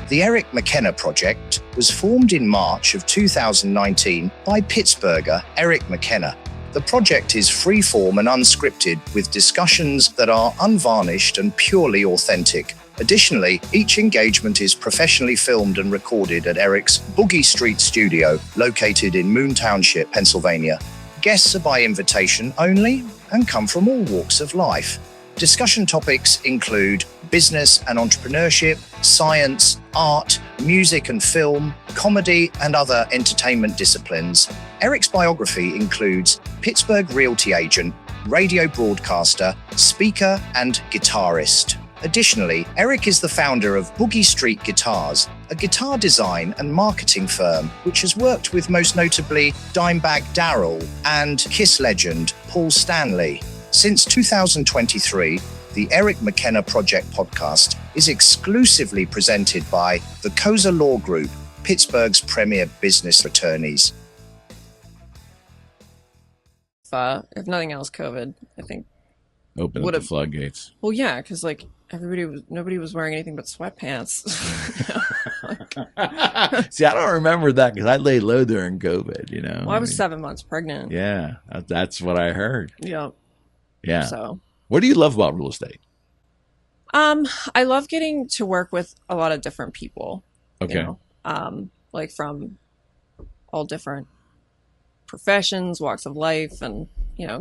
The Eric McKenna project was formed in March of 2019 by Pittsburgher Eric McKenna. The project is free-form and unscripted, with discussions that are unvarnished and purely authentic. Additionally, each engagement is professionally filmed and recorded at Eric's Boogie Street studio, located in Moon Township, Pennsylvania. Guests are by invitation only and come from all walks of life. Discussion topics include business and entrepreneurship, science, art, music and film, comedy, and other entertainment disciplines. Eric's biography includes Pittsburgh Realty agent, radio broadcaster, speaker, and guitarist. Additionally, Eric is the founder of Boogie Street Guitars, a guitar design and marketing firm which has worked with most notably Dimebag Darrell and Kiss legend Paul Stanley. Since 2023, the Eric McKenna Project podcast is exclusively presented by the Cozza Law Group, Pittsburgh's premier business attorneys. If nothing else, COVID, I think, open up the floodgates. Well, yeah, because like nobody was wearing anything but sweatpants. See, I don't remember that because I laid low during COVID. Well, I was 7 months pregnant. Yeah, that's what I heard. Yeah. Yeah. So, what do you love about real estate? I love getting to work with a lot of different people. Okay. Like from all different professions, walks of life, and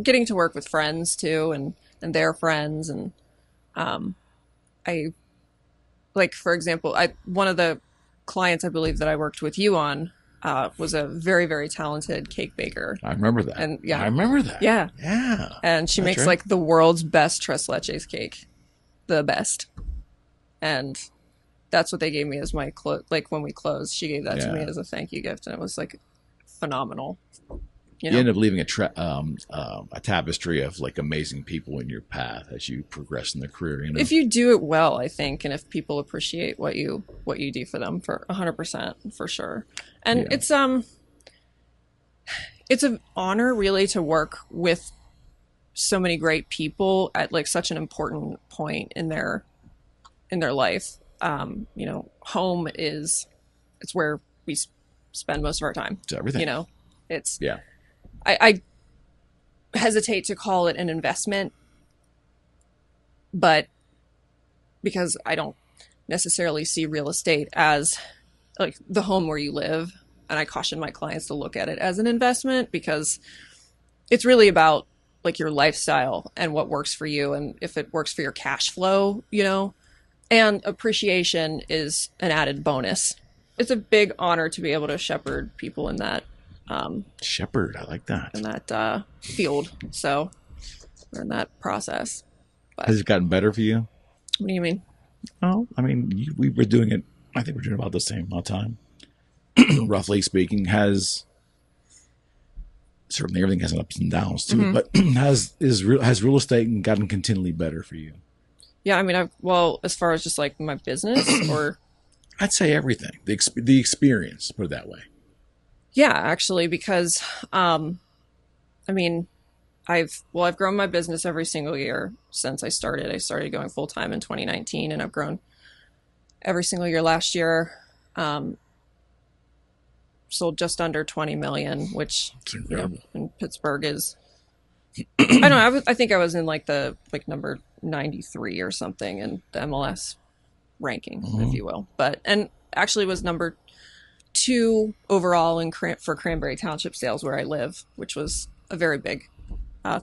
getting to work with friends too, and their friends, and I like, for example, one of the clients I believe that I worked with you on was a very, very talented cake baker. I remember that. And yeah, I remember that. Yeah. Yeah. And she makes like the world's best tres leches cake. The best. And that's what they gave me as my like when we closed, she gave that to me as a thank you gift, and it was like phenomenal. You end up leaving a tapestry of like amazing people in your path as you progress in their career. If you do it well, I think, and if people appreciate what you do for them, for 100%, for sure. And it's an honor really to work with so many great people at like such an important point in their life. Home it's where we spend most of our time. It's everything. It's I hesitate to call it an investment, but because I don't necessarily see real estate as like the home where you live, and I caution my clients to look at it as an investment, because it's really about like your lifestyle and what works for you, and if it works for your cash flow, and appreciation is an added bonus. It's a big honor to be able to shepherd people in that shepherd, I like that, in that field. So we're in that process. But has it gotten better for you? What do you mean? Oh, I mean, we were doing it. I think we're doing about the same amount of time, roughly speaking. Has certainly everything has an ups and downs too, but has real estate gotten continually better for you? Yeah, I mean, as far as just like my business, or I'd say everything. The experience, put it that way. Yeah, actually, because I mean, I've grown my business every single year since I started. I started going full time in 2019, and I've grown every single year last year. Sold just under 20 million, which in Pittsburgh is, I don't know. I think I was in like number 93 or something in the MLS ranking, if you will. And actually was number 2 overall for Cranberry Township sales, where I live, which was a very big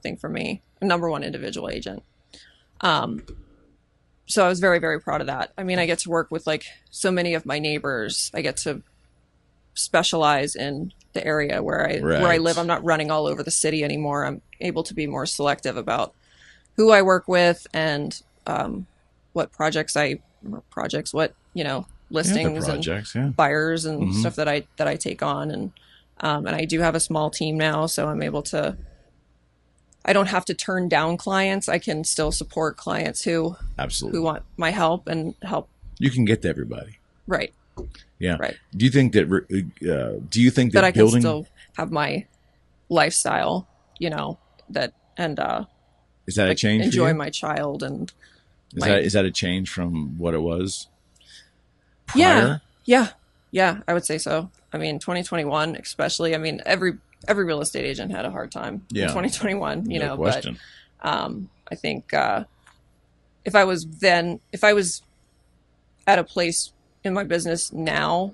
thing for me. A number 1 individual agent. So I was very, very proud of that. I mean, I get to work with like so many of my neighbors. I get to specialize in the area where I live. I'm not running all over the city anymore. I'm able to be more selective about who I work with and what listings and buyers and stuff that I take on, and I do have a small team now, so I'm able to. I don't have to turn down clients. I can still support clients who want my help and help. You can get to everybody, right? Yeah. Right. Do you think that that I can still have my lifestyle? That and is that a change? Enjoy my child and is that a change from what it was prior? Yeah, I would say so. I mean, 2021 especially. I mean, every real estate agent had a hard time in 2021, no question. But I think if I was at a place in my business now,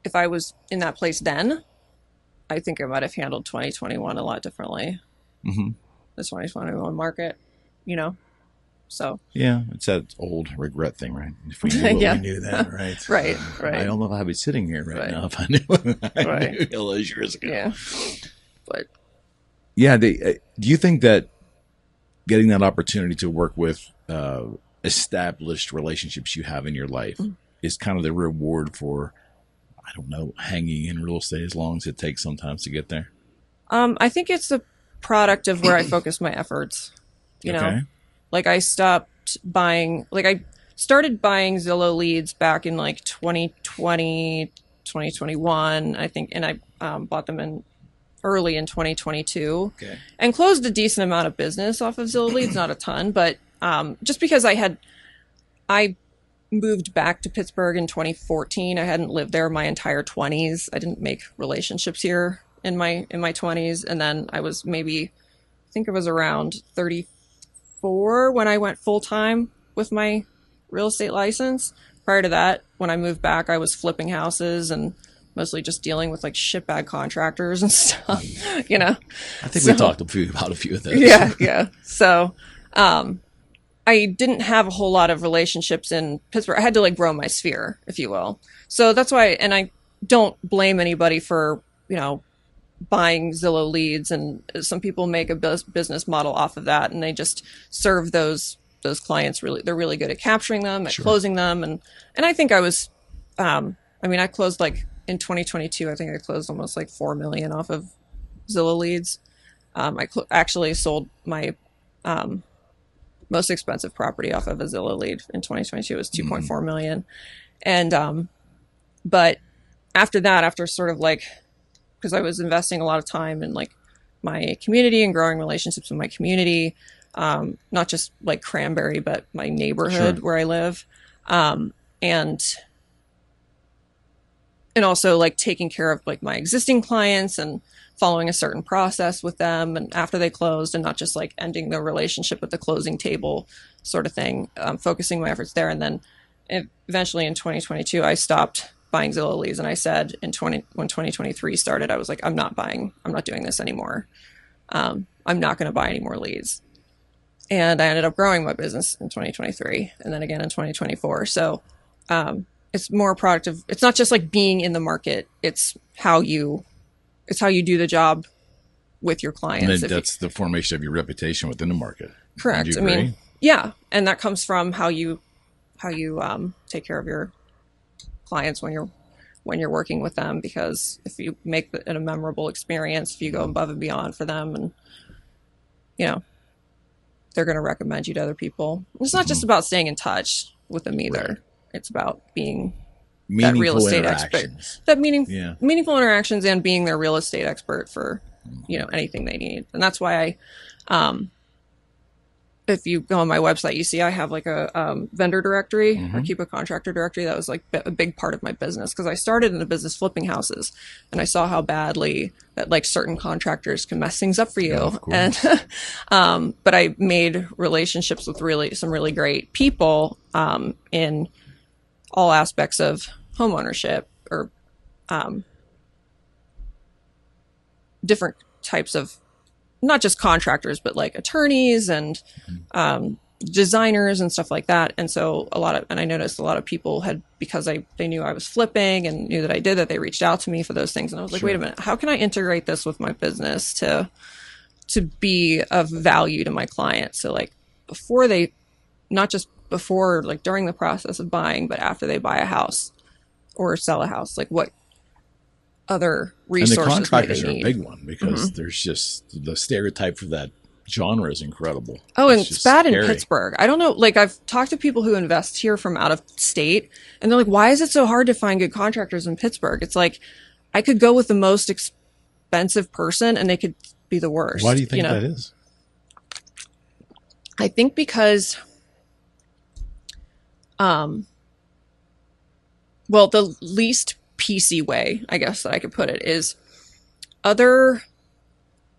if I was in that place then, I think I might have handled 2021 a lot differently. Mm-hmm. The 2021 market, So yeah, it's that old regret thing, right? If we knew what we knew then, right? right. I don't know if I'd be sitting here right now if I knew all those years ago. Yeah, but yeah, do you think that getting that opportunity to work with established relationships you have in your life is kind of the reward for, I don't know, hanging in real estate as long as it takes sometimes to get there? I think it's a product of where I focus my efforts. You know, like I started buying Zillow leads back in like 2020, 2021, I think, and I bought them in early in 2022 and closed a decent amount of business off of Zillow leads, not a ton, but just because I moved back to Pittsburgh in 2014. I hadn't lived there my entire 20s. I didn't make relationships here in my 20s. And then I was I think it was around 34 when I went full time with my real estate license. Prior to that, when I moved back, I was flipping houses and mostly just dealing with like shitbag contractors and stuff, I think we talked about a few of those. Yeah. So, I didn't have a whole lot of relationships in Pittsburgh. I had to like grow my sphere, if you will. So that's why, and I don't blame anybody for, buying Zillow leads, and some people make a business model off of that, and they just serve those clients really. They're really good at capturing them, at closing them, and I think I was, I closed like in 2022. I think I closed almost like 4 million off of Zillow leads. I actually sold my most expensive property off of a Zillow lead in 2022. It was 2.4 million, and but after that, after sort of like, because I was investing a lot of time in like my community and growing relationships with my community, not just like Cranberry, but my neighborhood where I live, and also like taking care of like my existing clients and following a certain process with them, and after they closed, and not just like ending the relationship at the closing table sort of thing, focusing my efforts there. And then eventually in 2022, I stopped buying Zillow leads. And I said when 2023 started, I was like, I'm not doing this anymore. I'm not going to buy any more leads. And I ended up growing my business in 2023 and then again in 2024. So it's more a product of, it's not just like being in the market. It's how you do the job with your clients. And that's the formation of your reputation within the market. Correct. I mean, yeah. And that comes from how you take care of your clients when you're working with them, because if you make it a memorable experience, if you go above and beyond for them, and they're going to recommend you to other people. It's not just about staying in touch with them either. Right. It's about being that real estate expert, meaningful interactions, and being their real estate expert for anything they need. And that's why if you go on my website, you see I have like a vendor directory, or keep a contractor directory. That was like a big part of my business, because I started in the business flipping houses, and I saw how badly that like certain contractors can mess things up for you. And but I made relationships with some really great people in all aspects of home ownership, or different types of, not just contractors, but like attorneys and designers and stuff like that. And so I noticed a lot of people because they knew I was flipping and knew that I did that, they reached out to me for those things. And I was like, wait a minute, how can I integrate this with my business to be of value to my clients? So like not just before, like during the process of buying, but after they buy a house or sell a house, like what other resources. And the contractors are a big one, because there's just the stereotype for that genre is incredible. Oh, and it's bad scary in Pittsburgh. I don't know. Like, I've talked to people who invest here from out of state, and they're like, why is it so hard to find good contractors in Pittsburgh? It's like, I could go with the most expensive person and they could be the worst. Why do you think that is? I think because well, the least PC way, I guess that I could put it, is other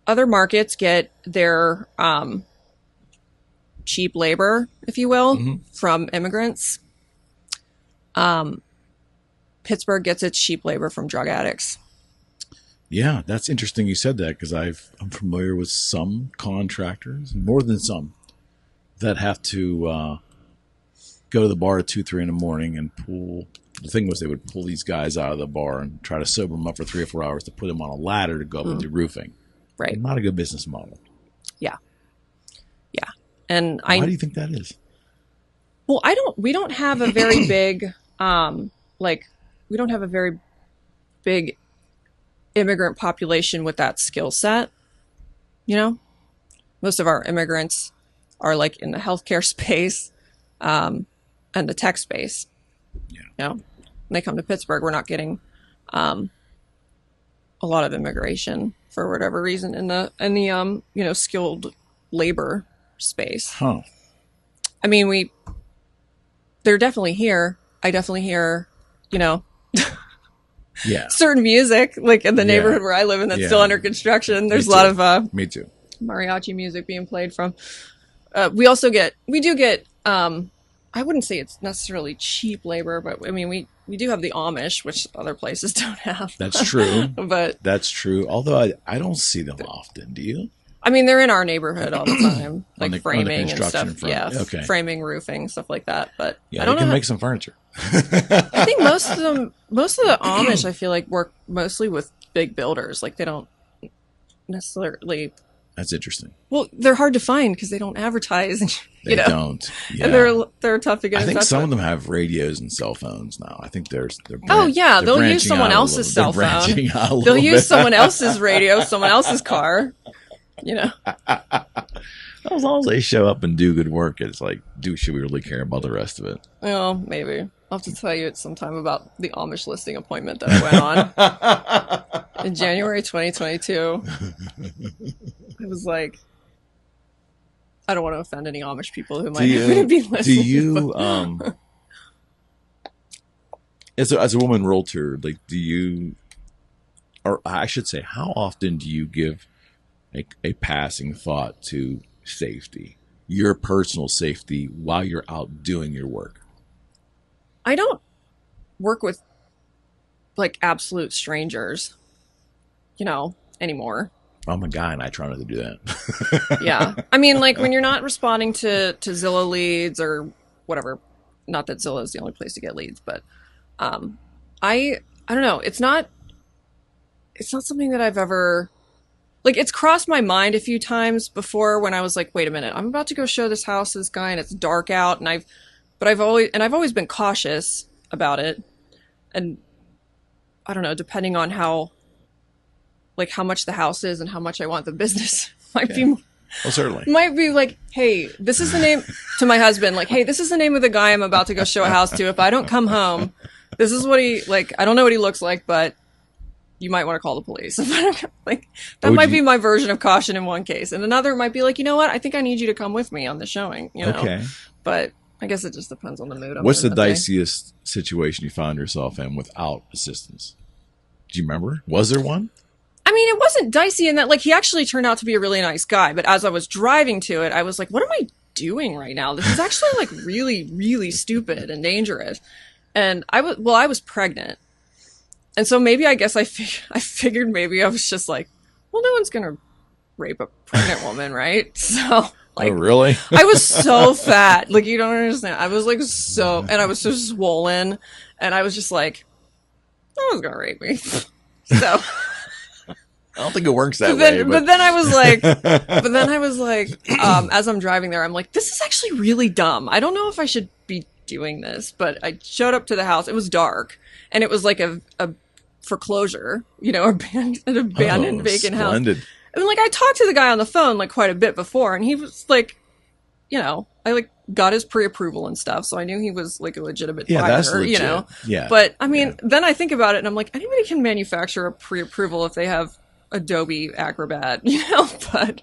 markets get their cheap labor, if you will, from immigrants. Pittsburgh gets its cheap labor from drug addicts. Yeah, that's interesting you said that, because I'm familiar with some contractors, more than some, that have to go to the bar at 2, 3 in the morning and pull. The thing was, they would pull these guys out of the bar and try to sober them up for 3 or 4 hours to put them on a ladder to go up and do roofing. Right. Not a good business model. Yeah. Yeah. And why do you think that is? Well, we don't have a very big, we don't have a very big immigrant population with that skill set. You know, most of our immigrants are like in the healthcare space, and the tech space. Yeah. You know, when they come to Pittsburgh, we're not getting, a lot of immigration for whatever reason in the skilled labor space. Huh. I mean, they're definitely here. I definitely hear, yeah, certain music, like in the neighborhood where I live in, that's still under construction. There's a lot of me too mariachi music being played from. We do get I wouldn't say it's necessarily cheap labor, but I mean we do have the Amish, which other places don't have. That's true. But that's true. Although I don't see them often. Do you? I mean, they're in our neighborhood all the time, like framing and stuff. Front. Yeah, okay. Framing, roofing, stuff like that. But yeah, they can make some furniture. I think most of the Amish, I feel like, work mostly with big builders. Like they don't necessarily. That's interesting. Well, they're hard to find because they don't advertise. They don't. Yeah. And they're tough to get. I in think touch some with. of them have radios and cell phones now. I think they're they'll use someone else's cell phone. They'll use someone else's radio, someone else's car. As long as they show up and do good work, it's like, should we really care about the rest of it? Well, maybe. I'll have to tell you sometime about the Amish listing appointment that I went on in January 2022. I was like, I don't want to offend any Amish people who might be listening. Do you, as a woman realtor, like, or I should say, how often do you give a passing thought to safety, your personal safety, while you're out doing your work? I don't work with like absolute strangers, anymore. I'm a guy and I try not to do that. Yeah. I mean, like when you're not responding to Zillow leads or whatever, not that Zillow is the only place to get leads, but I don't know. It's not something that I've ever, like, it's crossed my mind a few times before when I was like, wait a minute, I'm about to go show this house to this guy and it's dark out, and I've always been cautious about it. And I don't know, depending on how much the house is and how much I want the business might be like, hey, this is the name to my husband. Like, hey, this is the name of the guy I'm about to go show a house to. If I don't come home, this is what he, like, I don't know what he looks like, but you might want to call the police. Like, that might be my version of caution in one case. And another might be like, you know what? I think I need you to come with me on the showing, Okay. But I guess it just depends on the mood. What's the diciest situation you found yourself in without assistance? Do you remember? Was there one? I mean, it wasn't dicey in that, like, he actually turned out to be a really nice guy. But as I was driving to it, I was like, what am I doing right now? This is actually like really, really stupid and dangerous. And I was pregnant. And so maybe I guess I figured maybe I was just like, well, no one's going to rape a pregnant woman, right? So, like, oh, really? I was so fat. Like, you don't understand. I was like and I was so swollen. And I was just like, no one's going to rape me. So I don't think it works that way. But then I was like, as I'm driving there, I'm like, this is actually really dumb. I don't know if I should be doing this. But I showed up to the house. It was dark. And it was like a foreclosure, an abandoned vacant house. And like, I talked to the guy on the phone like quite a bit before, and he was like, I like got his pre-approval and stuff, so I knew he was like a legitimate buyer, that's legit. Yeah. But I mean, then I think about it, and I'm like, anybody can manufacture a pre-approval if they have Adobe Acrobat, But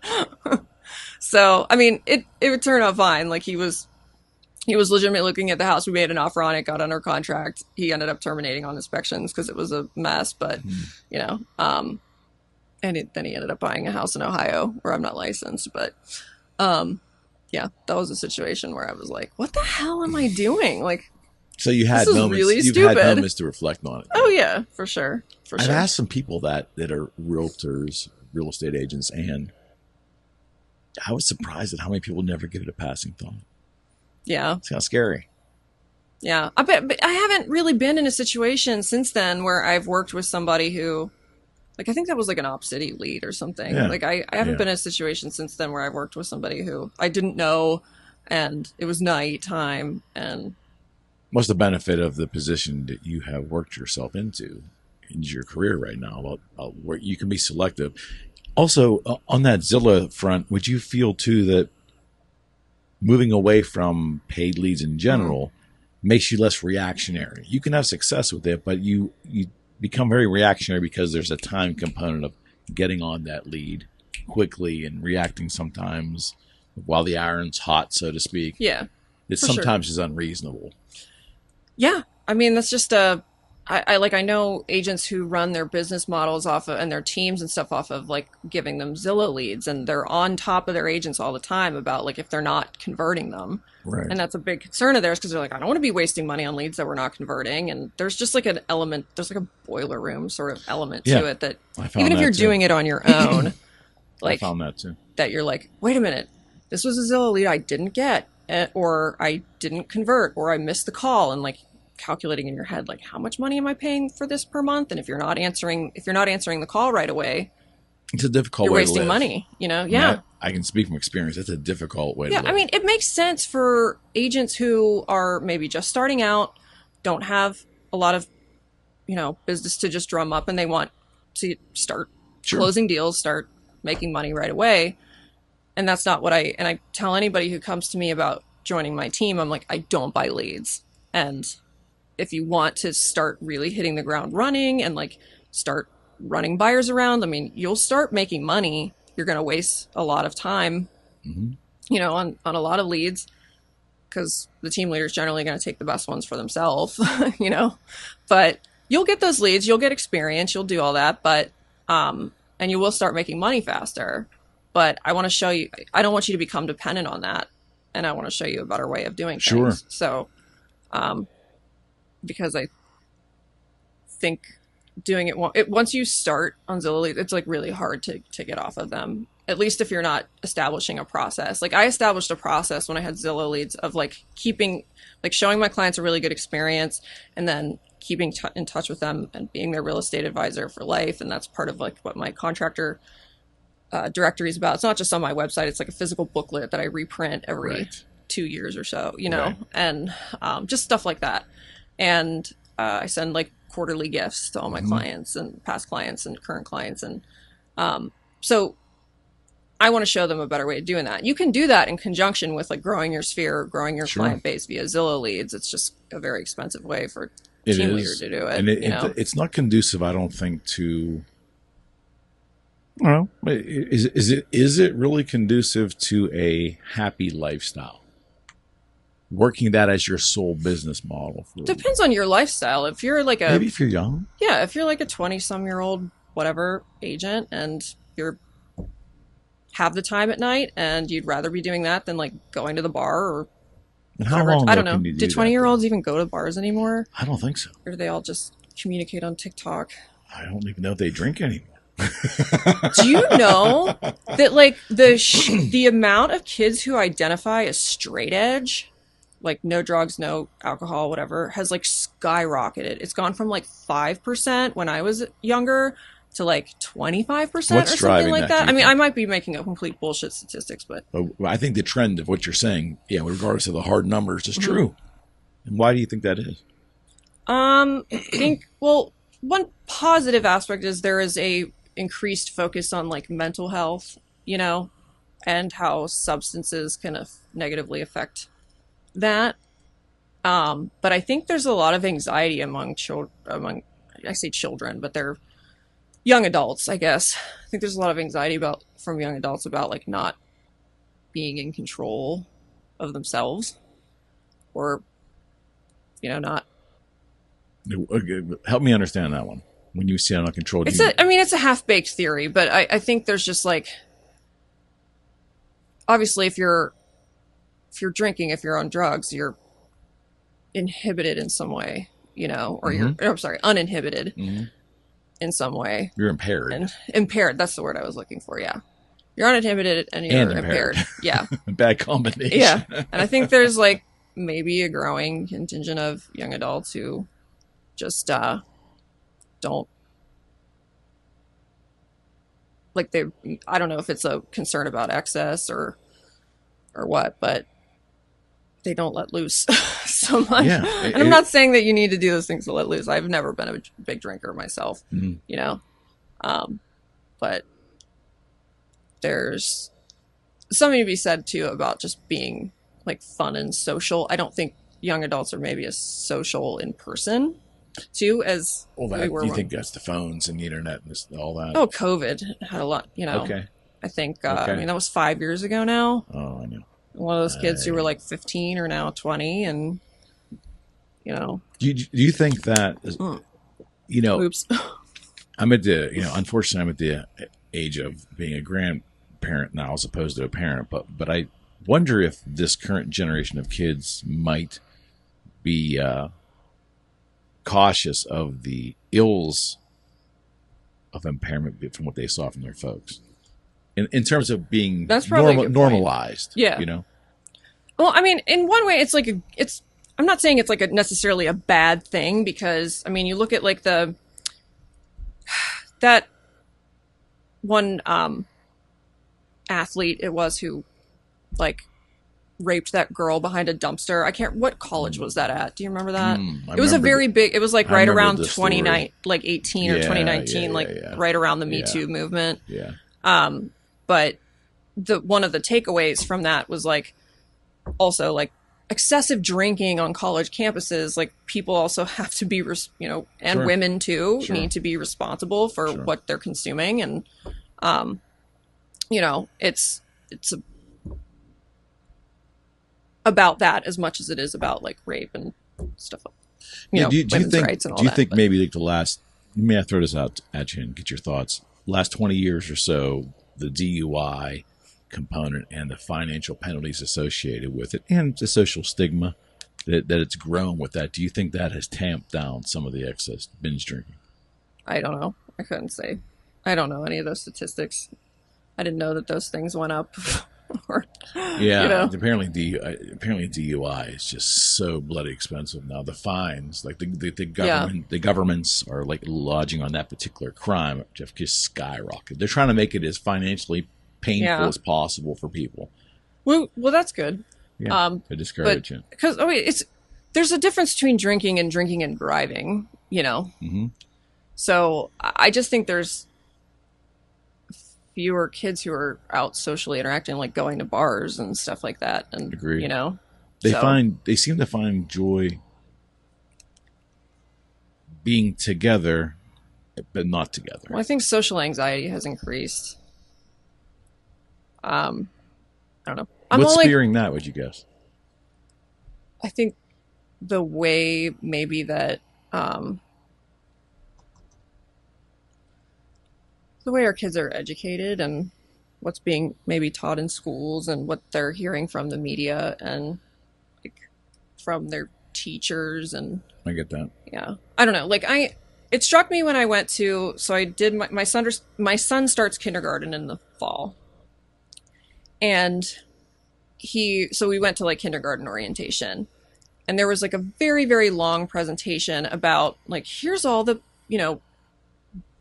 so I mean, it would turn out fine. Like he was He was legitimately looking at the house. We made an offer on it, got under contract. He ended up terminating on inspections because it was a mess. But, you know, then he ended up buying a house in Ohio where I'm not licensed. But, yeah, that was a situation where I was like, what the hell am I doing? Like, so you had moments, really you've stupid. had moments to reflect on it. Oh, yeah, for sure. I've asked some people that are realtors, real estate agents, and I was surprised at how many people never give it a passing thought. Yeah. It's kind of scary. Yeah. But I haven't really been in a situation since then where I've worked with somebody who, like, I think that was like an Op City lead or something. Yeah. Like, I haven't been in a situation since then where I've worked with somebody who I didn't know, and it was nighttime. And what's the benefit of the position that you have worked yourself into your career right now, where you can be selective? Also, on that Zillow front, would you feel too that moving away from paid leads in general makes you less reactionary? You can have success with it, but you become very reactionary because there's a time component of getting on that lead quickly and reacting sometimes while the iron's hot, so to speak. Yeah. It sometimes is unreasonable. Yeah. I mean, that's just I know agents who run their business models off of, and their teams and stuff off of, like, giving them Zillow leads, and they're on top of their agents all the time about, like, if they're not converting them. Right. And that's a big concern of theirs because they're like, I don't want to be wasting money on leads that we're not converting. And there's just like an element, there's like a boiler room sort of element to it that even if you're doing it on your own, like, I found that too. That you're like, wait a minute, this was a Zillow lead I didn't get, or I didn't convert, or I missed the call, and, like, calculating in your head, like, how much money am I paying for this per month? And if you're not answering the call right away, it's a difficult you're way wasting to live. Money, you know? Yeah. I can speak from experience. It's a difficult way to live. I mean, it makes sense for agents who are maybe just starting out, don't have a lot of, you know, business to just drum up, and they want to start closing deals, start making money right away. And that's not what I tell anybody who comes to me about joining my team. I'm like, I don't buy leads. And if you want to start really hitting the ground running and, like, start running buyers around, I mean, you'll start making money. You're going to waste a lot of time, you know, on a lot of leads, because the team leader is generally going to take the best ones for themselves, you know, but you'll get those leads, you'll get experience, you'll do all that, but, and you will start making money faster. But I want to show you, I don't want you to become dependent on that. And I want to show you a better way of doing things. So, because I think doing it once you start on Zillow leads, it's, like, really hard to get off of them, at least if you're not establishing a process. Like, I established a process when I had Zillow leads of, like, showing my clients a really good experience, and then keeping in touch with them and being their real estate advisor for life. And that's part of, like, what my contractor directory is about. It's not just on my website. It's like a physical booklet that I reprint every 2 years or so, you know, and just stuff like that. And I send, like, quarterly gifts to all my clients and past clients and current clients. And so I want to show them a better way of doing that. You can do that in conjunction with, like, growing your sphere, growing your client base via Zillow leads. It's just a very expensive way for a team leader to do it. And it's not conducive, I don't think, to, I don't know, is it really conducive to a happy lifestyle? Working that as your sole business model. Depends on your lifestyle. If you're like maybe if you're young. Yeah, if you're like a 20-some-year-old whatever agent, and you're have the time at night, and you'd rather be doing that than, like, going to the bar or how long I don't know. Do 20-year-olds even go to bars anymore? I don't think so. Or do they all just communicate on TikTok? I don't even know if they drink anymore. Do you know that, like, the amount of kids who identify as straight edge, like, no drugs, no alcohol, whatever, has, like, skyrocketed. It's gone from, like, 5% when I was younger to, like, 25% or something like that. I mean, I might be making up complete bullshit statistics, but I think the trend of what you're saying, regardless of the hard numbers, is true. And why do you think that is? I think, well, one positive aspect is there is a increased focus on, like, mental health, you know, and how substances can negatively affect that. But I think there's a lot of anxiety among I say children, but they're young adults, I guess. I think there's a lot of anxiety from young adults about, like, not being in control of themselves. or, not. Help me understand that one. When you say uncontrolled, it's a half-baked theory, but I think there's just like, obviously if you're drinking, if you're on drugs, you're inhibited in some way, or I'm sorry, uninhibited in some way. You're impaired. And impaired, that's the word I was looking for, yeah. You're uninhibited and you're impaired. Yeah. Bad combination. Yeah. And I think there's like maybe a growing contingent of young adults who just don't, like, I don't know if it's a concern about excess or what, but they don't let loose so much. Yeah, and I'm not saying that you need to do those things to let loose. I've never been a big drinker myself, but there's something to be said too about just being like fun and social. I don't think young adults are maybe as social in person too as we were. You think that's the phones and the internet and all that? Oh, COVID had a lot, Okay. I think, that was 5 years ago now. Oh, I know. One of those kids who were like 15 are now 20, and Do you think that Oops. I'm at the unfortunately I'm at the age of being a grandparent now as opposed to a parent, but I wonder if this current generation of kids might be cautious of the ills of impairment from what they saw from their folks. In terms of being normalized, yeah. Well, I mean, in one way, it's like I'm not saying it's like necessarily a bad thing, because I mean, you look at like that one athlete it was who like raped that girl behind a dumpster. What college was that at? Do you remember that? It was a very big. It was like right around 2019, like 18 or 2019, right around the Me Too movement. Yeah. But one of the takeaways from that was like also like excessive drinking on college campuses. Like people also have to be, and women too need to be responsible for what they're consuming. And, it's about that as much as it is about like rape and stuff. Women's rights and all that. Do you think maybe like may I throw this out at you and get your thoughts? Last 20 years or so, the DUI component and the financial penalties associated with it and the social stigma that it's grown with that. Do you think that has tamped down some of the excess binge drinking? I don't know. I couldn't say. I don't know any of those statistics. I didn't know that those things went up. Apparently DUI is just so bloody expensive now. The fines, like the governments are like lodging on that particular crime have just skyrocketed. They're trying to make it as financially painful as possible for people. Well, that's good. Yeah, to discourage it. Because there's a difference between drinking and driving. Mm-hmm. So I just think there's fewer kids who are out socially interacting, like going to bars and stuff like that. And agreed. They seem to find joy being together, but not together. Well, I think social anxiety has increased. I don't know. What's spearing that, would you guess? I think the way maybe that the way our kids are educated and what's being maybe taught in schools and what they're hearing from the media and like from their teachers. And I get that. Yeah. I don't know. Like it struck me when I went to, so I did my son starts kindergarten in the fall. And so we went to like kindergarten orientation, and there was like a very, very long presentation about like, here's all the,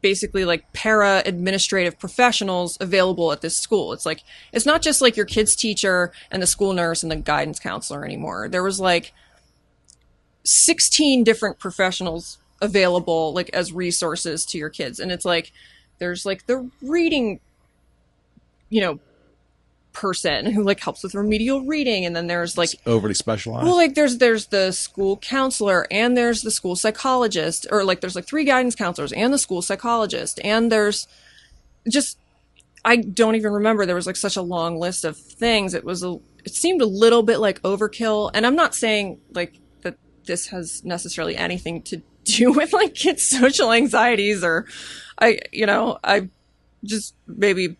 basically like para administrative professionals available at this school. It's like, it's not just like your kid's teacher and the school nurse and the guidance counselor anymore. There was like 16 different professionals available like as resources to your kids. And it's like, there's like the reading, person who like helps with remedial reading, and then there's like it's overly specialized. Well, like there's the school counselor, and there's the school psychologist, or like there's like 3 guidance counselors and the school psychologist, and there's just, I don't even remember, there was like such a long list of things. It's it seemed a little bit like overkill. And I'm not saying like that this has necessarily anything to do with like kids' social anxieties, or I just maybe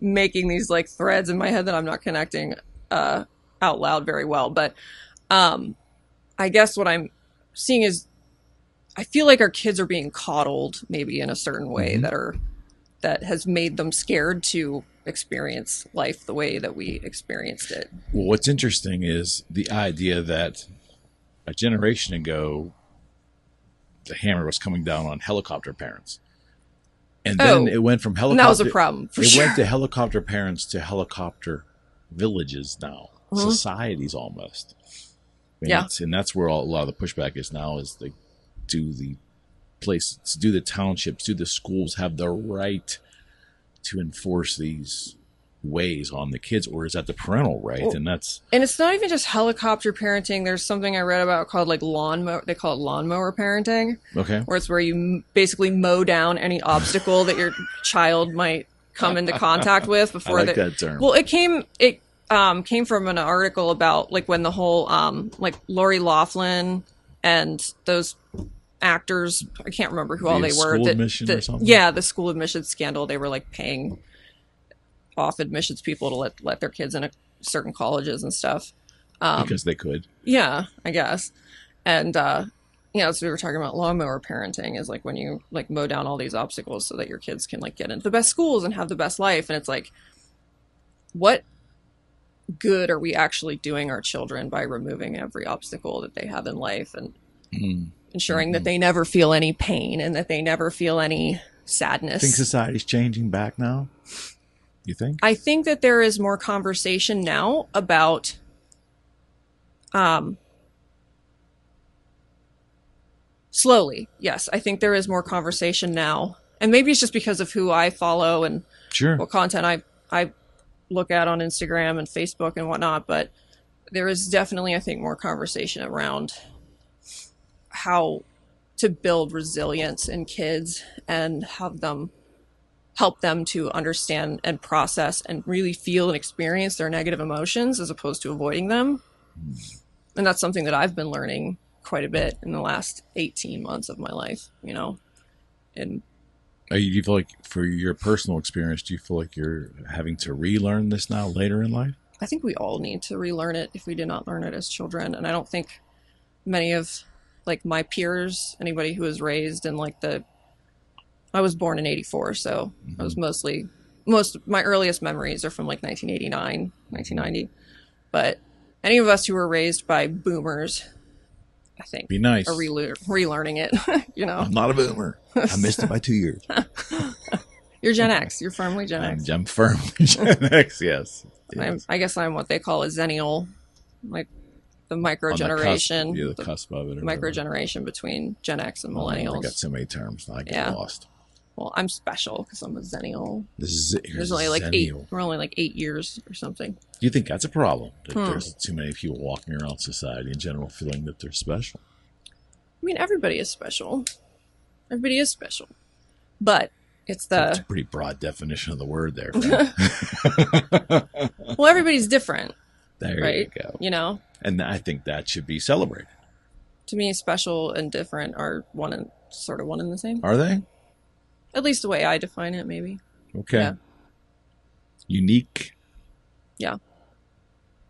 making these like threads in my head that I'm not connecting out loud very well. But I guess what I'm seeing is I feel like our kids are being coddled maybe in a certain way that has made them scared to experience life the way that we experienced it. Well, what's interesting is the idea that a generation ago, the hammer was coming down on helicopter parents. And then it went from helicopter. And that was a problem. It went to helicopter parents to helicopter villages now, societies almost. And that's where a lot of the pushback is now, is the townships, do the schools have the right to enforce these ways on the kids, or is that the parental right? Well, and it's not even just helicopter parenting. There's something I read about called like lawnmower. They call it lawnmower parenting. Okay. Where it's where you basically mow down any obstacle that your child might come into contact with before. I like that term. Well, it came from an article about like when the whole like Lori Loughlin and those actors, I can't remember who all they were. School admission or something? Yeah, the school admissions scandal. They were like paying off admissions people to let their kids in certain colleges and stuff. Because they could. Yeah, I guess. And so we were talking about lawnmower parenting, is like when you like mow down all these obstacles so that your kids can like get into the best schools and have the best life. And it's like, what good are we actually doing our children by removing every obstacle that they have in life and ensuring that they never feel any pain and that they never feel any sadness? I think society's changing back now. You think? I think that there is more conversation now about slowly. Yes, I think there is more conversation now. And maybe it's just because of who I follow and what content I look at on Instagram and Facebook and whatnot, but there is definitely, I think, more conversation around how to build resilience in kids and help them to understand and process and really feel and experience their negative emotions as opposed to avoiding them. And that's something that I've been learning quite a bit in the last 18 months of my life, And do you feel like, for your personal experience, do you feel like you're having to relearn this now later in life? I think we all need to relearn it if we did not learn it as children. And I don't think many of like my peers, anybody who was raised in like I was born in 84, so I was most of my earliest memories are from like 1989, 1990. But any of us who were raised by boomers, I think, be nice, are relearning it. I'm not a boomer. I missed it by 2 years. You're Gen X. You're firmly Gen X. I'm firmly Gen X. Yes. I guess I'm what they call a Zennial, like the micro generation. The cusp of it. Micro generation between Gen X and millennials. I got so many terms. I get lost. Well, I'm special because I'm a Zennial. There's only like Zennial. We're only like 8 years or something. Do you think that's a problem? That there's too many people walking around society in general feeling that they're special? I mean, everybody is special. Everybody is special. But it's that's a pretty broad definition of the word there. Well, everybody's different. There you go. And I think that should be celebrated. To me, special and different are one and the same. Are they? At least the way I define it, maybe. Okay. Yeah. Unique. Yeah.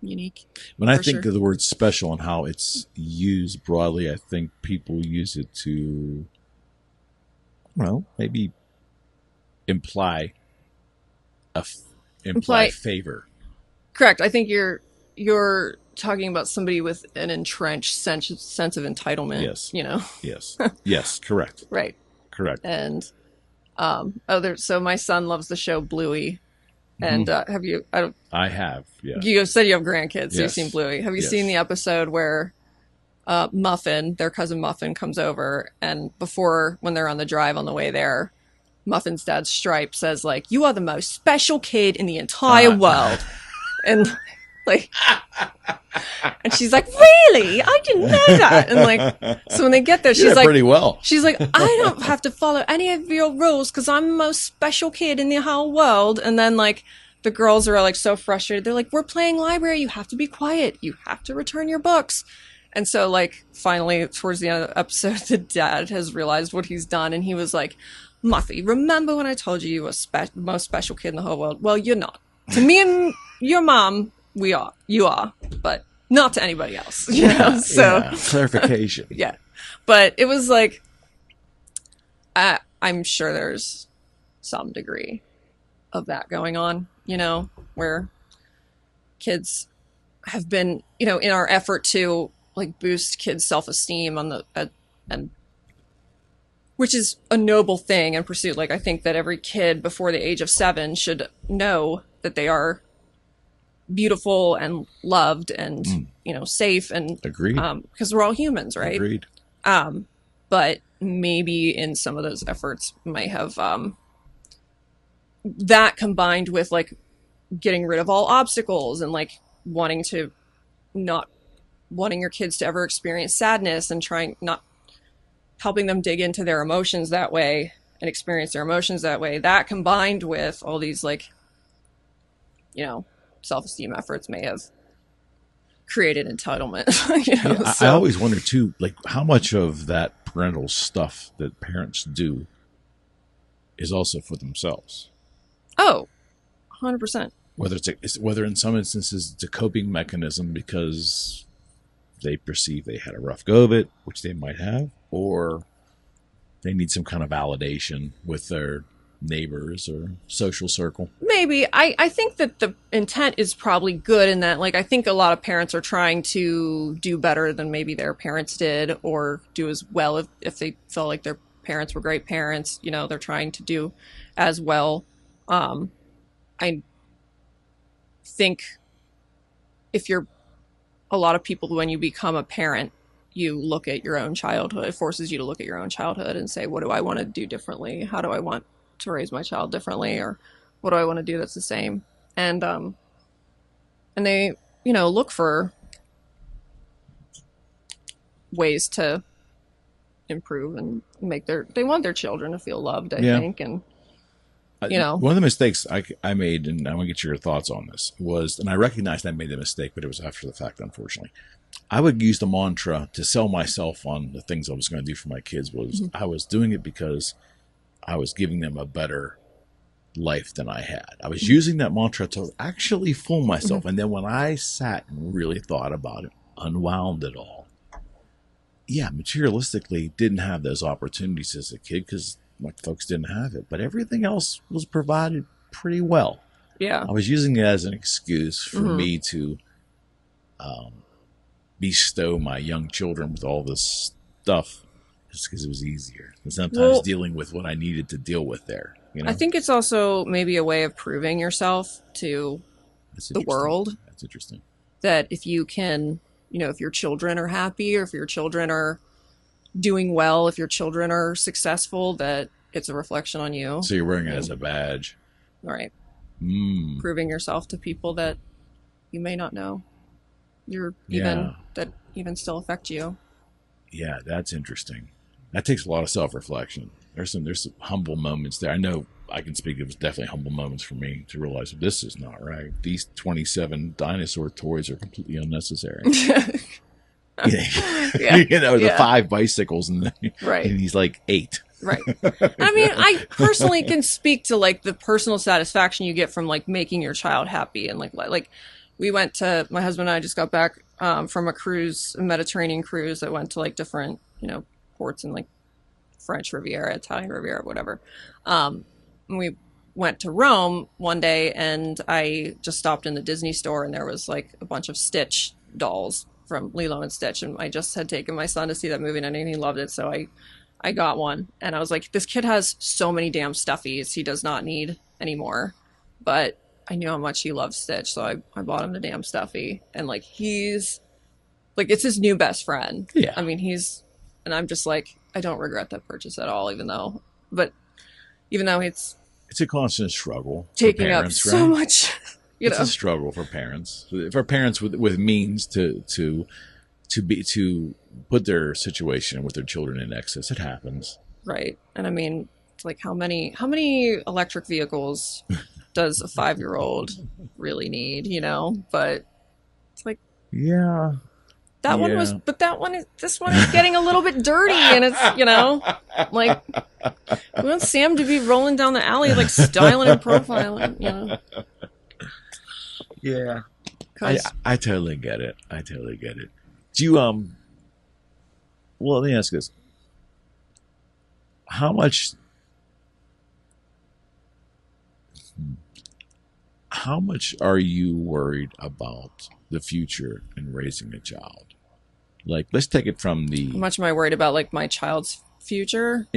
Unique. When I think of the word special and how it's used broadly, I think people use it to, maybe imply favor. Correct. I think you're talking about somebody with an entrenched sense of entitlement. Yes. Yes. Yes. Correct. Right. Correct. And so my son loves the show Bluey, and have you? I have. Yeah. You said you have grandkids. So you've seen Bluey. Have you seen the episode where Muffin, their cousin Muffin, comes over, and when they're on the drive on the way there, Muffin's dad Stripe says like, "You are the most special kid in the entire world," and like. And she's like, really? I didn't know that. And like, so when they get there, she's like, pretty well. She's like, I don't have to follow any of your rules because I'm the most special kid in the whole world. And then like the girls are like so frustrated. They're like, we're playing library. You have to be quiet. You have to return your books. And so like finally towards the end of the episode, the dad has realized what he's done. And he was like, Muffy, remember when I told you you were the most special kid in the whole world? Well, you're not. To me and your mom, you are, but not to anybody else. You know? So clarification. Yeah. But it was like, I'm sure there's some degree of that going on, you know, where kids have been, you know, in our effort to like boost kids' self-esteem on and which is a noble thing and pursuit. Like, I think that every kid before the age of 7 should know that they are beautiful and loved and, you know, safe and agreed. Because we're all humans, right? Agreed. But maybe in some of those efforts might have that combined with like getting rid of all obstacles and like not wanting your kids to ever experience sadness and not helping them dig into their emotions that way and experience their emotions that way. That combined with all these like, you know, self-esteem efforts may have created entitlement. You know? Yeah, I always wonder too, like how much of that parental stuff that parents do is also for themselves. Oh, 100%. Whether in some instances it's a coping mechanism because they perceive they had a rough go of it, which they might have, or they need some kind of validation with their neighbors or social circle. Maybe. I think that the intent is probably good in that, like, I think a lot of parents are trying to do better than maybe their parents did or do as well if they felt like their parents were great parents. You know, they're trying to do as well. I think a lot of people, when you become a parent, you look at your own childhood. It forces you to look at your own childhood and say, what do I want to do differently? How do I want to raise my child differently? Or what do I want to do that's the same? And they, you know, look for ways to improve and they want their children to feel loved, I think. And, you know, one of the mistakes I made, and I want to get your thoughts on this, was, and I recognized I made the mistake, but it was after the fact, unfortunately. I would use the mantra to sell myself on the things I was going to do for my kids I was doing it because I was giving them a better life than I had. I was using that mantra to actually fool myself. And then when I sat and really thought about it, unwound it all, materialistically didn't have those opportunities as a kid because my folks didn't have it, but everything else was provided pretty well. Yeah. I was using it as an excuse for me to bestow my young children with all this stuff just because it was easier. And sometimes dealing with what I needed to deal with there. You know? I think it's also maybe a way of proving yourself to the world. That's interesting. That if you can, you know, if your children are happy or if your children are doing well, if your children are successful, that it's a reflection on you. So you're wearing it as a badge. Right. Proving yourself to people that you may not know. That even still affect you. Yeah, that's interesting. That takes a lot of self-reflection. There's some humble moments there. I know I can speak. It was definitely humble moments for me to realize this is not right. These 27 dinosaur toys are completely unnecessary. You know, the 5 bicycles and he's like 8. Right. I mean, I personally can speak to like the personal satisfaction you get from like making your child happy. And like we went to, my husband and I just got back from a Mediterranean cruise that went to like different, you know, ports in like French Riviera, Italian Riviera, whatever. And we went to Rome one day and I just stopped in the Disney store and there was like a bunch of Stitch dolls from Lilo and Stitch. And I just had taken my son to see that movie and he loved it. So I got one and I was like, this kid has so many damn stuffies. He does not need any more. But I knew how much he loved Stitch. So I bought him the damn stuffy and like, he's like, it's his new best friend. Yeah. I mean, and I'm just like, I don't regret that purchase at all, even though it's a constant struggle. Taking parents, up so much. It's a struggle for parents. For parents with means to put their situation with their children in excess. It happens. Right. And I mean, it's like how many electric vehicles does a 5-year-old really need, but it's like, yeah, that one was, but this one is getting a little bit dirty, and it's, like, we want Sam to be rolling down the alley, like, styling and profiling, Yeah. I totally get it. Do you, well, let me ask this. How much are you worried about the future in raising a child? Like, let's take it from the... How much am I worried about, like, my child's future?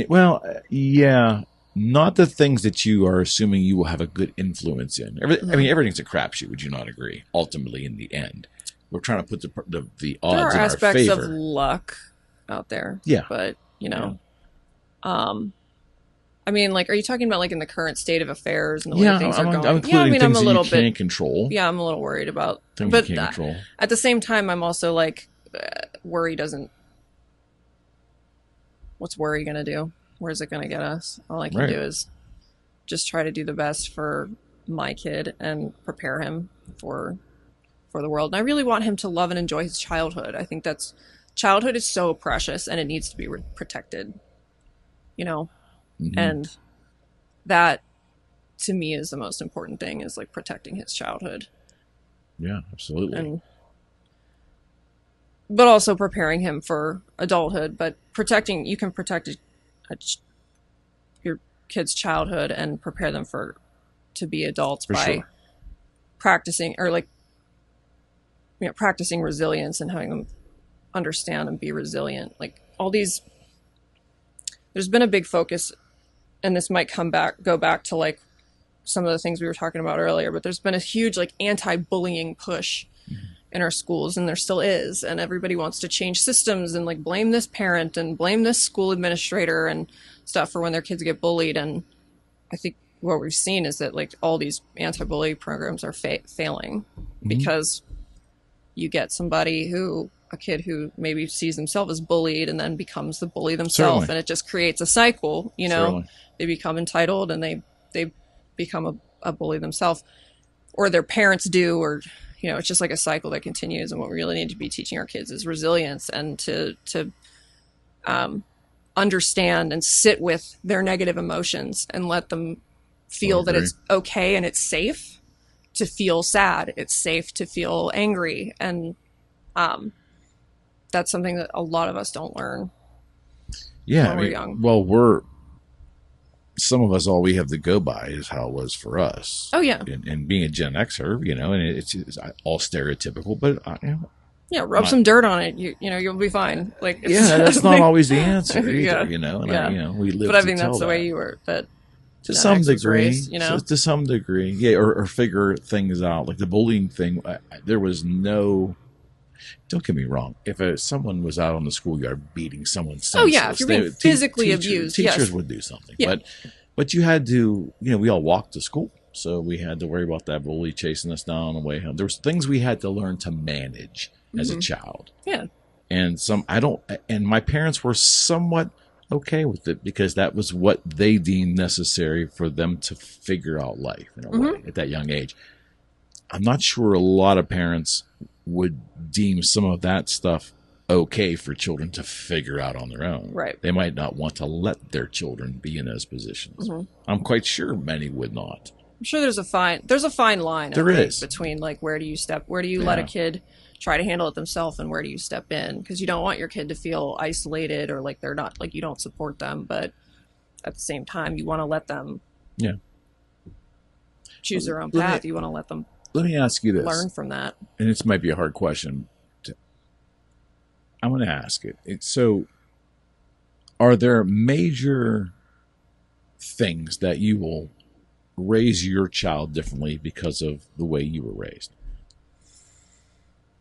Yeah. Not the things that you are assuming you will have a good influence in. I mean, everything's a crapshoot. Would you not agree? Ultimately, in the end, we're trying to put the odds in our favor. There are aspects of luck out there. Yeah. But, I mean, like, are you talking about, like, in the current state of affairs and the way things are going? I'm including things that you can't control. Yeah, I'm a little worried about things but you can't control. At the same time, I'm also like, worry doesn't. What's worry gonna do? Where's it gonna get us? All I can do is just try to do the best for my kid and prepare him for the world. And I really want him to love and enjoy his childhood. I think childhood is so precious, and it needs to be protected. And that, to me, is the most important thing, is like protecting his childhood. Yeah, absolutely. But also preparing him for adulthood. But you can protect your kid's childhood and prepare them to be adults by practicing, or like, practicing resilience and having them understand and be resilient. Like, all these, there's been a big focus, and this might go back to like some of the things we were talking about earlier, but there's been a huge like anti-bullying push in our schools, and there still is, and everybody wants to change systems and like blame this parent and blame this school administrator and stuff for when their kids get bullied. And I think what we've seen is that like all these anti-bully programs are failing because you get a kid who maybe sees themselves as bullied and then becomes the bully themselves. And it just creates a cycle, They become entitled and they become a bully themselves, or their parents do, or, it's just like a cycle that continues. And what we really need to be teaching our kids is resilience, and to understand and sit with their negative emotions and let them feel that it's okay and it's safe to feel sad. It's safe to feel angry. And, that's something that a lot of us don't learn. Yeah. When we're young. Well, some of us, all we have to go by is how it was for us. Oh yeah. And being a Gen Xer, and it's all stereotypical, but rub some dirt on it. You'll be fine. Like, that's not always the answer either. We live. But I think that's the way you were. That to some degree, raised, to some degree, or figure things out. Like the bullying thing, there was no. Don't get me wrong. If someone was out on the schoolyard beating someone senseless, if you're being physically abused, teachers would do something. Yeah. But you had to, we all walked to school, so we had to worry about that bully chasing us down on the way home. There was things we had to learn to manage as a child. Yeah. And my parents were somewhat okay with it because that was what they deemed necessary for them to figure out life in a way at that young age. I'm not sure a lot of parents would deem some of that stuff okay for children to figure out on their own. Right. They might not want to let their children be in those positions. I'm quite sure many would not. I'm sure there's a fine line. There is between like where do you let a kid try to handle it themselves and where do you step in, because you don't want your kid to feel isolated or like they're not, like you don't support them, but at the same time you want to let them choose their own path. You want to let them. Let me ask you this. Learn from that. And this might be a hard question. I'm going to ask it. So, are there major things that you will raise your child differently because of the way you were raised?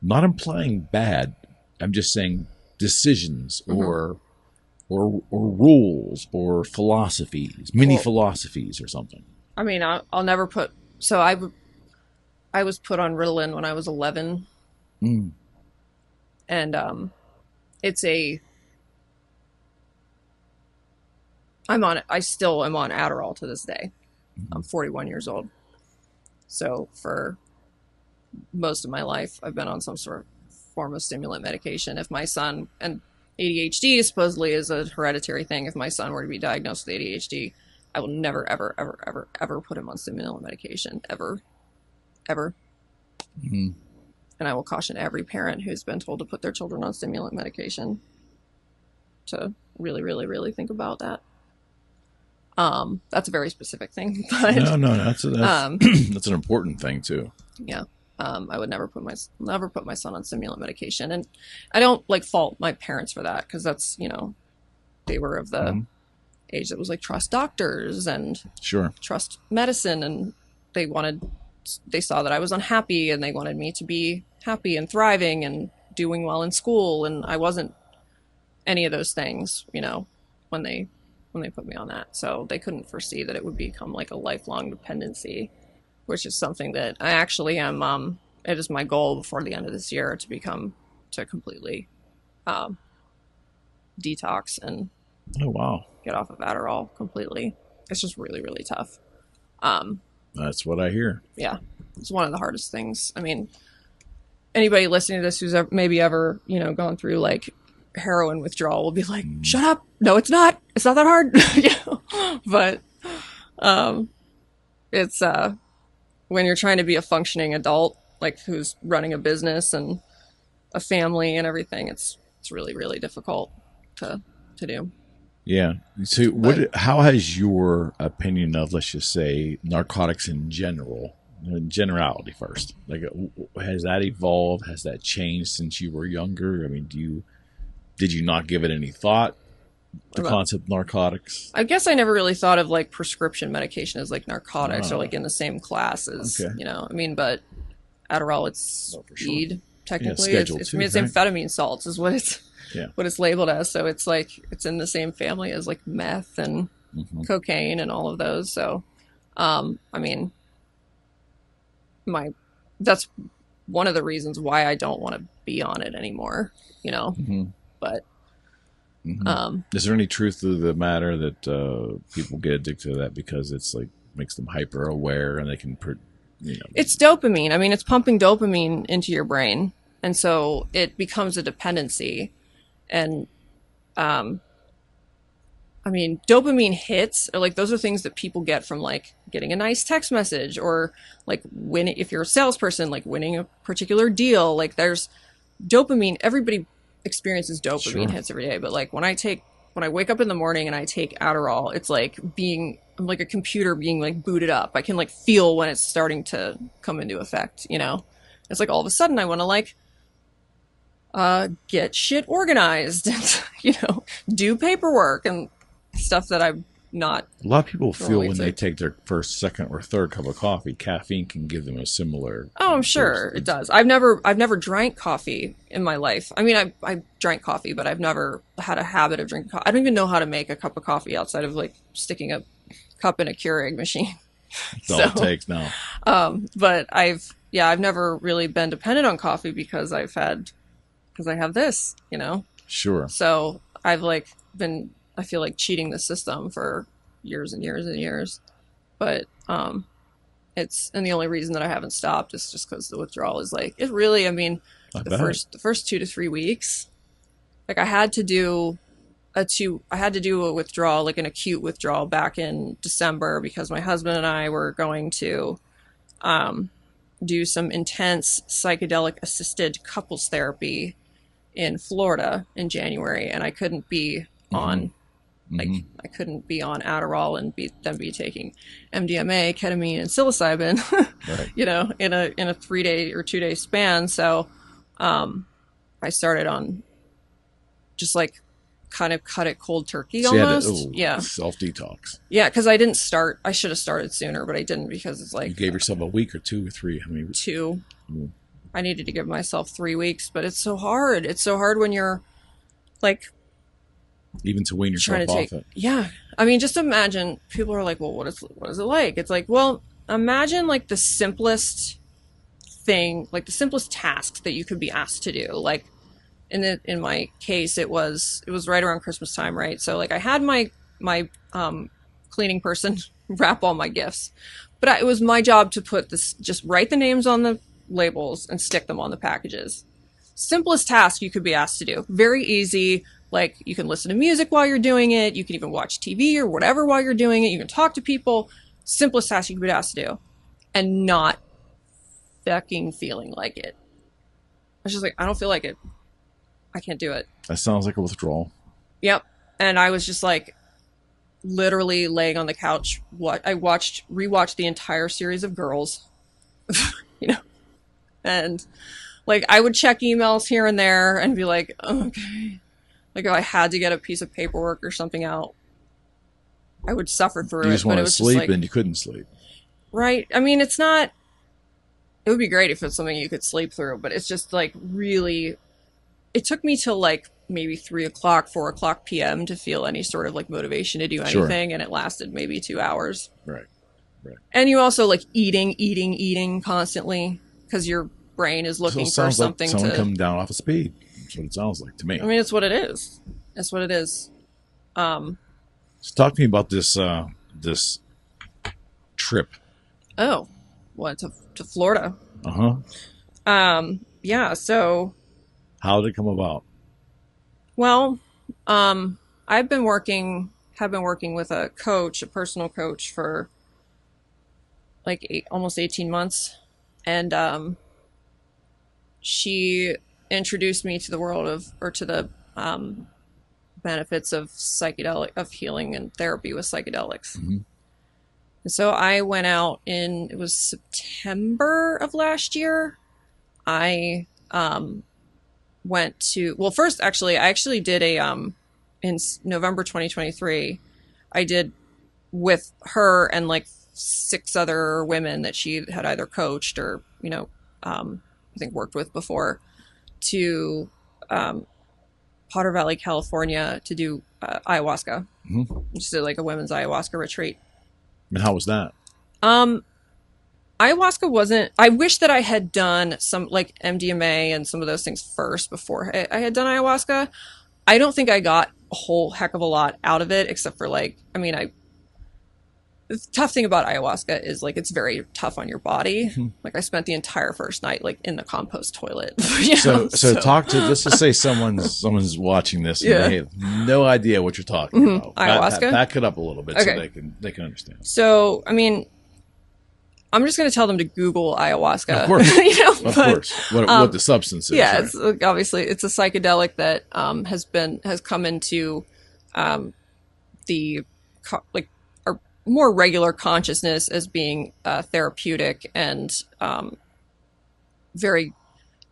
Not implying bad. I'm just saying decisions or rules or philosophies, mini philosophies or something. I mean, I'll never put. So I was put on Ritalin when I was 11. And I still am on Adderall to this day. I'm 41 years old. So for most of my life, I've been on some sort of form of stimulant medication. If my son, and ADHD supposedly is a hereditary thing, if my son were to be diagnosed with ADHD, I will never, ever, ever, ever, ever put him on stimulant medication, ever. Mm-hmm. And I will caution every parent who's been told to put their children on stimulant medication to really, really, really think about that. That's a very specific thing, but no, that's that's an important thing too. Yeah. I would never put my son on stimulant medication, and I don't like fault my parents for that, because that's, you know, they were of the age that was like trust doctors and trust medicine, and they saw that I was unhappy and they wanted me to be happy and thriving and doing well in school, and I wasn't any of those things, you know, when they put me on that. So they couldn't foresee that it would become like a lifelong dependency, which is something that I actually am, it is my goal before the end of this year to completely detox and get off of Adderall completely. It's just really, really tough. That's what I hear. Yeah. It's one of the hardest things. I mean, anybody listening to this who's maybe ever, you know, gone through like heroin withdrawal will be like, shut up. No, it's not that hard. You know? But it's when you're trying to be a functioning adult, like who's running a business and a family and everything, it's really, really difficult to do. Yeah. So how has your opinion of, let's just say, narcotics in generality first, like, has that evolved? Has that changed since you were younger? I mean, did you not give it any thought, the concept of narcotics? I guess I never really thought of like prescription medication as like narcotics or like in the same class as, you know, I mean, but Adderall, it's weed, technically. Yeah, it's amphetamine salts is what it's labeled as. So it's like, it's in the same family as like meth and cocaine and all of those. So, I mean, that's one of the reasons why I don't want to be on it anymore, you know, but, is there any truth to the matter that, people get addicted to that because it's like, makes them hyper aware and they can, you know, it's dopamine. I mean, it's pumping dopamine into your brain. And so it becomes a dependency. And, I mean, dopamine hits, or like those are things that people get from like getting a nice text message, or like if you're a salesperson, like winning a particular deal. Like there's dopamine. Everybody experiences dopamine hits every day. But like when I wake up in the morning and I take Adderall, it's like I'm like a computer being like booted up. I can like feel when it's starting to come into effect, you know? It's like all of a sudden I want to like get shit organized and, you know, do paperwork and stuff that I'm not. A lot of people feel when they take their first, second, or third cup of coffee, caffeine can give them a similar. Oh, I'm sure it does. I've never drank coffee in my life. I mean, I drank coffee, but I've never had a habit of drinking coffee. I don't even know how to make a cup of coffee outside of like sticking a cup in a Keurig machine. That's all it takes now. But I've never really been dependent on coffee because I have this, you know? Sure. So I've like been, I feel like cheating the system for years and years and years. But and the only reason that I haven't stopped is just because the withdrawal is like, it really, I mean, the first 2 to 3 weeks, like I had to do a withdrawal, like an acute withdrawal back in December, because my husband and I were going to do some intense psychedelic assisted couples therapy in Florida in January, and I couldn't be on I couldn't be on Adderall and be taking MDMA, ketamine, and psilocybin, you know, in a 3-day or 2-day span. So I started on just like kind of cut it cold turkey almost. Self detox. Yeah, because I should have started sooner, but I didn't, because it's like, you gave yourself a week or 2 or 3. How many? 2. I needed to give myself 3 weeks, but it's so hard. It's so hard when you're like, even to wean yourself off it. Yeah. I mean, just imagine, people are like, well, what is it like? It's like, well, imagine like the simplest thing, like the simplest task that you could be asked to do. Like in my case, it was right around Christmas time, right? So like I had my cleaning person wrap all my gifts, But it was my job to put this, just write the names on the labels and stick them on the packages. Simplest task you could be asked to do. Very easy. Like, you can listen to music while you're doing it. You can even watch TV or whatever while you're doing it. You can talk to people. Simplest task you could be asked to do. And not fucking feeling like it. I was just like, I don't feel like it. I can't do it. That sounds like a withdrawal. Yep. And I was just like, literally laying on the couch. I rewatched the entire series of Girls. You know? And like, I would check emails here and there and be like, oh, okay. Like, if I had to get a piece of paperwork or something out, I would suffer through it. You just but wanted it to was sleep, just like, and you couldn't sleep. Right. I mean, it's not, it would be great if it's something you could sleep through, but it's just like really, it took me till like maybe 3 o'clock, 4 o'clock p.m. to feel any sort of like motivation to do anything. Sure. And it lasted maybe 2 hours. Right. And you also like eating constantly because your brain is looking for something like someone coming down off of speed. That's what it sounds like to me. I mean, it's what it is. It's what it is. So talk to me about this this trip. Oh, what, to Florida? Yeah. So, how did it come about? Well, have been working with a personal coach for like almost 18 months, and she introduced me to the world to the benefits of healing and therapy with psychedelics. Mm-hmm. And so I went out it was September of last year. I went to, well, first, actually, I actually did in November 2023, I did with her and like 6 other women that she had either coached or, I think worked with before, to Potter Valley, California, to do ayahuasca. Mm-hmm. Just did like a women's ayahuasca retreat. And how was that? Ayahuasca wasn't, I wish that I had done some like MDMA and some of those things first before I had done ayahuasca. I don't think I got a whole heck of a lot out of it, except for like, I mean, the tough thing about ayahuasca is like, it's very tough on your body. Mm-hmm. Like I spent the entire first night, like in the compost toilet. So talk to, let's just say someone's watching this and they have no idea what you're talking about. Ayahuasca? Back it up a little bit so they can understand. So, I mean, I'm just going to tell them to Google ayahuasca. Of course. Of course. What the substance is. Yeah, right? it's obviously it's a psychedelic that has come into our more regular consciousness as being therapeutic and very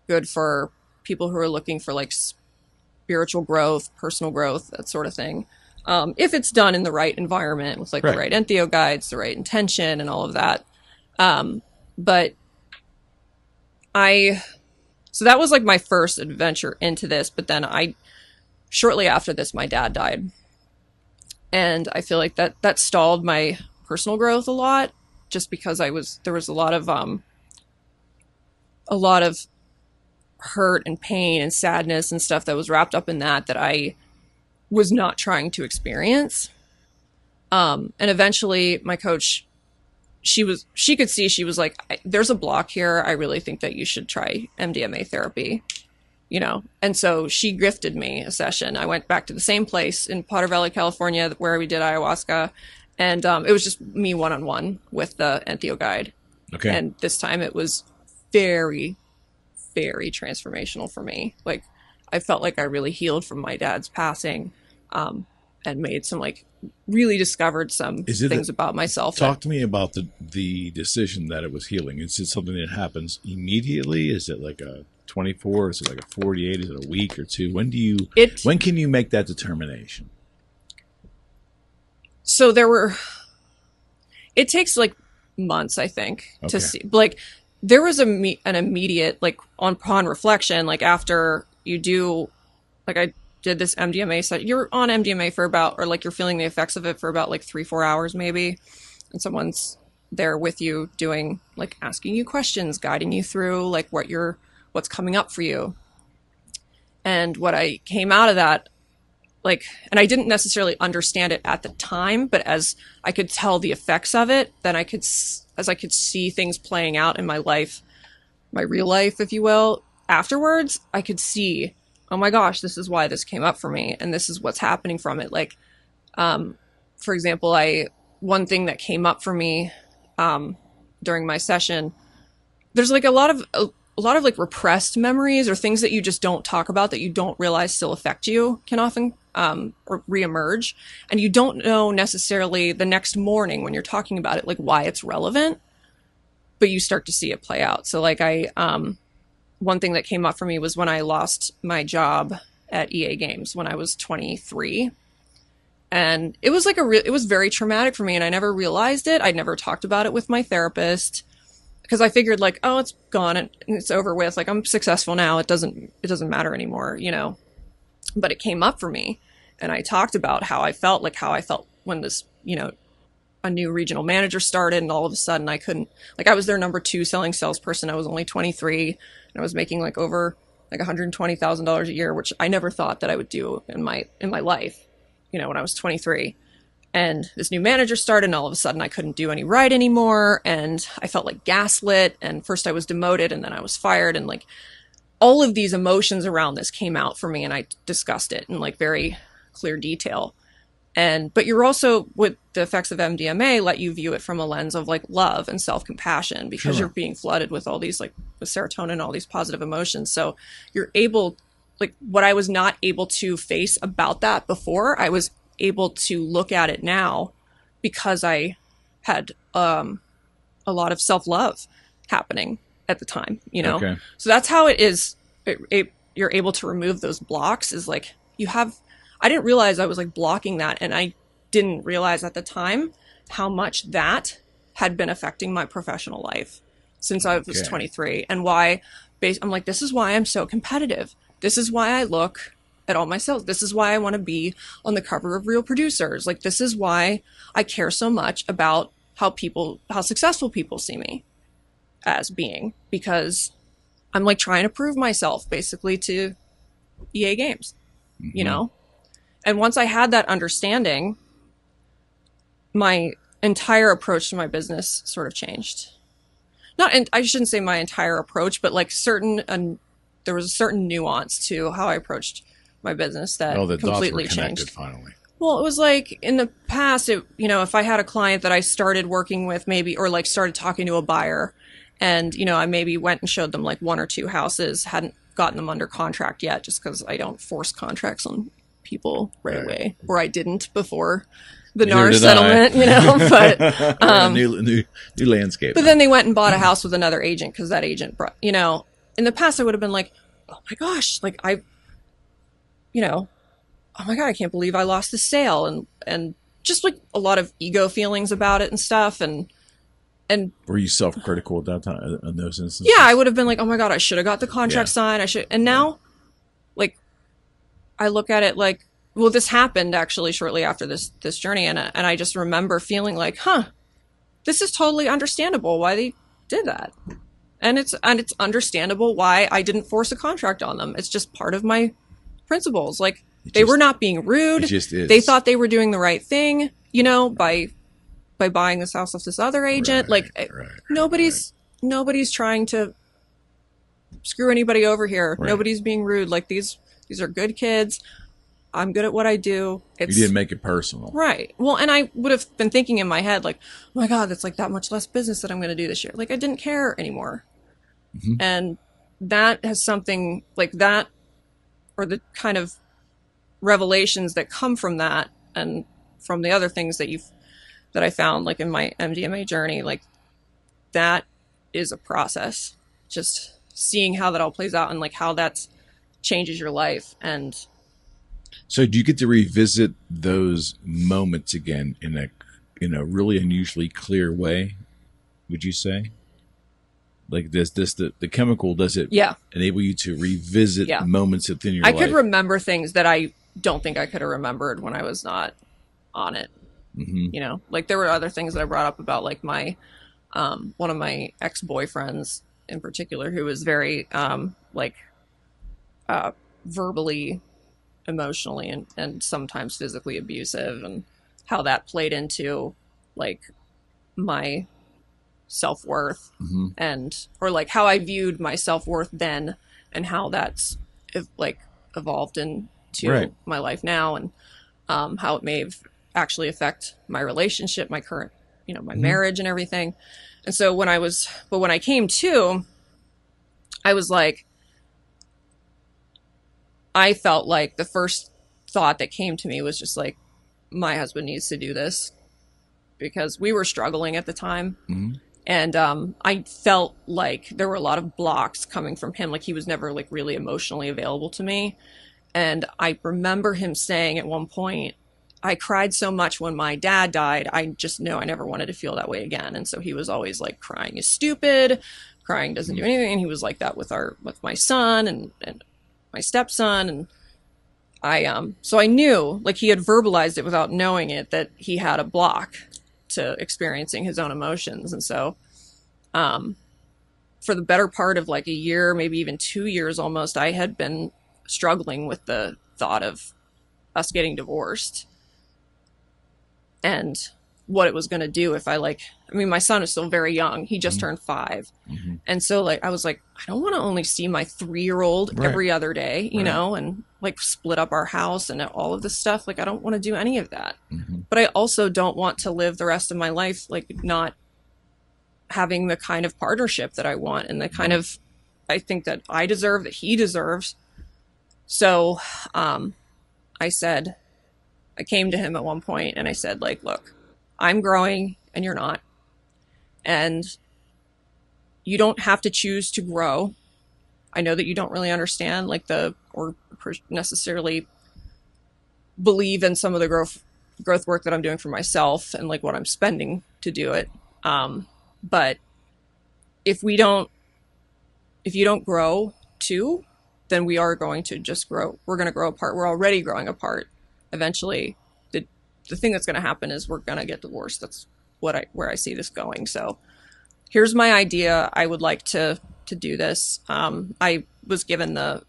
good for people who are looking for like spiritual growth, personal growth, that sort of thing. If it's done in the right environment with like the right entheoguides, the right intention, and all of that. So that was like my first adventure into this, but then shortly after this, my dad died. And I feel like that stalled my personal growth a lot, just because there was a lot of hurt and pain and sadness and stuff that was wrapped up in that I was not trying to experience. And eventually my coach, she could see, she was like, there's a block here. I really think that you should try MDMA therapy, And so she gifted me a session. I went back to the same place in Potter Valley, California, where we did ayahuasca. And it was just me one-on-one with the entheo guide. Okay. And this time it was very, very transformational for me. Like, I felt like I really healed from my dad's passing, and made some really discovered some things about myself. Talk to me about the decision that it was healing. Is it something that happens immediately? Is it like a 24? Is it like a 48? Is it a week or 2? When can you make that determination? So it takes like months, I think, to see. Like, there was an immediate, like, upon reflection, like after you do, like, I did this MDMA set. You're on MDMA for about, or like you're feeling the effects of it for about like 3-4 hours maybe. And someone's there with you doing, like, asking you questions, guiding you through like what's coming up for you. And what I came out of that like, and I didn't necessarily understand it at the time, but as I could tell the effects of it, then as I could see things playing out in my life, my real life, if you will, afterwards, I could see, oh my gosh, this is why this came up for me, and this is what's happening from it. Like, for example, one thing that came up for me during my session, there's like a lot of like repressed memories or things that you just don't talk about that you don't realize still affect you can often or reemerge, and you don't know necessarily the next morning when you're talking about it, like why it's relevant, but you start to see it play out. So like one thing that came up for me was when I lost my job at EA Games when I was 23. And it was like it was very traumatic for me, and I never realized it. I'd never talked about it with my therapist because I figured like, oh, it's gone and it's over with. Like, I'm successful now. It doesn't matter anymore, you know. But it came up for me, and I talked about how I felt when this, you know, a new regional manager started, and all of a sudden I couldn't, like, I was their number 2 selling salesperson. I was only 23, and I was making like over like $120,000 a year, which I never thought that I would do in my life, you know, when I was 23. And this new manager started, and all of a sudden I couldn't do any right anymore. And I felt like gaslit. And first I was demoted, and then I was fired. And like all of these emotions around this came out for me, and I discussed it in like very clear detail. But you're also, with the effects of MDMA, let you view it from a lens of like love and self-compassion, because you're being flooded with all these, like, with serotonin, all these positive emotions. So you're able, like, what I was not able to face about that before, I was able to look at it now because I had a lot of self-love happening at the time, you know? Okay. So that's how it is. You're able to remove those blocks, is like I didn't realize I was like blocking that. And I didn't realize at the time how much that had been affecting my professional life since I was 23, and why I'm like, this is why I'm so competitive. This is why I look at all my sales. This is why I want to be on the cover of Real Producers. Like, this is why I care so much about how successful people see me as being, because I'm like trying to prove myself basically to EA Games, you know? And once I had that understanding, my entire approach to my business sort of changed. And I shouldn't say my entire approach, but like there was a certain nuance to how I approached my business that completely changed. Finally. Well, it was like in the past, you know, if I had a client that I started working with maybe, or like started talking to a buyer, and, you know, I maybe went and showed them like 1 or 2 houses, hadn't gotten them under contract yet, just because I don't force contracts on people right away, or I didn't before the NAR settlement, you know, but new landscape. But then they went and bought a house with another agent, because that agent brought, you know, in the past I would have been like, oh my gosh, like you know, oh my God, I can't believe I lost the sale, and just like a lot of ego feelings about it and stuff. And were you self-critical at that time in those instances? Yeah, I would have been like, oh my God, I should have got the contract signed. And now, like, I look at it like, well, this happened actually shortly after this journey, and I just remember feeling like, this is totally understandable why they did that, and it's understandable why I didn't force a contract on them. It's just part of my principles. Like, they were not being rude. It just is. They thought they were doing the right thing, you know, by buying this house off this other agent. Nobody's trying to screw anybody over here. Right. Nobody's being rude. Like, these are good kids. I'm good at what I do. You didn't make it personal. Right. Well, and I would have been thinking in my head, like, oh my God, that's like that much less business that I'm going to do this year. Like, I didn't care anymore. Mm-hmm. And that has something like that, or the kind of revelations that come from that, and from the other things that I found, like in my MDMA journey, like, that is a process. Just seeing how that all plays out, and like how that changes your life. And so do you get to revisit those moments again in a really unusually clear way, would you say? Like, the chemical, does it enable you to revisit moments within your life? I could remember things that I don't think I could have remembered when I was not on it. Mm-hmm. You know, like, there were other things that I brought up about, like, my one of my ex-boyfriends in particular, who was very verbally emotionally and sometimes physically abusive, and how that played into like my self-worth and or like how I viewed my self-worth then and how that's like evolved into my life now, and how it may actually affect my relationship, my current, my marriage and everything. And so when I came to, I was like, I felt like the first thought that came to me was just like, my husband needs to do this, because we were struggling at the time. And I felt like there were a lot of blocks coming from him. Like he was never like really emotionally available to me. And I remember him saying at one point, I cried so much when my dad died. I just know I never wanted to feel that way again. And so he was always like, crying is stupid. Crying doesn't do anything. And he was like that with my son and my stepson. And so I knew, like he had verbalized it without knowing it, that he had a block to experiencing his own emotions. And so for the better part of like a year, maybe even 2 years almost, I had been struggling with the thought of us getting divorced and what it was going to do if my son is still very young. He just turned 5. And so like, I was like, I don't want to only see my 3-year-old every other day, you know, and like split up our house and all of this stuff. Like, I don't want to do any of that, but I also don't want to live the rest of my life, like not having the kind of partnership that I want and the kind of, I think that I deserve, that he deserves. So, I came to him at one point and I said, like, look, I'm growing and you're not. And you don't have to choose to grow. I know that you don't really understand or necessarily believe in some of the growth work that I'm doing for myself and like what I'm spending to do it. But if you don't grow too, then we are going to just grow. We're going to grow apart. We're already growing apart. Eventually, the thing that's going to happen is we're going to get divorced. That's where I see this going. So here's my idea. I would like to do this. I was given the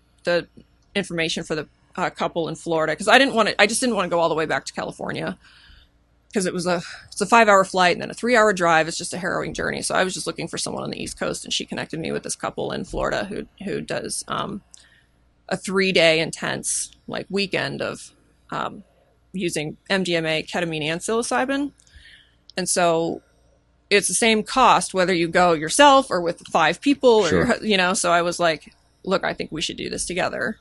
information for the couple in Florida because I just didn't want to go all the way back to California because it's a 5-hour flight and then a 3-hour drive. It's just a harrowing journey. So I was just looking for someone on the East Coast, and she connected me with this couple in Florida who does a 3-day intense like weekend of using MDMA, ketamine, and psilocybin. And so it's the same cost whether you go yourself or with 5 people or so I was like, look, I think we should do this together.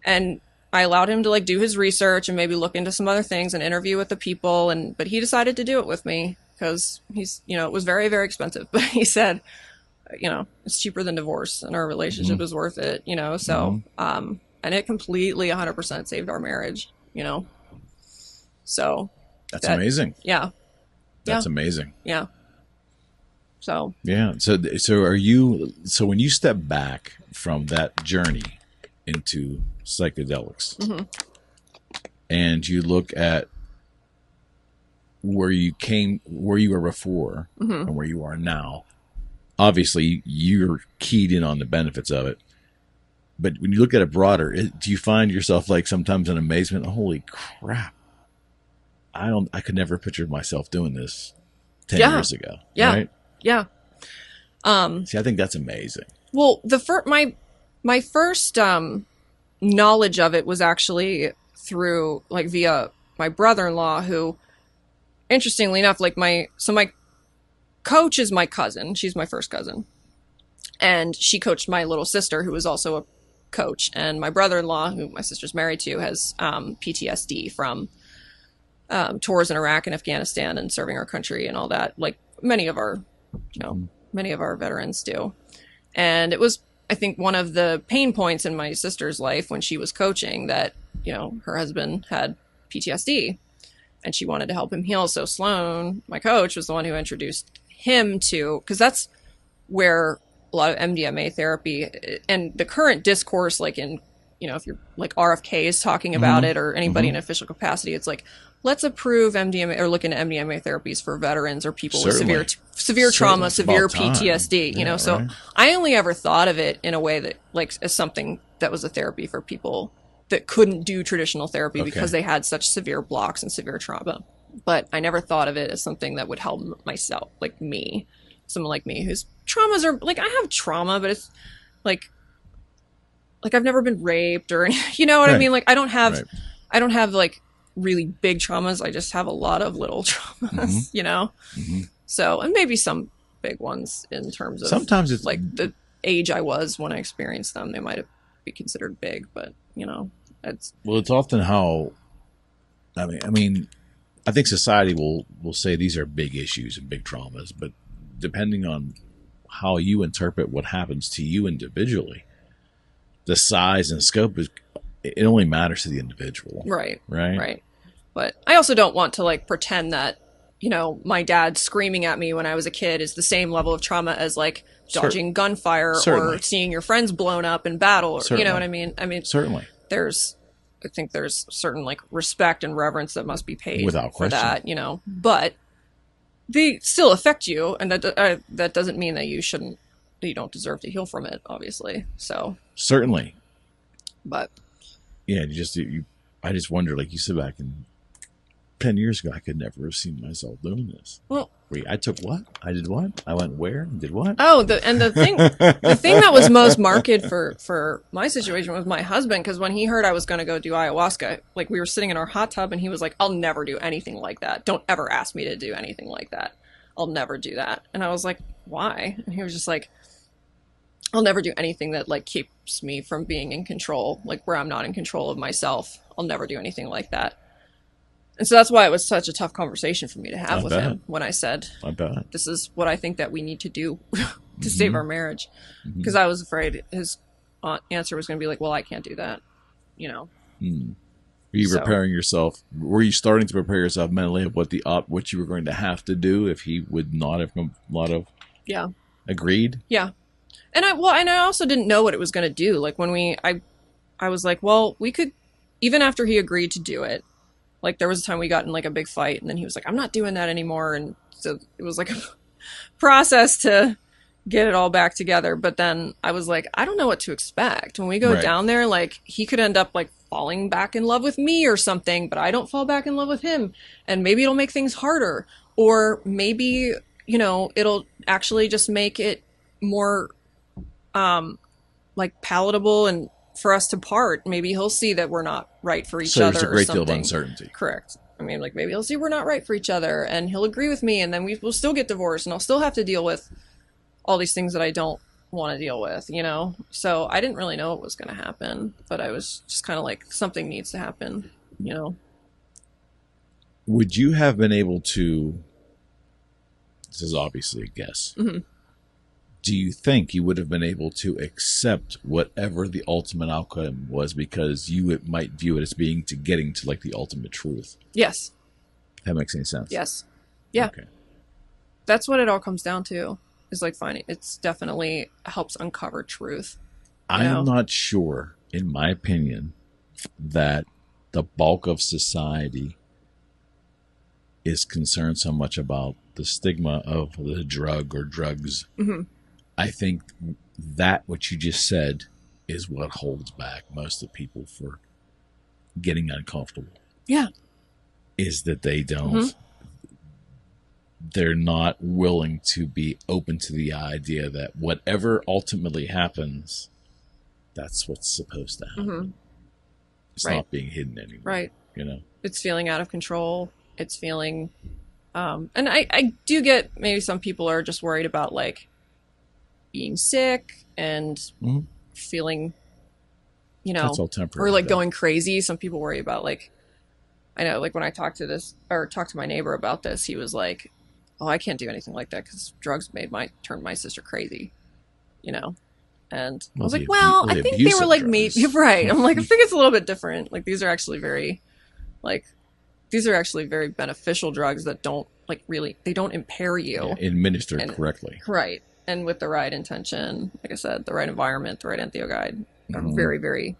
And I allowed him to like do his research and maybe look into some other things and interview with the people, but he decided to do it with me because he's, it was very, very expensive, but he said, it's cheaper than divorce and our relationship is worth it, so and it completely 100% saved our marriage, so that's amazing. That's amazing. So when you step back from that journey into psychedelics and you look at where you were before and where you are now, obviously you're keyed in on the benefits of it. But when you look at it broader, do you find yourself like sometimes in amazement, holy crap, I could never picture myself doing this 10 years ago. Right? Yeah. See, I think that's amazing. Well, my first knowledge of it was actually through like via my brother-in-law, who, interestingly enough, like my coach is my cousin. She's my first cousin, and she coached my little sister, who was also a coach. And my brother-in-law, who my sister's married to, has PTSD from tours in Iraq and Afghanistan and serving our country and all that, like many of our veterans do. And it was, I think, one of the pain points in my sister's life when she was coaching that, her husband had PTSD and she wanted to help him heal. So Sloan, my coach, was the one who introduced him to, because that's where a lot of MDMA therapy and the current discourse, like in, if you're like RFK is talking about it, or anybody in official capacity, it's like, let's approve MDMA or look into MDMA therapies for veterans or people with severe trauma, severe PTSD, so I only ever thought of it in a way that like as something that was a therapy for people that couldn't do traditional therapy because they had such severe blocks and severe trauma. But I never thought of it as something that would help myself, like me, someone like me whose traumas are like, I have trauma, but it's like I've never been raped or, you know what I mean? Like I don't have like really big traumas. I just have a lot of little traumas, you know? So, and maybe some big ones in terms of sometimes it's like the age I was when I experienced them, they might be considered big, but you know, it's often how, I mean, I think society will say these are big issues and big traumas, but depending on how you interpret what happens to you individually, the size and scope it only matters to the individual. Right. But I also don't want to like pretend that, you know, my dad screaming at me when I was a kid is the same level of trauma as like dodging gunfire or seeing your friends blown up in battle, or you know what I mean? I mean, certainly I think there's certain like respect and reverence that must be paid without question for that, you know, but they still affect you. And that doesn't mean that you don't deserve to heal from it, obviously. So certainly, but yeah, I just wonder, like you sit back and 10 years ago, I could never have seen myself doing this. Well, wait, I took what? I did what? I went where and did what? Oh, the thing that was most marked for my situation was my husband, because when he heard I was going to go do ayahuasca, like we were sitting in our hot tub and he was like, I'll never do anything like that. Don't ever ask me to do anything like that. I'll never do that. And I was like, why? And he was just like, I'll never do anything that like keeps me from being in control, like where I'm not in control of myself. I'll never do anything like that. And so that's why it was such a tough conversation for me to have with him when I said, this is what I think that we need to do to save our marriage. Because I was afraid his answer was going to be like, well, I can't do that, you know. Were you preparing yourself? Were you starting to prepare yourself mentally of what you were going to have to do if he would not have agreed? Yeah. And I also didn't know what it was going to do. Like when I was like, well, we could, even after he agreed to do it, like there was a time we got in like a big fight and then he was like, I'm not doing that anymore. And so it was like a process to get it all back together. But then I was like, I don't know what to expect. When we go down there, like he could end up like falling back in love with me or something, but I don't fall back in love with him. And maybe it'll make things harder. Or maybe, you know, it'll actually just make it more like palatable and for us to part. Maybe he'll see that we're not right for each other. There's a great deal of uncertainty. Correct. I mean, like maybe he'll see we're not right for each other and he'll agree with me, and then we'll still get divorced and I'll still have to deal with all these things that I don't want to deal with, you know? So I didn't really know what was going to happen, but I was just kind of like, something needs to happen, you know? Would you have been able to, this is obviously a guess, do you think you would have been able to accept whatever the ultimate outcome was because you might view it as getting to like the ultimate truth? Yes. If that makes any sense. Yes. Yeah. Okay. That's what it all comes down to, is like finding, it's definitely helps uncover truth. I'm not sure, in my opinion, that the bulk of society is concerned so much about the stigma of the drug or drugs. I think that what you just said is what holds back most of the people for getting uncomfortable. Yeah. Is that they don't, they're not willing to be open to the idea that whatever ultimately happens, that's what's supposed to happen. It's not being hidden anymore. Right. You know, it's feeling out of control. It's feeling, and I do get maybe some people are just worried about like being sick and feeling, you know, or like going crazy. Some people worry about like, I know, like when I talked to my neighbor about this, he was like, oh, I can't do anything like that because drugs turned my sister crazy, you know? And I was like, well, I think they were like, maybe, right. I'm like, I think it's a little bit different. Like these are actually very beneficial drugs that don't like really, they don't impair you. Yeah, administered correctly. Right. And with the right intention, like I said, the right environment, the right entheoguide are very, very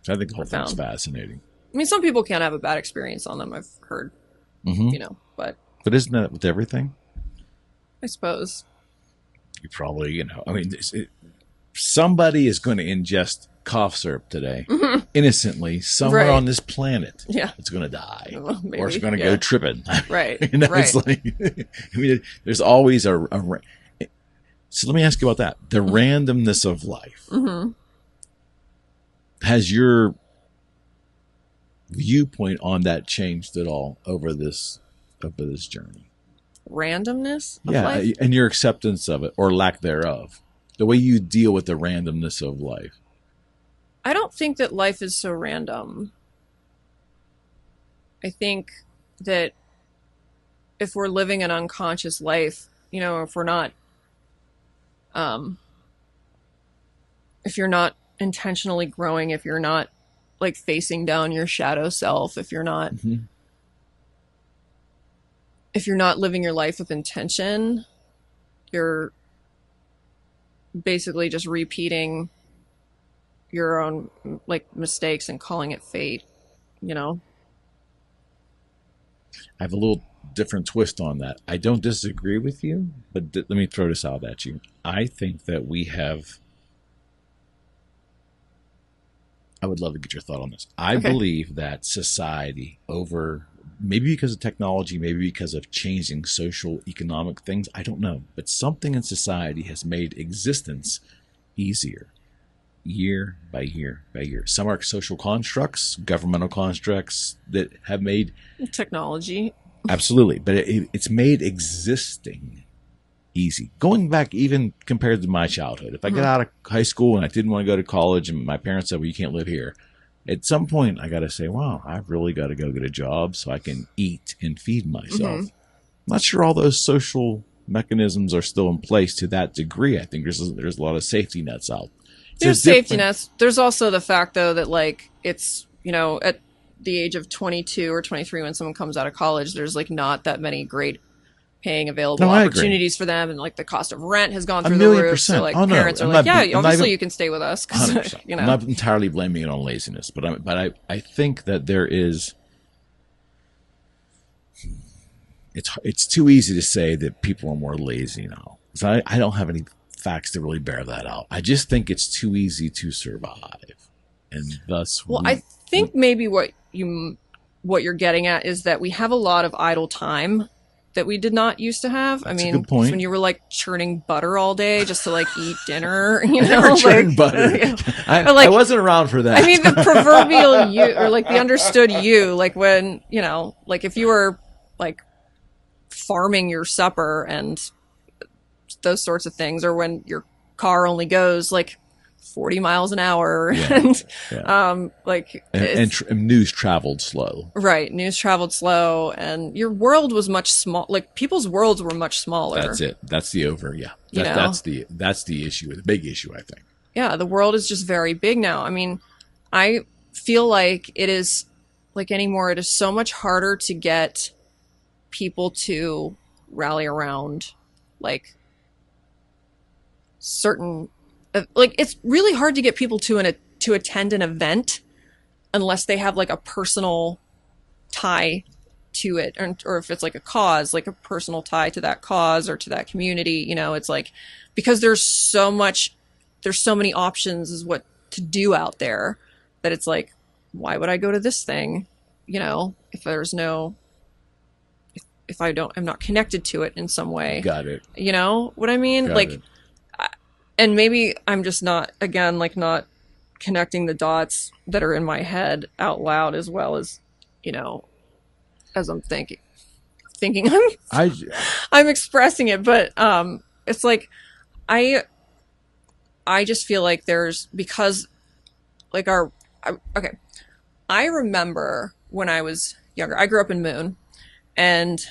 I think the whole thing's fascinating. I mean, some people can't have a bad experience on them, I've heard, you know, but isn't that with everything? I suppose. You probably, you know, I mean, somebody is going to ingest cough syrup today, innocently, somewhere on this planet. Yeah. It's going to die. Well, maybe, or it's going to go tripping. Right. It's like, I mean, there's always a. So let me ask you about that. The randomness of life. Has your viewpoint on that changed at all over this journey? Randomness of life? And your acceptance of it, or lack thereof. The way you deal with the randomness of life. I don't think that life is so random. I think that if we're living an unconscious life, if we're not, if you're not intentionally growing, if you're not like facing down your shadow self, if you're not, if you're not living your life with intention, you're basically just repeating your own like mistakes and calling it fate, I have a little different twist on that. I don't disagree with you, but let me throw this out at you. I think that I would love to get your thought on this. I believe that society, over maybe because of technology, maybe because of changing social economic things, I don't know, but something in society has made existence easier. Year by year by year. Some are social constructs, governmental constructs that have made technology. Absolutely. But it's made existing easy. Going back even compared to my childhood. If I get out of high school and I didn't want to go to college and my parents said, well, you can't live here. At some point I got to say, wow, I've really got to go get a job so I can eat and feed myself. I'm not sure all those social mechanisms are still in place to that degree. I think there's a lot of safety nets out. There's safety nets. There's also the fact, though, that like it's, at the age of 22 or 23 when someone comes out of college, there's like not that many great paying available opportunities for them. And like the cost of rent has gone through the roof. So like parents are like, obviously you can stay with us. I'm not entirely blaming it on laziness, but I think that there is, it's too easy to say that people are more lazy now. So I don't have any facts to really bear that out. I just think it's too easy to survive, and thus. Well, I think maybe what you're getting at is that we have a lot of idle time that we did not used to have. That's a good point. When you were like churning butter all day just to like eat dinner, never churned butter. I wasn't around for that. I mean, the proverbial you, or like the understood you, like when like if you were like farming your supper and those sorts of things, or when your car only goes like 40 miles an hour and news traveled slow. Right. News traveled slow and your world was much small. Like people's worlds were much smaller. That's it. That's the that's the issue, the big issue, I think. Yeah. The world is just very big now. I mean, I feel like it is like anymore. It is so much harder to get people to rally around like certain, like it's really hard to get people to attend an event unless they have like a personal tie to it, or if it's like a cause, like a personal tie to that cause or to that community. It's like, because there's so many options is what to do out there, that it's like, why would I go to this thing? If there's no, if I'm not connected to it in some way. Got it. You know what I mean? Got like it. And maybe I'm just not connecting the dots that are in my head out loud as well as, as I'm thinking I'm expressing it. But it's like, I just feel like there's, because like I remember when I was younger, I grew up in Moon, and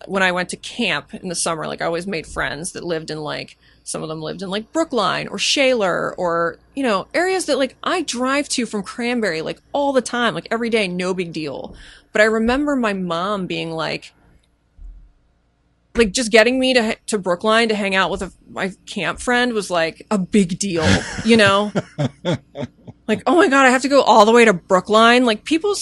when I went to camp in the summer, like I always made friends that lived in like, some of them lived in like Brookline or Shaler or, areas that like I drive to from Cranberry, like all the time, like every day, no big deal. But I remember my mom being like just getting me to Brookline to hang out with my camp friend was like a big deal, like, oh my God, I have to go all the way to Brookline. Like people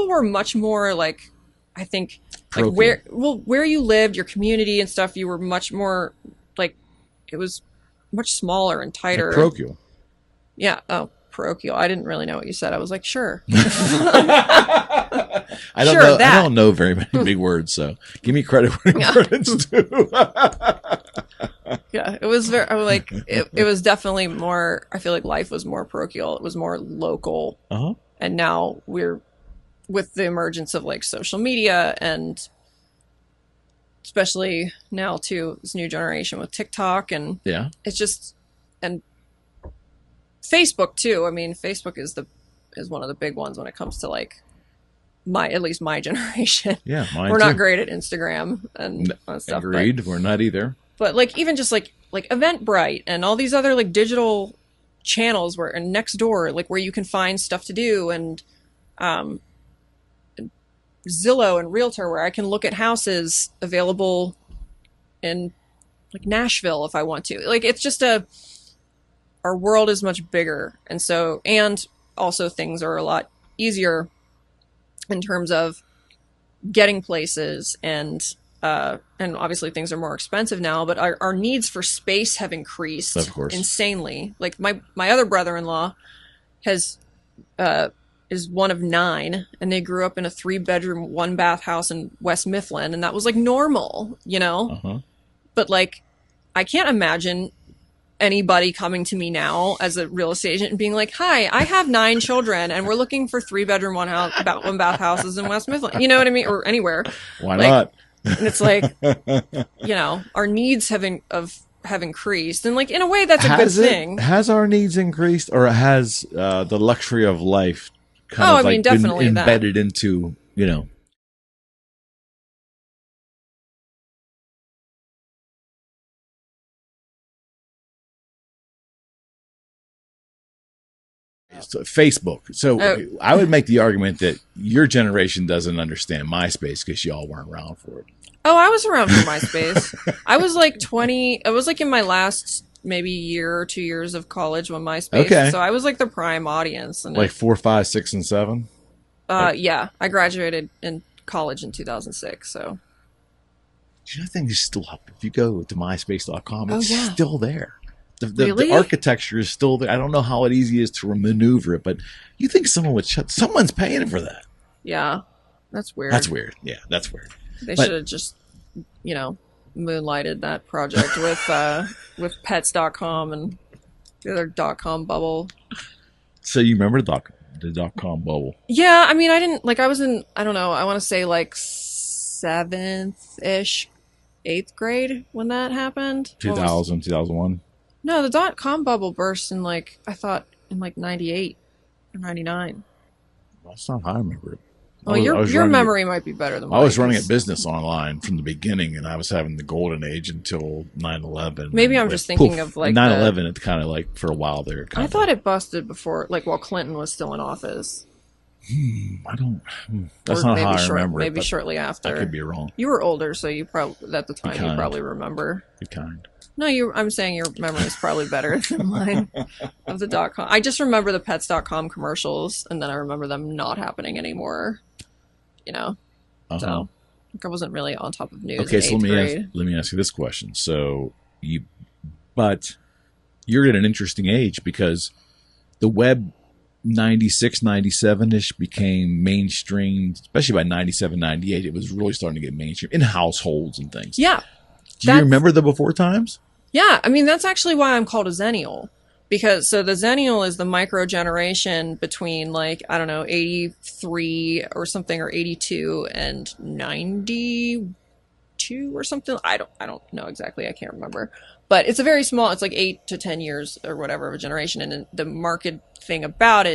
were much more like, I think like where you lived, your community and stuff, you were much more like, it was much smaller and tighter. Parochial. Yeah. Oh, parochial. I didn't really know what you said. I was like, sure. I don't Sure, know. that. I don't know very many big words, so give me credit where credit's due. Yeah, it was very like it was definitely more. I feel like life was more parochial. It was more local, and now we're with the emergence of like social media and especially now too this new generation with TikTok and it's just and Facebook too. I mean, Facebook is one of the big ones when it comes to like at least my generation. Yeah, mine we're too. not great at Instagram and stuff. Agreed. We're not either. But like even just like Eventbrite and all these other like digital channels and Nextdoor, like where you can find stuff to do, and Zillow and Realtor where I can look at houses available in like Nashville if I want to. Like it's just our world is much bigger, and also things are a lot easier in terms of getting places and obviously things are more expensive now, but our needs for space have increased, of course, insanely. Like my other brother-in-law is one of 9, and they grew up in a 3-bedroom, 1-bath house in West Mifflin, and that was like normal, you know? But like, I can't imagine anybody coming to me now as a real estate agent and being like, hi, I have 9 children and we're looking for 3-bedroom, 1-bath houses in West Mifflin. You know what I mean? Or anywhere. Why not? And it's like, you know, our needs have increased, and like in a way that's a good thing. Has our needs increased, or has the luxury of life kind of definitely been embedded into, you know? So Facebook. So I would make the argument that your generation doesn't understand MySpace because y'all weren't around for it. Oh, I was around for MySpace. I was like 20. I was like in my last maybe year or 2 years of college when MySpace. Okay. So I was like the prime audience. And like 4, 5, 6, and 7. Yeah, I graduated in college in 2006. So. Do you know things still up? If you go to MySpace.com, it's yeah. still there. Really? The architecture is still there. I don't know how easy it is to maneuver it, but you think someone would someone's paying for that. Yeah, that's weird. That's weird. Yeah, that's weird. They should have just, you know, moonlighted that project with pets.com and the other .com bubble. So you remember the .com bubble? Yeah, I mean, I didn't, like, I was in, I don't know, I want to say like 7th-ish, 8th grade when that happened. 2000, 2001? No, the .com bubble burst in like, I thought in like 98 or 99. That's not how I remember it. Well, your memory might be better than mine. I was running a business online from the beginning, and I was having the golden age until 9/11. Maybe I'm just thinking of like 9/11. It kind of like for a while there. I thought it busted before, like while Clinton was still in office. I don't. That's not how I remember it. Maybe shortly after. I could be wrong. You were older, so you probably at the time you probably remember. Be kind. No, I'm saying your memory is probably better than mine of the .com. I just remember the pets.com commercials, and then I remember them not happening anymore. You know, so I wasn't really on top of news. Okay, so let me ask you this question. So but you're at an interesting age because the web 96, 97-ish became mainstream, especially by 97, 98. It was really starting to get mainstream in households and things. Yeah. Do you remember the before times? Yeah, I mean, that's actually why I'm called a Zennial. Because, so the Zennial is the micro generation between, like, I don't know, 83 or something, or 82 and 92 or something. I don't know exactly. I can't remember. But it's a very small, it's like 8 to 10 years or whatever of a generation. And the market thing about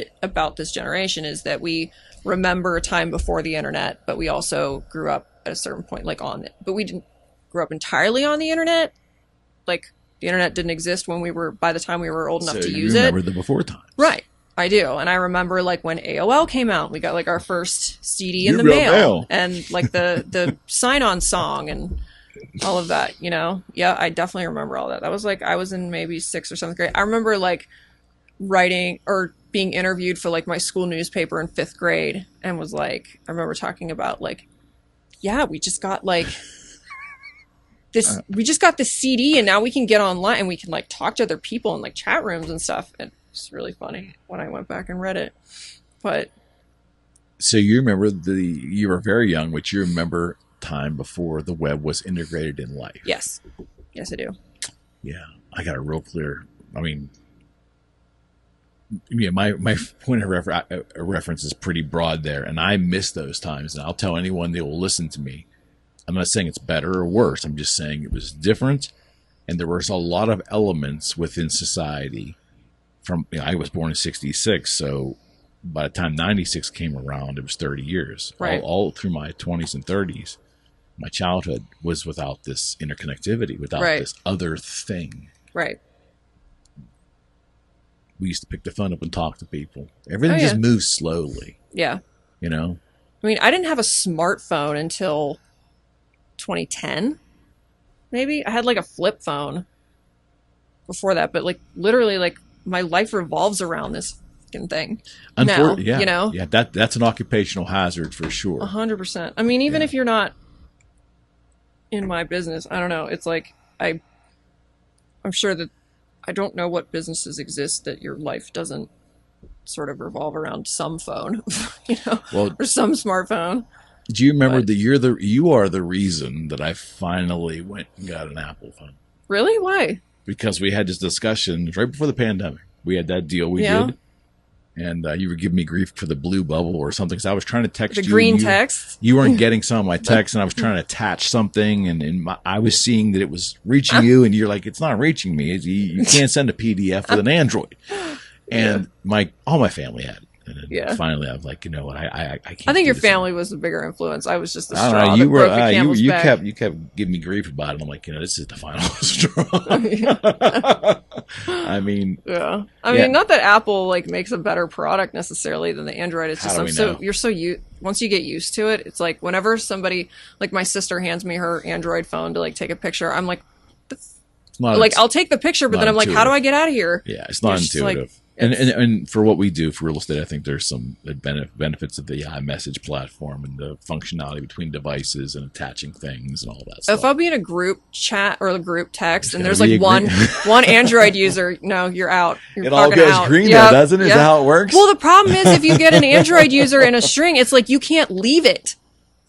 this generation is that we remember a time before the internet, but we also grew up at a certain point, like, on it. But we didn't grow up entirely on the internet. Like, the internet didn't exist by the time we were old enough to use it. So you remember the before times. Right. I do. And I remember like when AOL came out, we got like our first CD in the mail and like the sign-on song and all of that, you know? Yeah, I definitely remember all that. That was like, I was in maybe 6th or 7th grade. I remember like writing or being interviewed for like my school newspaper in 5th grade and was like, I remember talking about like, yeah, we just got like we just got this CD and now we can get online and we can like talk to other people in like chat rooms and stuff. And It's really funny when I went back and read it. But so you remember you were very young, but you remember time before the web was integrated in life. Yes, I do. Yeah, I got a real clear. I mean, yeah, my point of reference is pretty broad there, and I miss those times. And I'll tell anyone that will listen to me. I'm not saying it's better or worse. I'm just saying it was different, and there was a lot of elements within society. I was born in '66, so by the time '96 came around, it was 30 years. Right. All through my 20s and 30s, my childhood was without this interconnectivity, without this other thing. Right. We used to pick the phone up and talk to people. Everything just moves slowly. Yeah. You know? I mean, I didn't have a smartphone until 2010, maybe. I had like a flip phone before that, but like literally like my life revolves around this fucking thing now, yeah, you know? Yeah, that's an occupational hazard for sure. 100%. I mean, even if you're not in my business, I don't know. It's like, I'm sure that I don't know what businesses exist that your life doesn't sort of revolve around some phone, you know, or some smartphone. Do you remember that you are the reason that I finally went and got an Apple phone? Really? Why? Because we had this discussion right before the pandemic. We had that deal we did. And you were giving me grief for the blue bubble or something. So I was trying to text you. The green text? You weren't getting some of my texts, and I was trying to attach something, and I was seeing that it was reaching you, and you're like, it's not reaching me. You can't send a PDF with an Android. And all my family had it. And finally, I was like, you know what? I can't. I think your family was the bigger influence. I was just the straw I don't know, that broke the camel's back. You kept giving me grief about it. I'm like, you know, this is the final straw. I mean, I mean, not that Apple like makes a better product necessarily than the Android. It's just once you get used to it, it's like whenever somebody like my sister hands me her Android phone to like take a picture, I'm like, I'll take the picture, but then I'm like, how do I get out of here? Yeah, it's not intuitive. And for what we do for real estate, I think there's some benefits of the iMessage platform and the functionality between devices and attaching things and all that stuff. If I'll be in a group chat or a group text and there's like one Android user, no, you're out. It all goes green though, doesn't it? Is that how it works? Well, the problem is if you get an Android user in a string, it's like you can't leave it.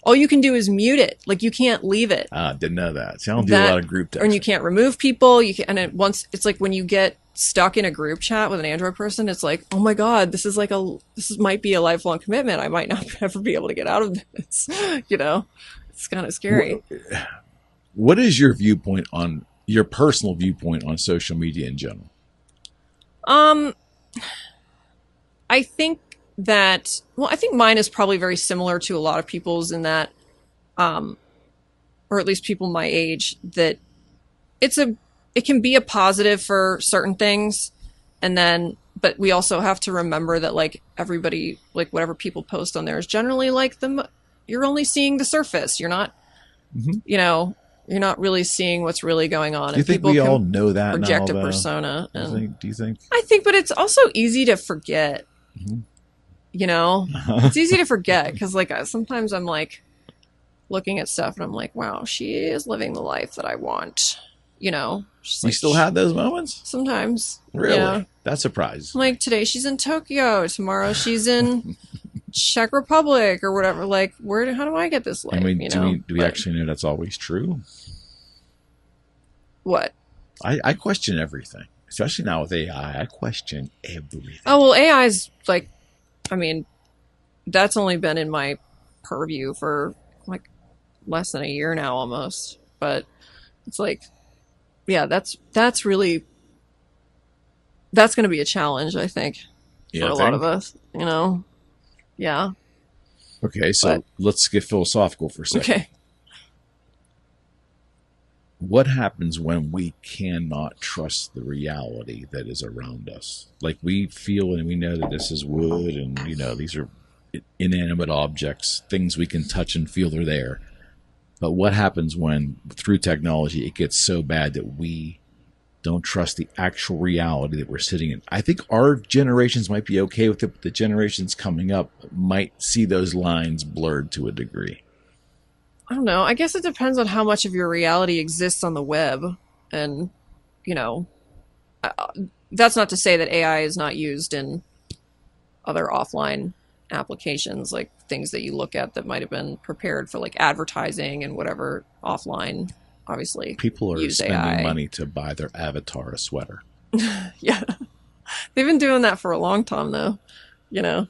All you can do is mute it. Like you can't leave it. Didn't know that. See, I don't do a lot of group text. And you can't remove people. It's like when you get stuck in a group chat with an Android person, it's like, oh my God, this might be a lifelong commitment. I might not ever be able to get out of this. You know, it's kind of scary. What is your personal viewpoint on social media in general? I think mine is probably very similar to a lot of people's in that, or at least people my age, that it can be a positive for certain things. But we also have to remember that like everybody, like whatever people post on there is generally like you're only seeing the surface. You're not, you know, you're not really seeing what's really going on. Do you think we all know that? Project a persona. Do you think? I think, but it's also easy to forget. Mm-hmm. You know, it's easy to forget because like sometimes I'm like looking at stuff and I'm like, wow, she is living the life that I want. You know, you still have those moments? Sometimes. Really? Yeah. That surprises me. Like today she's in Tokyo. Tomorrow she's in Czech Republic or whatever. Like, how do I get this life? Do we actually know that's always true? What? I question everything, especially now with AI. I question everything. Oh, well, AI is like, I mean, that's only been in my purview for like less than a year now almost. But it's like, yeah, that's going to be a challenge, I think, for a lot of us, you know? Yeah. Okay, so let's get philosophical for a second. Okay. What happens when we cannot trust the reality that is around us? Like we feel and we know that this is wood and, you know, these are inanimate objects, things we can touch and feel they're there. But what happens when, through technology, it gets so bad that we don't trust the actual reality that we're sitting in? I think our generations might be okay with it, but the generations coming up might see those lines blurred to a degree. I don't know. I guess it depends on how much of your reality exists on the web. And, you know, that's not to say that AI is not used in other offline applications, like things that you look at that might have been prepared for like advertising and whatever offline. Obviously, people are use spending AI. money to buy their avatar a sweater. Yeah, they've been doing that for a long time, though. You know,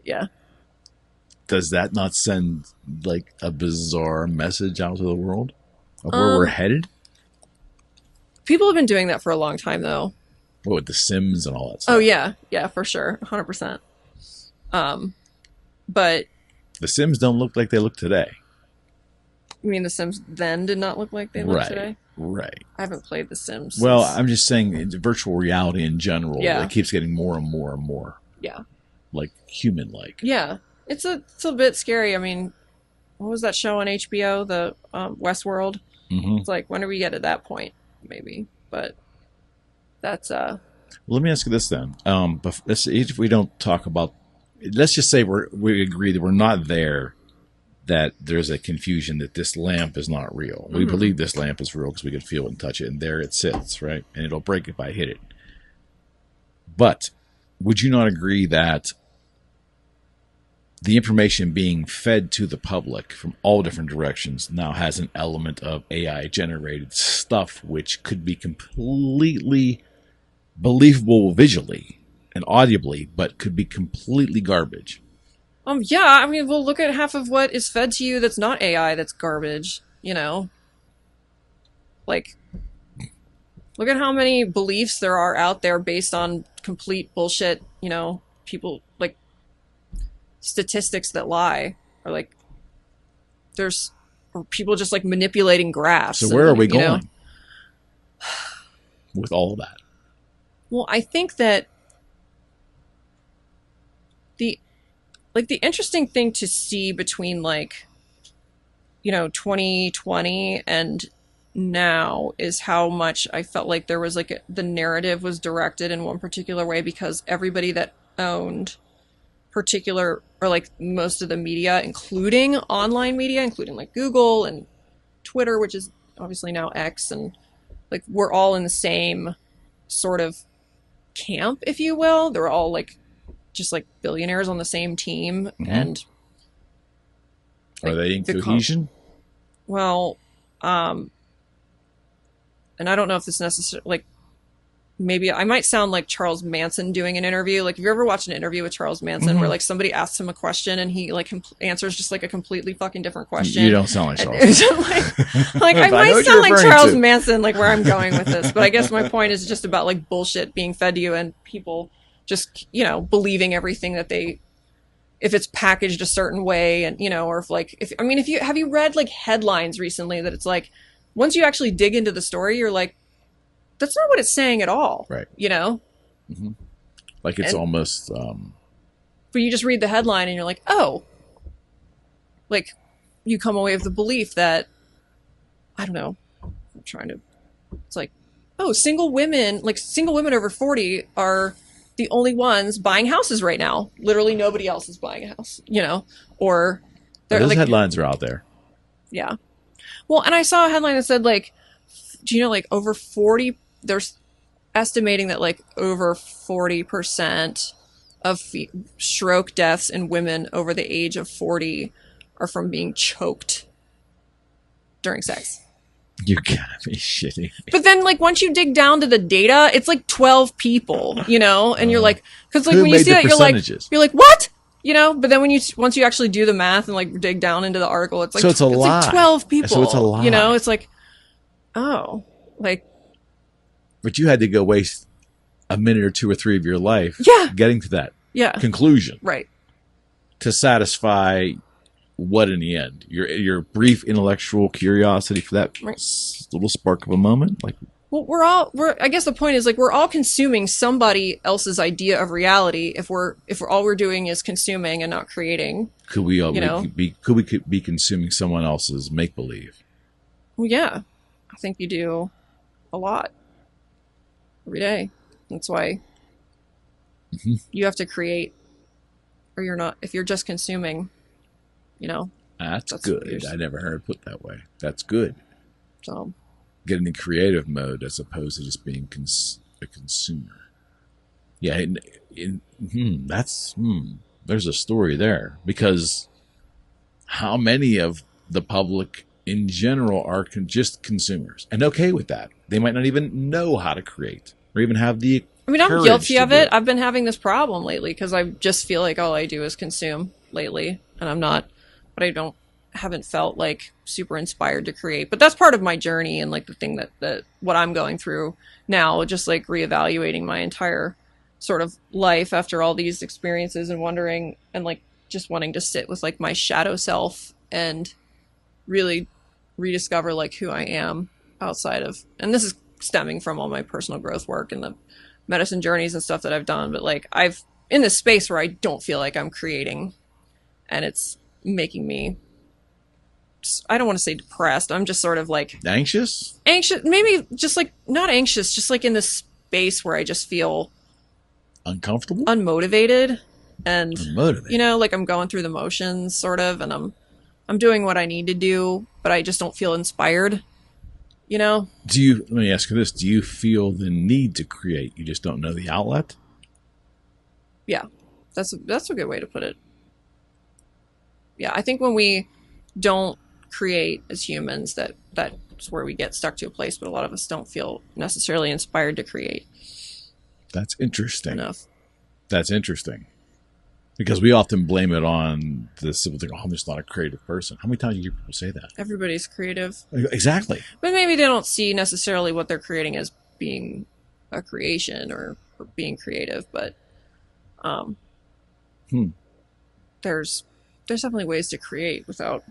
yeah. Does that not send like a bizarre message out to the world of where we're headed? People have been doing that for a long time, though. What, with the Sims and all that stuff? Oh yeah, for sure, 100%. But the Sims don't look like they look today. You mean the Sims then did not look like they look today? Right. I haven't played the Sims. Well, I'm just saying it's virtual reality in general. Yeah. It keeps getting more and more and more. Yeah. Like human-like. Yeah. It's a bit scary. I mean, what was that show on HBO, the Westworld? Mm-hmm. It's like, when do we get to that point? Maybe. But that's... Well, let me ask you this then. But if we don't talk about... Let's just say we agree that we're not there, that there's a confusion that this lamp is not real. We believe this lamp is real because we can feel it and touch it, and there it sits, right? And it'll break if I hit it. But would you not agree that the information being fed to the public from all different directions now has an element of AI-generated stuff which could be completely believable visually and audibly, but could be completely garbage? Yeah, I mean, well, look at half of what is fed to you that's not AI, that's garbage, you know? Like, look at how many beliefs there are out there based on complete bullshit, you know? People, like, statistics that lie, or, like, or people just, like, manipulating graphs. So where are we going know? with all of that? Well, I think that the interesting thing to see between, like, you know, 2020 and now is how much I felt like there was, like, the narrative was directed in one particular way because everybody that owned particular, or like most of the media, including online media, including like Google and Twitter, which is obviously now X, and like we're all in the same sort of camp, if you will. They're all like just like billionaires on the same team. And like, are they in cohesion? Well, and I don't know if this necessarily, like, maybe I might sound like Charles Manson doing an interview. Like, have you ever watched an interview with Charles Manson where like somebody asks him a question and he like answers just like a completely fucking different question? You don't sound like Charles. like I might sound like Charles Manson, like where I'm going with this, but I guess my point is just about like bullshit being fed to you and people just, you know, believing everything that if it's packaged a certain way, and you know, or if you have you read like headlines recently that it's like once you actually dig into the story, you're like, that's not what it's saying at all. Right. You know? Like it's almost... But you just read the headline and you're like, oh. Like, you come away with the belief that, I don't know, it's like, oh, single women over 40 are the only ones buying houses right now. Literally nobody else is buying a house, you know? Or... those like, headlines are out there. Yeah. Well, and I saw a headline that said, like, do you know, like, over 40... There's estimating that like over 40% of stroke deaths in women over the age of 40 are from being choked during sex. You gotta be shitting. But then, like, once you dig down to the data, it's like 12 people, you know, and you're like, because like when you see that, you're like, what? You know, but then once you actually do the math and like dig down into the article, it's like, so it's a lie. Like 12 people. So it's a lie. You know, it's like, oh, like. But you had to go waste a minute or two or three of your life getting to that conclusion. Right. To satisfy what in the end? Your brief intellectual curiosity for that little spark of a moment? Like, well, I guess the point is like we're all consuming somebody else's idea of reality if we're all we're doing is consuming and not creating. Could we be consuming someone else's make believe? Well, yeah. I think you do a lot. Every day. That's why you have to create, or you're not, if you're just consuming, you know. That's good. I never heard it put that way. That's good. So. Get in the creative mode as opposed to just being a consumer. Yeah, there's a story there, because how many of the public in general are just consumers and okay with that? They might not even know how to create or even have the I'm guilty of it. I've been having this problem lately because I just feel like all I do is consume lately, and I haven't felt like super inspired to create. But that's part of my journey, and like the thing that what I'm going through now, just like reevaluating my entire sort of life after all these experiences and wondering and like just wanting to sit with like my shadow self and really rediscover like who I am outside of, and this is stemming from all my personal growth work and the medicine journeys and stuff that I've done. But like I've in this space where I don't feel like I'm creating, and it's making me, I don't want to say depressed. I'm just sort of like anxious, maybe just like not anxious, just like in this space where I just feel uncomfortable, unmotivated, and you know, like I'm going through the motions sort of, and I'm doing what I need to do, but I just don't feel inspired, you know? Let me ask you this. Do you feel the need to create? You just don't know the outlet? Yeah, that's a good way to put it. Yeah, I think when we don't create as humans, that's where we get stuck to a place, but a lot of us don't feel necessarily inspired to create. That's interesting. Enough. That's interesting. Because we often blame it on the simple thing, I'm just not a creative person. How many times do you hear people say that? Everybody's creative. Exactly. But maybe they don't see necessarily what they're creating as being a creation or being creative. But there's definitely ways to create without,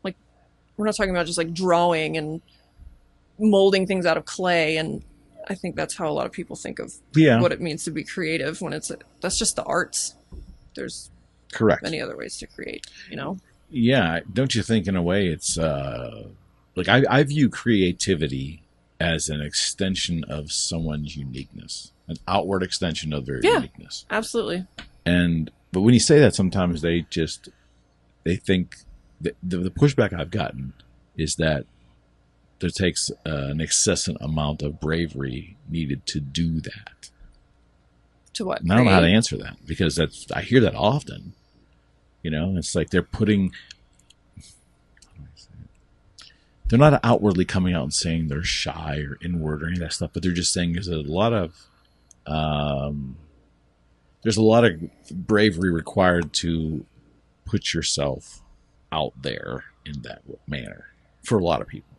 like, we're not talking about just like drawing and molding things out of clay. And I think that's how a lot of people think of what it means to be creative, when that's just the arts. There's many other ways to create, you know? Yeah. Don't you think in a way it's like I view creativity as an extension of someone's uniqueness, an outward extension of their uniqueness. Absolutely. But when you say that, sometimes they think that the pushback I've gotten is that there takes an excessive amount of bravery needed to do that. To what? And I don't know how to answer that, because I hear that often. You know, it's like they're not outwardly coming out and saying they're shy or inward or any of that stuff, but they're just saying there's a lot of bravery required to put yourself out there in that manner for a lot of people.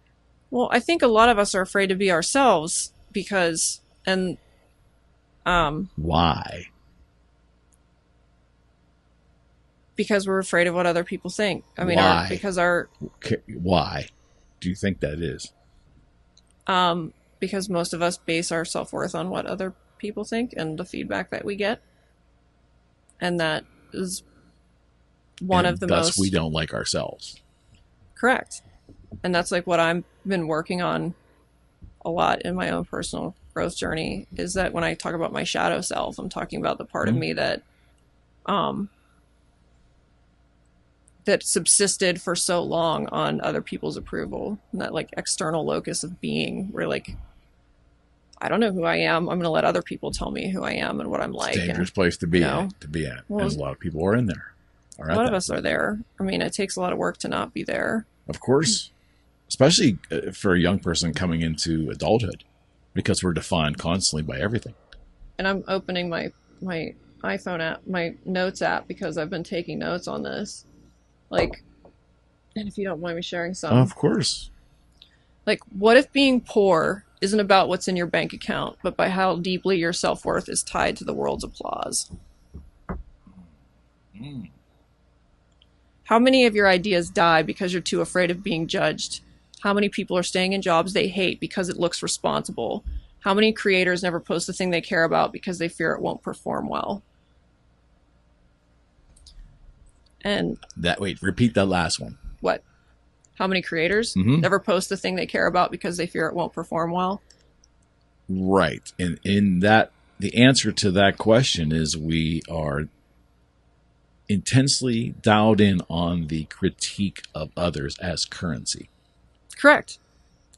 Well, I think a lot of us are afraid to be ourselves because, why? Because we're afraid of what other people think. I mean, why do you think that is? Because most of us base our self-worth on what other people think and the feedback that we get. And that is one of the most... we don't like ourselves. Correct. And that's like what I've been working on a lot in my own personal growth journey, is that when I talk about my shadow self, I'm talking about the part of me that that subsisted for so long on other people's approval, and that like external locus of being, where like, I don't know who I am. I'm going to let other people tell me who I am and what I'm like. It's a dangerous place to be at. Well, and a lot of people are in there. A lot of us are there. I mean, it takes a lot of work to not be there. Of course. Especially for a young person coming into adulthood, because we're defined constantly by everything. And I'm opening my iPhone app, my notes app, because I've been taking notes on this. Like, and if you don't mind me sharing some. Of course. Like, what if being poor isn't about what's in your bank account, but by how deeply your self-worth is tied to the world's applause? How many of your ideas die because you're too afraid of being judged? How many people are staying in jobs they hate because it looks responsible? How many creators never post the thing they care about because they fear it won't perform well? And repeat that last one. What? How many creators never post the thing they care about because they fear it won't perform well? Right. And in that, the answer to that question is we are intensely dialed in on the critique of others as currency. Correct.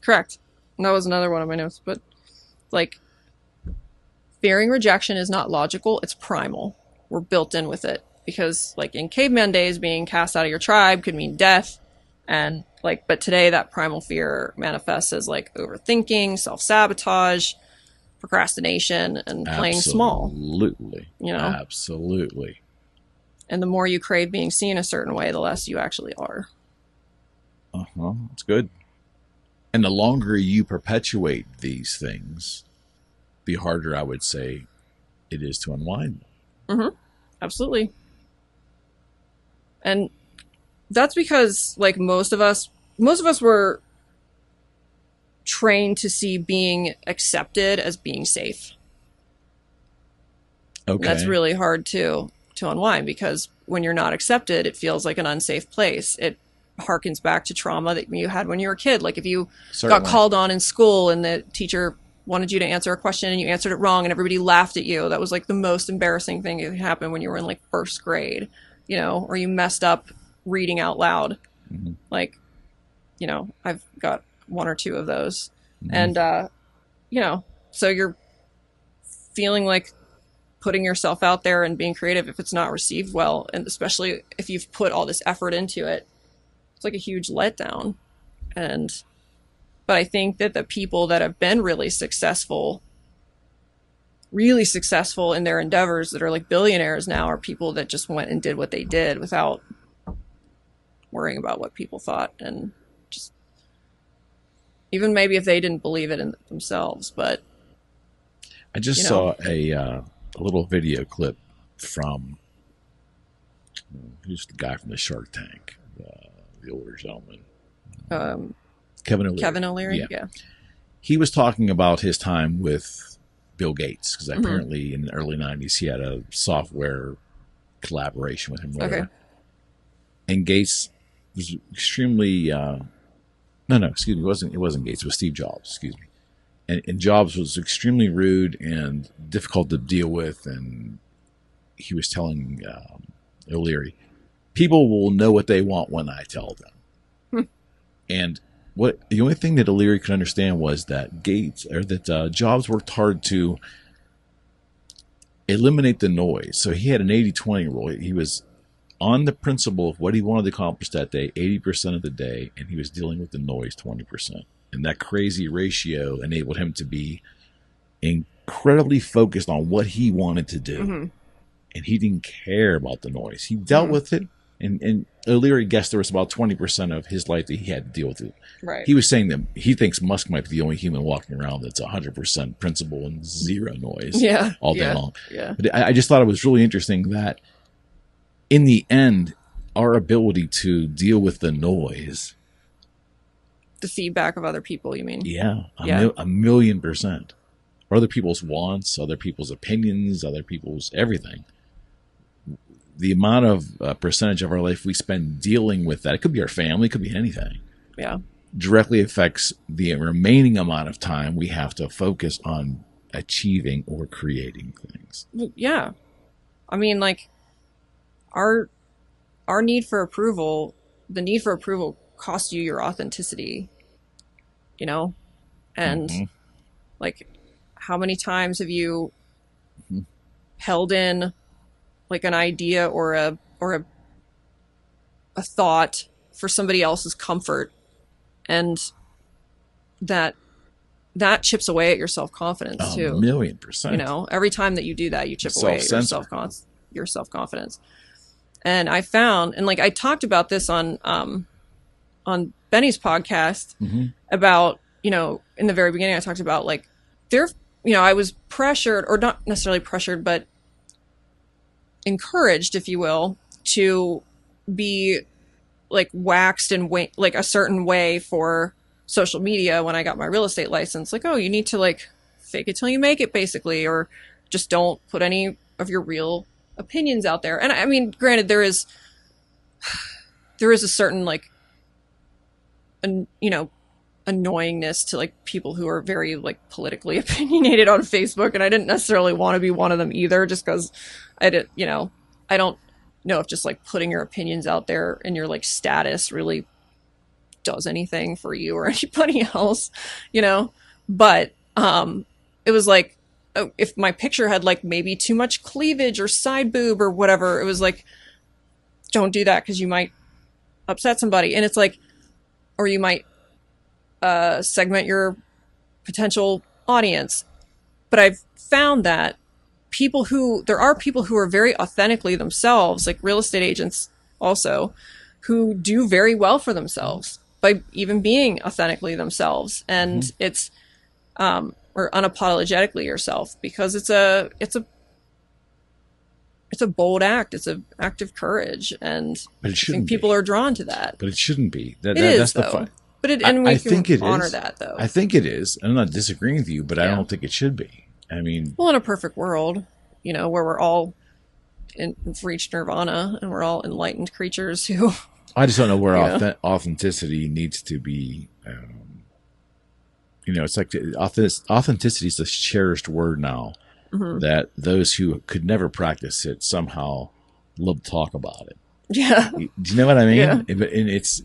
And that was another one of my notes. But like, fearing rejection is not logical. It's primal. We're built in with it because, like, in caveman days, being cast out of your tribe could mean death. And, like, but today that primal fear manifests as, like, overthinking, self-sabotage, procrastination, and playing small. Absolutely. You know? Absolutely. And the more you crave being seen a certain way, the less you actually are. Uh-huh. That's good. And the longer you perpetuate these things, the harder, I would say, it is to unwind them. Mm-hmm. Absolutely. And that's because, like, most of us were trained to see being accepted as being safe. Okay. And that's really hard to unwind, because when you're not accepted, it feels like an unsafe place. It harkens back to trauma that you had when you were a kid. Like, if you got called on in school and the teacher wanted you to answer a question and you answered it wrong and everybody laughed at you, that was like the most embarrassing thing that could happen when you were in, like, first grade, you know, or you messed up reading out loud. Mm-hmm. Like, you know, I've got one or two of those. Mm-hmm. And, you know, so you're feeling like putting yourself out there and being creative, if it's not received well, and especially if you've put all this effort into it, it's like a huge letdown. But I think that the people that have been really successful in their endeavors, that are like billionaires now, are people that just went and did what they did without worrying about what people thought, and just, even maybe if they didn't believe it in themselves. But I just saw a little video clip from, who's the guy from the Shark Tank, the older gentleman, Kevin O'Leary. Yeah. He was talking about his time with Bill Gates, because apparently in the early 90s he had a software collaboration with him. Okay. And Gates was extremely it wasn't Gates, it was Steve Jobs, excuse me. And Jobs was extremely rude and difficult to deal with, and he was telling O'Leary, people will know what they want when I tell them. And the only thing that O'Leary could understand was that Jobs worked hard to eliminate the noise. So he had an 80-20 rule. He was on the principle of what he wanted to accomplish that day 80% of the day, and he was dealing with the noise 20%. And that crazy ratio enabled him to be incredibly focused on what he wanted to do. Mm-hmm. And he didn't care about the noise. He dealt with it. And O'Leary guessed there was about 20% of his life that he had to deal with it. Right. He was saying that he thinks Musk might be the only human walking around that's 100% principle and zero noise all day long. Yeah. But I just thought it was really interesting that in the end, our ability to deal with the noise, the feedback of other people, you mean? Yeah, a 1,000,000%. Or other people's wants, other people's opinions, other people's everything. The amount of percentage of our life we spend dealing with that, it could be our family, it could be anything. Yeah. Directly affects the remaining amount of time we have to focus on achieving or creating things. Yeah. I mean, like, our need for approval, the need for approval costs you your authenticity, you know? And like, how many times have you held in like an idea or a thought for somebody else's comfort, and that chips away at your self-confidence too. 1,000,000%. You know, every time that you do that, you chip away at your self-confidence. And I found, and like I talked about this on Benny's podcast about, you know, in the very beginning, I talked about like I was pressured, or not necessarily pressured, but encouraged, if you will, to be like waxed and like a certain way for social media when I got my real estate license. Like, oh, you need to like fake it till you make it, basically, or just don't put any of your real opinions out there. And I mean, granted, there is a certain like, annoyingness to like people who are very like politically opinionated on Facebook, and I didn't necessarily want to be one of them either, just because I don't know if just like putting your opinions out there and your like status really does anything for you or anybody else, you know. But it was like, if my picture had like maybe too much cleavage or side boob or whatever, it was like, don't do that because you might upset somebody. And it's like, or you might segment your potential audience. But I've found that there are people who are very authentically themselves, like real estate agents also, who do very well for themselves by even being authentically themselves. And it's, or unapologetically yourself, because it's a bold act. It's an act of courage, and but it shouldn't I think people are drawn to that. But it shouldn't be. That's though. But I think it honor is. That though. I think it is. I'm not disagreeing with you, but I don't think it should be. I mean, well, in a perfect world, where we're all reached nirvana and we're all enlightened creatures who. I just don't know where authenticity needs to be. It's like authenticity is a cherished word now, that those who could never practice it somehow love to talk about it. Yeah. Do you know what I mean? Yeah. And it's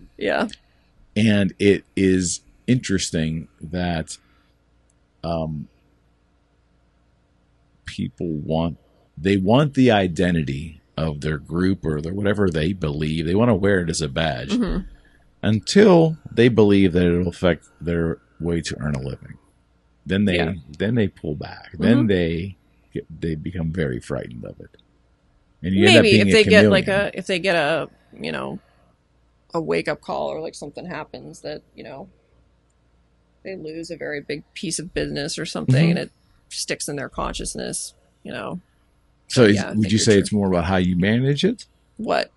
and it is interesting that people want the identity of their group or whatever they believe. They want to wear it as a badge until they believe that it'll affect their way to earn a living. Then they pull back. Then they become very frightened of it. And you end up being if they get a wake up call, or like something happens that they lose a very big piece of business or something, and it sticks in their consciousness. So would you say it's more about how you manage it? What?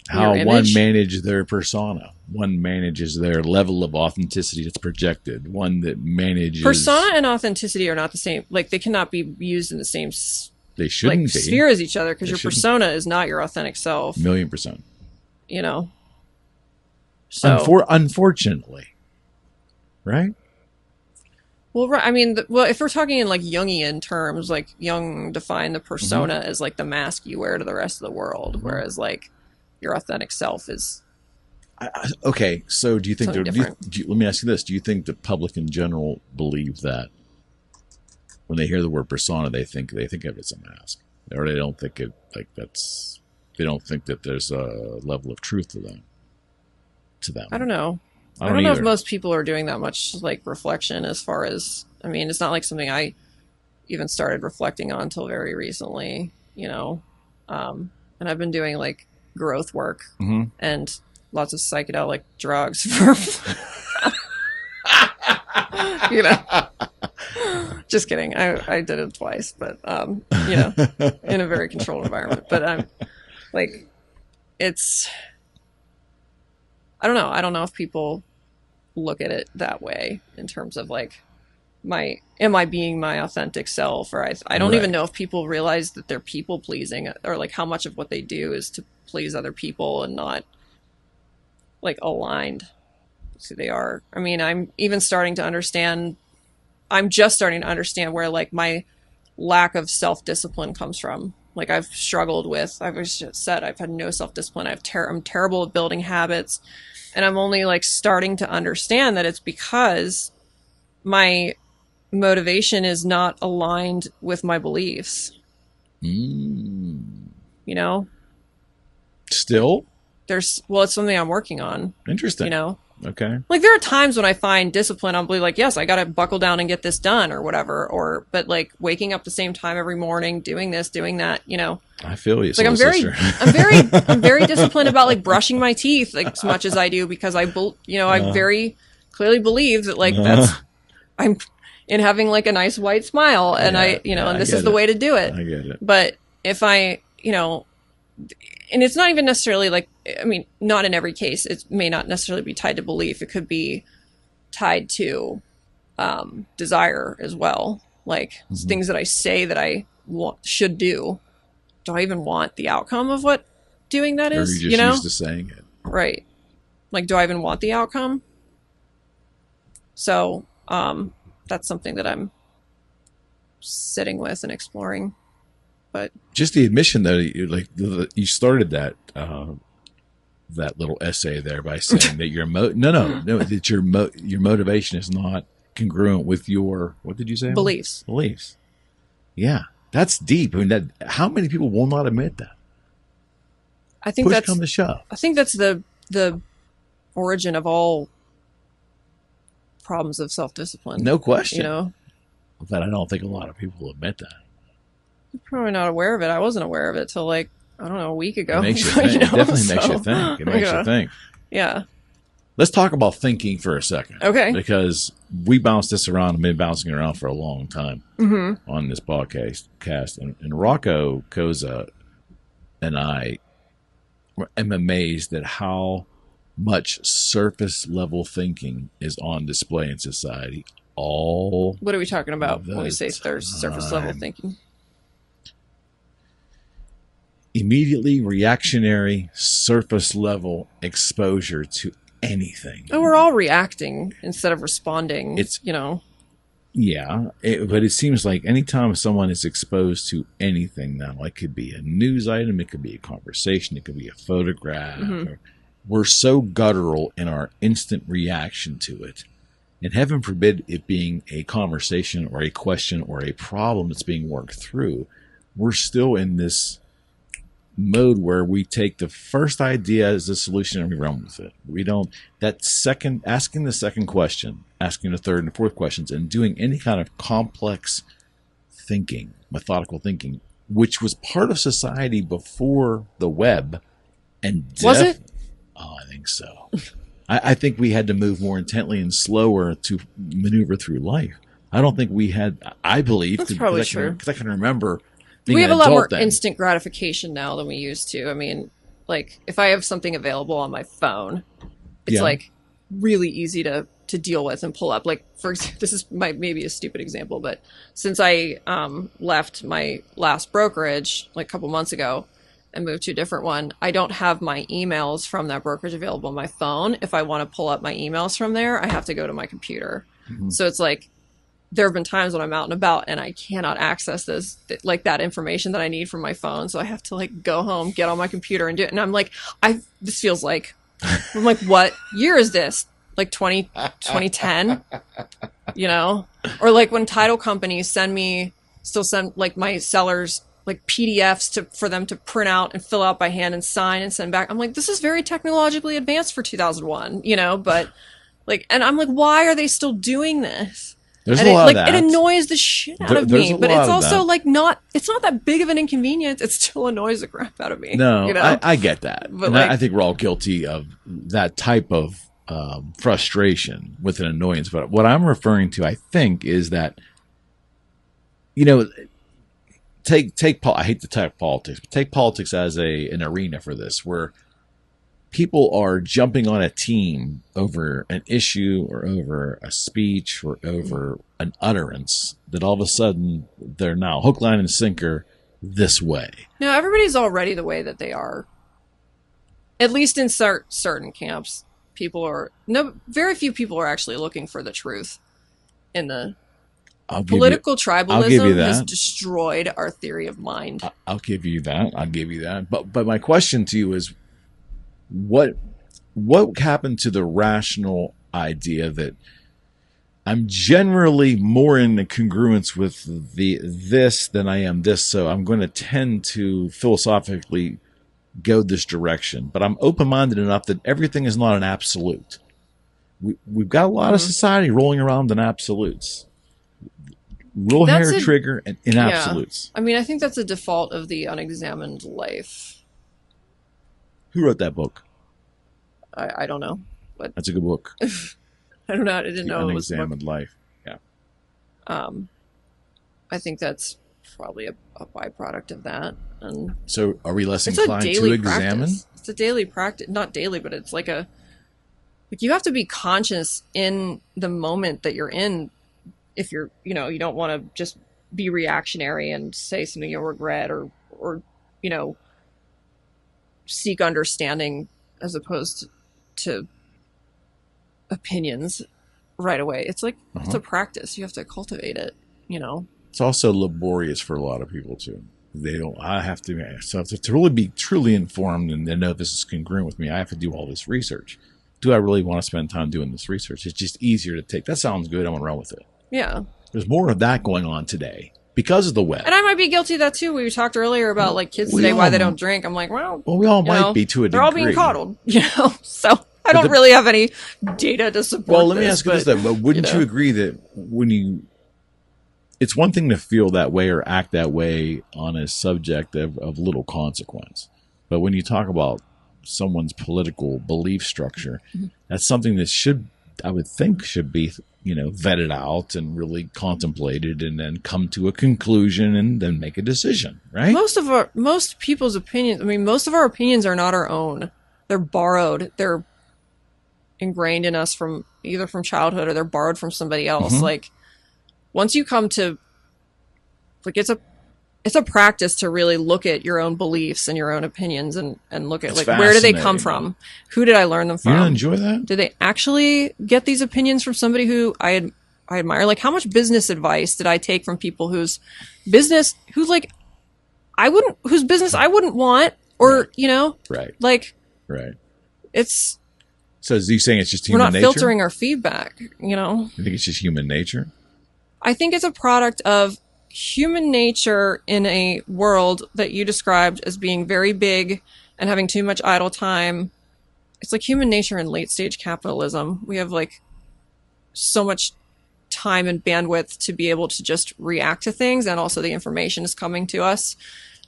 How one manages their persona. One manages their level of authenticity that's projected. One that manages... Persona and authenticity are not the same. Like, they cannot be used in the same they shouldn't be. Sphere as each other, because your persona is not your authentic self. 1,000,000%. So unfortunately. Right? Well, right. I mean, if we're talking in like Jungian terms, like Jung defined the persona as like the mask you wear to the rest of the world, whereas like your authentic self is. Okay, so do you think let me ask you this: do you think the public in general believe that when they hear the word persona, they think of it as a mask, or they don't think it like that's? They don't think that there's a level of truth to them. I don't know. I don't know if most people are doing that much like reflection as far as, I mean, it's not like something I even started reflecting on until very recently, and I've been doing like growth work and lots of psychedelic drugs for, just kidding. I did it twice, but, in a very controlled environment, but I'm like, I don't know. I don't know if people look at it that way in terms of like am I being my authentic self, or I don't even know if people realize that they're people pleasing, or like how much of what they do is to please other people and not like aligned to who they are. I mean, I'm just starting to understand where like my lack of self-discipline comes from. Like I've just said, I've had no self-discipline. I'm terrible at building habits. And I'm only like starting to understand that it's because my motivation is not aligned with my beliefs. Still? It's something I'm working on. Interesting. Okay. Like there are times when I find discipline, I'll be like, yes, I got to buckle down and get this done or whatever. But like waking up the same time every morning, doing this, doing that, I feel you. Like I'm very disciplined about like brushing my teeth like as much as I do, because I very clearly believe that like I'm in having like a nice white smile, and and this is the way to do it. I get it. But if I, and it's not even necessarily like, I mean, not in every case, it may not necessarily be tied to belief. It could be tied to desire as well. Like things that I say that I should do. Do I even want the outcome of what doing that is? Or you're just used to saying it. Right. Like, do I even want the outcome? So that's something that I'm sitting with and exploring. But just the admission though, you started that little essay there by saying that your motivation is not congruent with your, what did you say? Beliefs. Beliefs. Yeah. That's deep. I mean, how many people will not admit that? I think Push come to shove. I think that's the origin of all problems of self-discipline. No question. You know? But I don't think a lot of people admit that. You're probably not aware of it. I wasn't aware of it till like, I don't know, a week ago. It makes you think. It definitely makes you think. It makes you think. Yeah. Let's talk about thinking for a second. Okay. Because we bounced this around and been bouncing around for a long time on this podcast. And Rocco, Cozza, and I am amazed at how much surface level thinking is on display in society. What are we talking about when we say surface level thinking? Immediately reactionary, surface level exposure to anything. Oh, we're all reacting instead of responding. Yeah, but it seems like anytime someone is exposed to anything now, it could be a news item, it could be a conversation, it could be a photograph. We're so guttural in our instant reaction to it. And heaven forbid it being a conversation or a question or a problem that's being worked through. We're still in this mode where we take the first idea as a solution and we run with it. We don't, asking the second question, asking the third and fourth questions, and doing any kind of complex thinking, methodical thinking, which was part of society before the web. And was it? Oh, I think so. I think we had to move more intently and slower to maneuver through life. I don't think we had, I believe. That's probably true. Because I can remember we have a lot more instant gratification now than we used to. I mean, like if I have something available on my phone, it's like really easy to deal with and pull up. Like for example, this is maybe a stupid example, but since I left my last brokerage like a couple months ago and moved to a different one, I don't have my emails from that brokerage available on my phone. If I want to pull up my emails from there, I have to go to my computer. So it's like, there have been times when I'm out and about and I cannot access that information that I need from my phone. So I have to like go home, get on my computer and do it. And I'm like, this feels like, I'm like, what year is this? Like 2010, or like when title companies still send like my sellers like PDFs for them to print out and fill out by hand and sign and send back. I'm like, this is very technologically advanced for 2001, but like, and I'm like, why are they still doing this? There's a lot of that. It annoys the shit out of me, but it's also like it's not that big of an inconvenience. It still annoys the crap out of me. No, I get that. But I think we're all guilty of that type of frustration with an annoyance. But what I'm referring to, I think, is that, I hate to talk politics, but take politics as an arena for this, where people are jumping on a team over an issue or over a speech or over an utterance that all of a sudden they're now hook, line, and sinker this way. No, everybody's already the way that they are. At least in certain camps, very few people are actually looking for the truth. In the political tribalism has destroyed our theory of mind. I'll give you that. But my question to you is, what happened to the rational idea that I'm generally more in congruence with this than I am this, so I'm going to tend to philosophically go this direction, but I'm open-minded enough that everything is not an absolute. We've got a lot of society rolling around in absolutes. Hair trigger and in absolutes. I mean, I think that's a default of the unexamined life. Who wrote that book? I don't know. But that's a good book. I don't know. I didn't know it was Unexamined Life. Yeah. I think that's probably a byproduct of that. And so are we less inclined to examine? It's a daily practice. Not daily, but it's like you have to be conscious in the moment that you're in. If you're, you don't want to just be reactionary and say something you'll regret or seek understanding as opposed to opinions right away. It's like, it's a practice. You have to cultivate it, It's also laborious for a lot of people too. So to really be truly informed and know this is congruent with me, I have to do all this research. do I really want to spend time doing this research? It's just easier to take. That sounds good. I'm going to run with it. Yeah. There's more of that going on today because of the web. And I might be guilty of that too. We talked earlier about like kids today, why they don't drink. I'm like, well, we all might be to a degree. They're all being coddled, so I don't really have any data to support. Well, let me ask you this though, but wouldn't you agree that it's one thing to feel that way or act that way on a subject of little consequence. But when you talk about someone's political belief structure, that's something that I would think should be, vetted out and really contemplated and then come to a conclusion and then make a decision, right? Most people's opinions, most of our opinions are not our own. They're borrowed. They're ingrained in us from childhood, or they're borrowed from somebody else. Like, once you come to, like, it's a practice to really look at your own beliefs and your own opinions and look at, like, where do they come from? Who did I learn them from? You enjoy that? Did they actually get these opinions from somebody who I admire? Like, how much business advice did I take from people whose business I wouldn't want, or, Right. Like, right. It's, so is he saying it's just human nature? We're not filtering our feedback, You think it's just human nature? I think it's a product of human nature in a world that you described as being very big and having too much idle time. It's like human nature in late stage capitalism. We have like so much time and bandwidth to be able to just react to things, and also the information is coming to us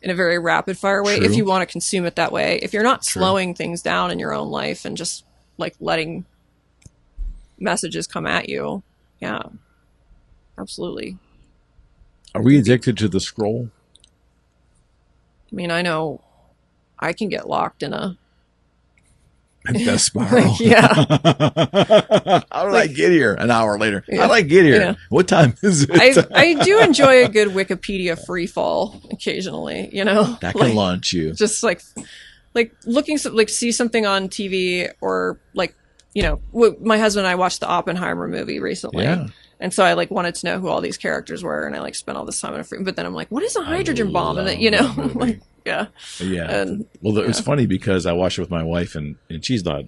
in a very rapid fire way. True. If you want to consume it that way, if you're not True. slowing things down in your own life and just like letting messages come at you. Yeah, absolutely. Are we addicted to the scroll? I know I can get locked in a death spiral. Yeah. How did I get here? An hour later. Yeah. How did I get here? Yeah. What time is it? I do enjoy a good Wikipedia free fall occasionally, That can launch you. Just like looking, like see something on TV, or like, my husband and I watched the Oppenheimer movie recently. Yeah. And so I wanted to know who all these characters were, and I spent all this time on a free, but then I'm like, what is a hydrogen bomb? And then, yeah. Yeah. And, it's funny because I watched it with my wife, and she's not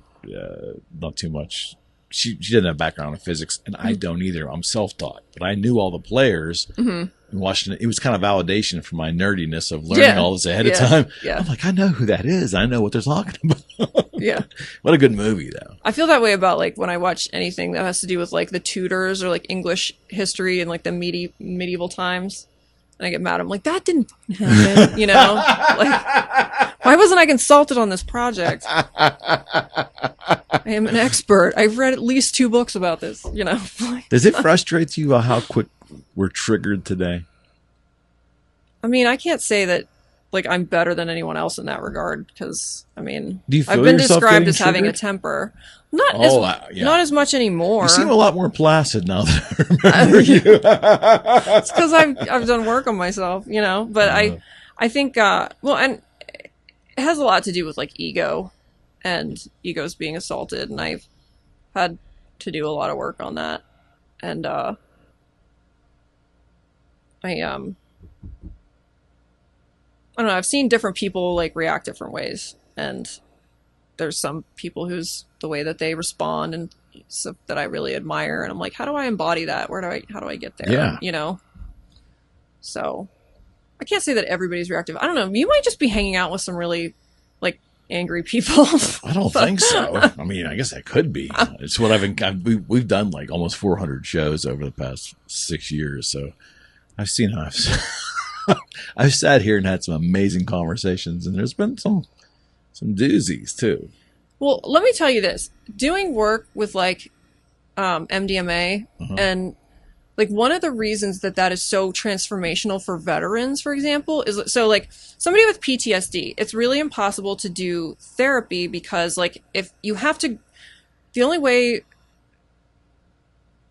too much. She doesn't have background in physics, and I don't either. I'm self-taught, but I knew all the players and watching it. It was kind of validation for my nerdiness of learning all this ahead of time. Yeah. I'm like, I know who that is. I know what they're talking about. Yeah. What a good movie, though. I feel that way about when I watch anything that has to do with the Tudors or English history and the medieval times. And I get mad. I'm like, that didn't happen, why wasn't I consulted on this project? I am an expert. I've read at least 2 books about this, Does it frustrate you how quick we're triggered today? I can't say that I'm better than anyone else in that regard, because do you feel I've been yourself described as triggered? having a temper. Not as much anymore. You seem a lot more placid now that I remember you. It's because I've done work on myself, But I think and it has a lot to do with ego, and egos being assaulted, and I've had to do a lot of work on that, and I don't know. I've seen different people react different ways, and there's some people who's the way that they respond and stuff that I really admire, and I'm like, how do I embody that? How do I get there? Yeah. So I can't say that everybody's reactive. I don't know. You might just be hanging out with some really angry people. I don't think so. I guess that could be. It's what we've done almost 400 shows over the past 6 years, so I've seen how I've sat here and had some amazing conversations, and there's been some doozies too. Well, let me tell you this: doing work with MDMA, and one of the reasons that is so transformational for veterans, for example, is somebody with PTSD. It's really impossible to do therapy because if you have to, the only way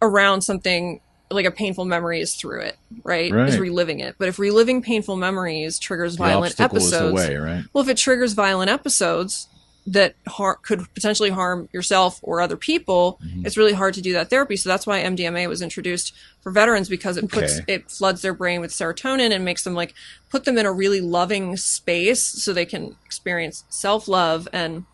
around something a painful memory is through it, right? Is reliving it. But if reliving painful memories triggers violent episodes, away, right? Well, if it triggers violent episodes that could potentially harm yourself or other people, it's really hard to do that therapy. So that's why MDMA was introduced for veterans, because it floods their brain with serotonin and makes them put them in a really loving space so they can experience self-love and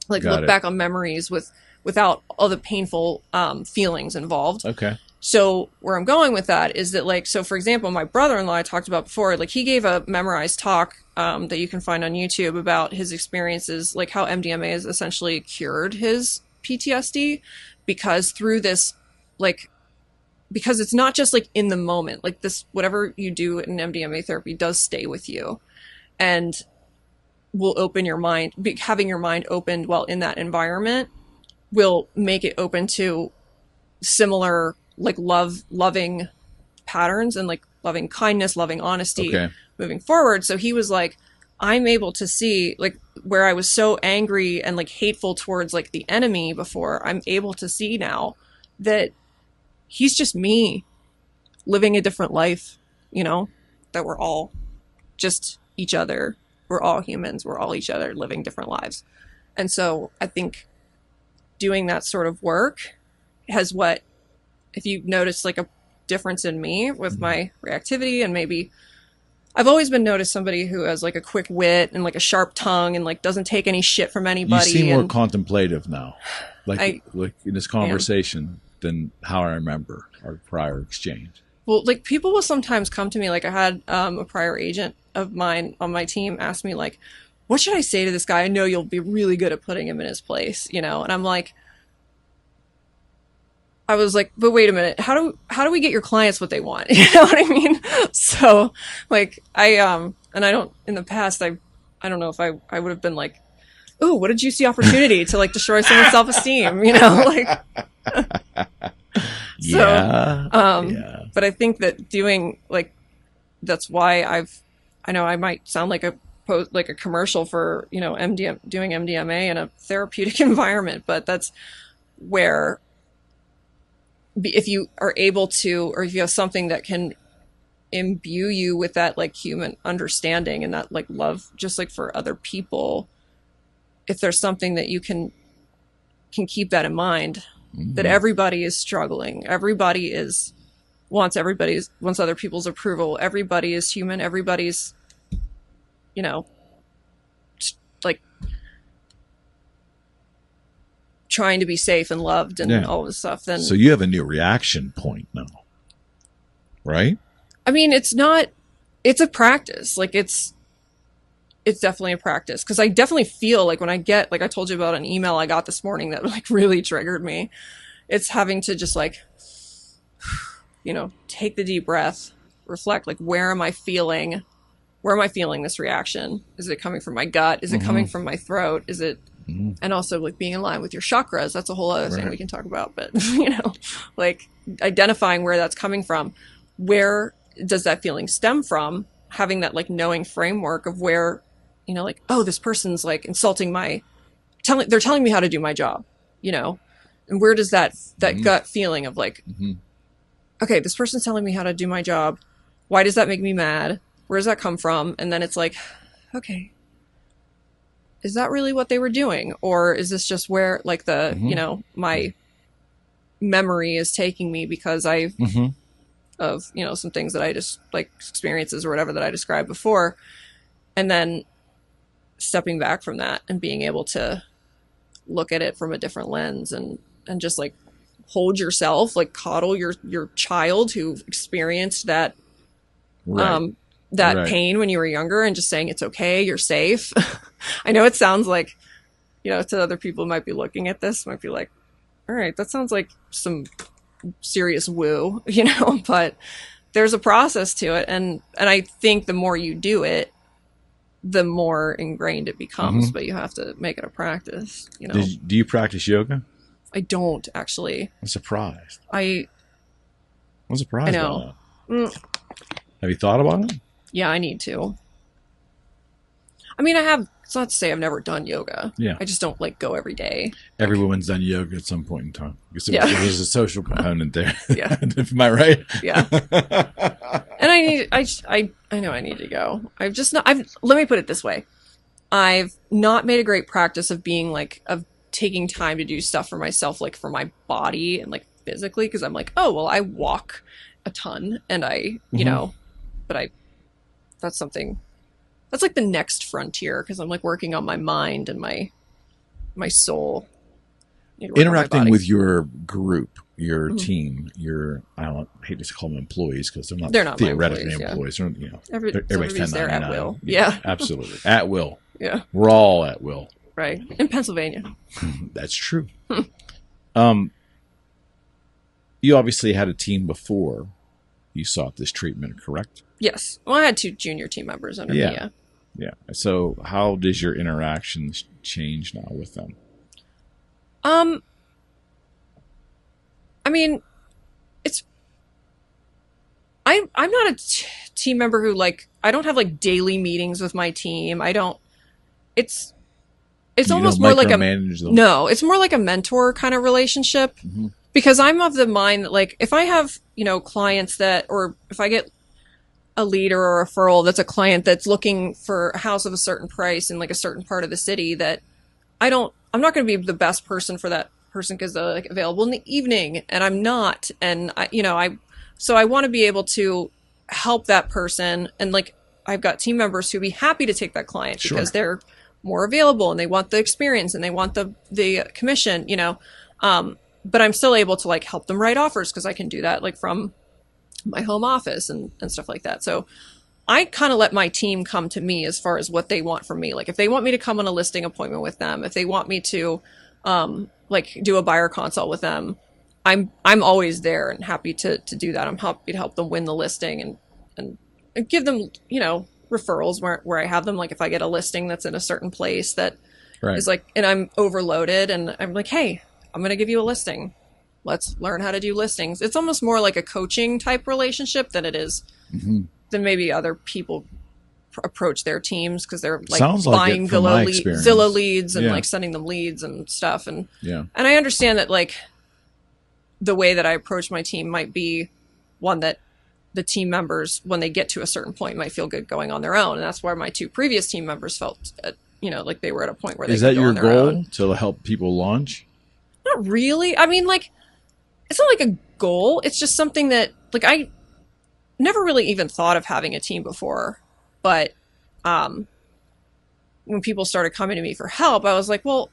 look back on memories with without all the painful feelings involved. Okay. So where I'm going with that is that, like, so for example, my brother-in-law I talked about before, like he gave a memorized talk that you can find on YouTube about his experiences, like how MDMA has essentially cured his PTSD, because through this, like, because it's not just like in the moment, like this, whatever you do in MDMA therapy does stay with you and will open your mind. Having your mind opened while in that environment will make it open to similar, like, loving patterns and like loving kindness, loving honesty moving forward. So he was like, I'm able to see, like, where I was so angry and like hateful towards like the enemy before, I'm able to see now that he's just me living a different life, you know, that we're all just each other. We're all humans. We're all each other living different lives. And so I think doing that sort of work has what, if you notice like a difference in me with my reactivity, and maybe I've always been noticed somebody who has like a quick wit and like a sharp tongue and like doesn't take any shit from anybody. You seem more contemplative now, like in this conversation than how I remember our prior exchange. Well, like people will sometimes come to me, like I had a prior agent of mine on my team ask me like, what should I say to this guy? I know you'll be really good at putting him in his place, you know? And I'm like, I was like, but wait a minute, how do we get your clients what they want? You know what I mean? So like and I don't, in the past, I don't know if I would have been like, oh, what a juicy opportunity to like destroy someone's self-esteem, you know, like, but I think that doing like, that's why I know I might sound like a commercial for, you know, doing MDMA in a therapeutic environment, but that's where, if you are able to, or if you have something that can imbue you with that like human understanding and that like love, just like for other people, if there's something that you can keep that in mind, that everybody is struggling, everybody wants other people's approval, everybody is human, everybody's, you know, like trying to be safe and loved and all this stuff. Then so you have a new reaction point now, right? I mean, it's a practice. Like it's definitely a practice, because I definitely feel like when I get, like I told you about an email I got this morning that like really triggered me, it's having to just like, you know, take the deep breath, reflect, like where am I feeling this reaction? Is it coming from my gut? Is it coming from my throat? Is it, and also like being in line with your chakras, that's a whole other thing we can talk about, but you know, like identifying where that's coming from, where does that feeling stem from, having that like knowing framework of where, you know, like, oh, this person's like insulting they're telling me how to do my job, you know, and where does that gut feeling of like, okay, this person's telling me how to do my job, why does that make me mad, where does that come from? And then it's like, okay, is that really what they were doing? Or is this just where like the, you know, my memory is taking me because of, you know, some things that I just like experiences or whatever that I described before. And then stepping back from that and being able to look at it from a different lens and just like hold yourself, like coddle your child who experienced that, pain when you were younger, and just saying, it's okay, you're safe. I know it sounds like, you know, to other people might be looking at this, might be like, all right, that sounds like some serious woo, you know, but there's a process to it. And I think the more you do it, the more ingrained it becomes, but you have to make it a practice, you know. Do you practice yoga? I don't, actually. I'm surprised. I'm surprised. I know. Have you thought about it? Yeah, I need to. I mean, I have, it's not to say I've never done yoga. Yeah. I just don't like go every day. Every woman's done yoga at some point in time. There's a social component there. Yeah. Am I right? Yeah. And I know I need to go. Let me put it this way. I've not made a great practice of being like, of taking time to do stuff for myself, like for my body and like physically. 'Cause I'm like, oh, well, I walk a ton and you know, but that's something that's like the next frontier, because I'm like working on my mind and my soul, interacting with your group, your team, I hate to call them employees because they're not theoretically employees. Yeah. You know, everybody's there at will. Yeah. Absolutely. At will. Yeah. We're all at will. Right. In Pennsylvania. That's true. You obviously had a team before you sought this treatment, correct? Yes. Well, I had 2 junior team members under me. Yeah. Yeah. So how does your interactions change now with them? I mean, I'm not a team member who I don't have daily meetings with my team. It's almost more like no, it's more like a mentor kind of relationship, because I'm of the mind that if I have, clients or if I get a lead or a referral that's a client that's looking for a house of a certain price in a certain part of the city, that I'm not going to be the best person for that person because they're available in the evening and I'm not. And so I want to be able to help that person. And I've got team members who'd be happy to take that client because they're more available and they want the experience and they want the commission, but I'm still able to help them write offers because I can do that from my home office and stuff like that. So I kind of let my team come to me as far as what they want from me. If they want me to come on a listing appointment with them, if they want me to do a buyer consult with them, I'm always there and happy to do that. I'm happy to help them win the listing and give them, referrals where I have them. If I get a listing that's in a certain place that is and I'm overloaded and I'm hey, I'm going to give you a listing. Let's learn how to do listings. It's almost more like a coaching type relationship than it is than maybe other people approach their teams because they're buying Zillow leads and sending them leads and stuff. And I understand that the way that I approach my team might be one that the team members, when they get to a certain point, might feel good going on their own. And that's where my 2 previous team members felt, they were at a point where they could go on their own. Is that your goal to help people launch? Not really. I mean, it's not a goal. It's just something that I never really even thought of having a team before. But when people started coming to me for help, I was well,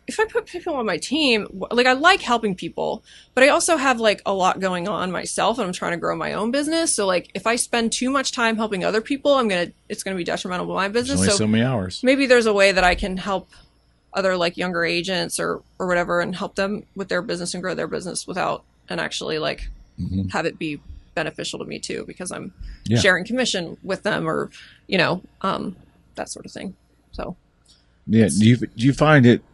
if I put people on my team, I like helping people, but I also have a lot going on myself and I'm trying to grow my own business. So if I spend too much time helping other people, it's going to be detrimental to my business. There's only so many hours. Maybe there's a way that I can help other younger agents or whatever and help them with their business and grow their business without and actually have it be beneficial to me too, because I'm sharing commission with them or, that sort of thing. So. Yeah. Do you find it,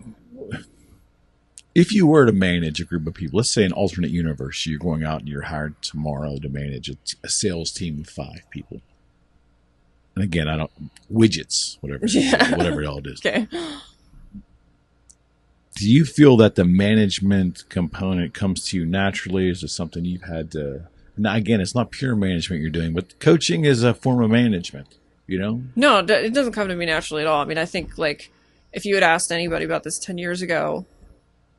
if you were to manage a group of people, let's say an alternate universe, you're going out and you're hired tomorrow to manage a sales team of 5 people. And again, widgets, whatever all it is. Okay. Do you feel that the management component comes to you naturally? Is it something you've had to? Now, again, it's not pure management you're doing, but coaching is a form of management. No, it doesn't come to me naturally at all. I mean, I think if you had asked anybody about this 10 years ago,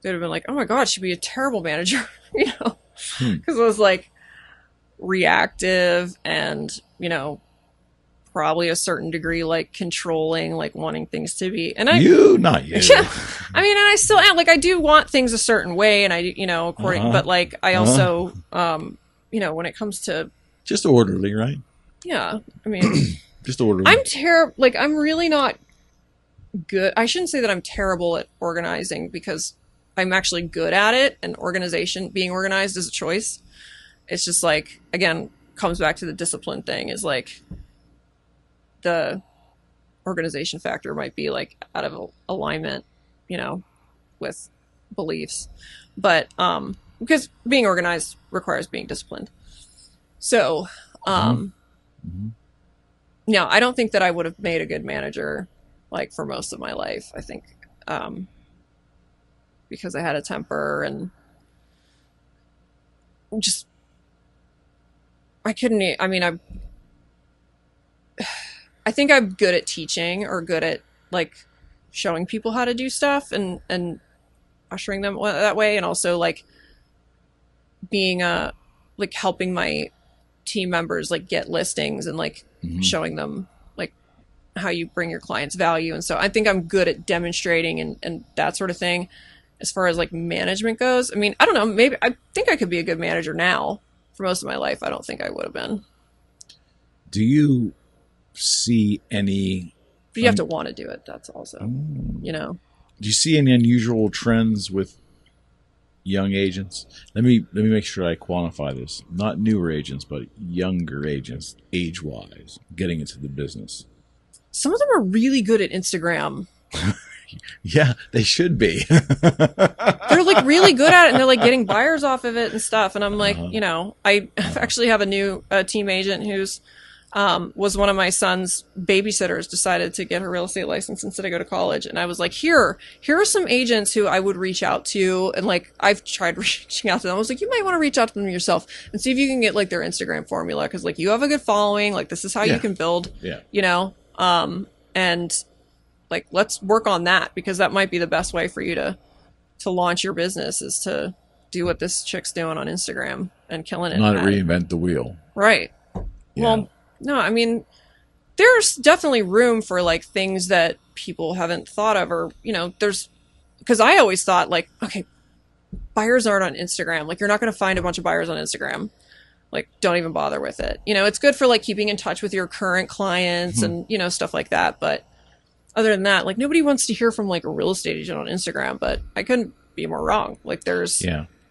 they'd have been oh my God, she'd be a terrible manager, because it was reactive and probably a certain degree controlling, wanting things to be, and not you. Yeah. I mean, and I still am I do want things a certain way, and I according, but I also when it comes to just orderly, right? Yeah, I mean, just orderly. I'm terrible. I'm really not good. I shouldn't say that I'm terrible at organizing because I'm actually good at it, and being organized is a choice. It's just again, comes back to the discipline thing is the organization factor might be out of alignment, with beliefs, but because being organized requires being disciplined. So no, I don't think that I would have made a good manager for most of my life. I think because I had a temper and just I couldn't. I mean, I think I'm good at teaching or good at showing people how to do stuff and ushering them that way, and also being helping my team members get listings and showing them how you bring your clients value. And so I think I'm good at demonstrating and that sort of thing. as far as like management goes, I mean, I don't know, maybe I think I could be a good manager now. For most of my life, I don't think I would have been. Do you see any... But you have to want to do it. That's also, you know. Do you see any unusual trends with young agents? Let me make sure I quantify this. Not newer agents, but younger agents, age-wise, getting into the business. Some of them are really good at Instagram. Yeah, they should be. They're like really good at it, and they're like getting buyers off of it and stuff. And I'm like, you know, I actually have a new team agent who's was one of my son's babysitters, decided to get her real estate license instead of go to college. And I was like, here are some agents who I would reach out to. And like, I've tried reaching out to them. I was like, you might want to reach out to them yourself and see if you can get like their Instagram formula. Cause like you have a good following. Like this is how you can build, you know, and like, let's work on that, because that might be the best way for you to launch your business, is to do what this chick's doing on Instagram and killing it. Not reinvent the wheel. Right. Yeah. Well, no, I mean, there's definitely room for like things that people haven't thought of, or, you know, because I always thought like, okay, buyers aren't on Instagram. Like you're not going to find a bunch of buyers on Instagram. Like, don't even bother with it. You know, it's good for like keeping in touch with your current clients and, you know, stuff like that. But other than that, like nobody wants to hear from like a real estate agent on Instagram, but I couldn't be more wrong. Like there's,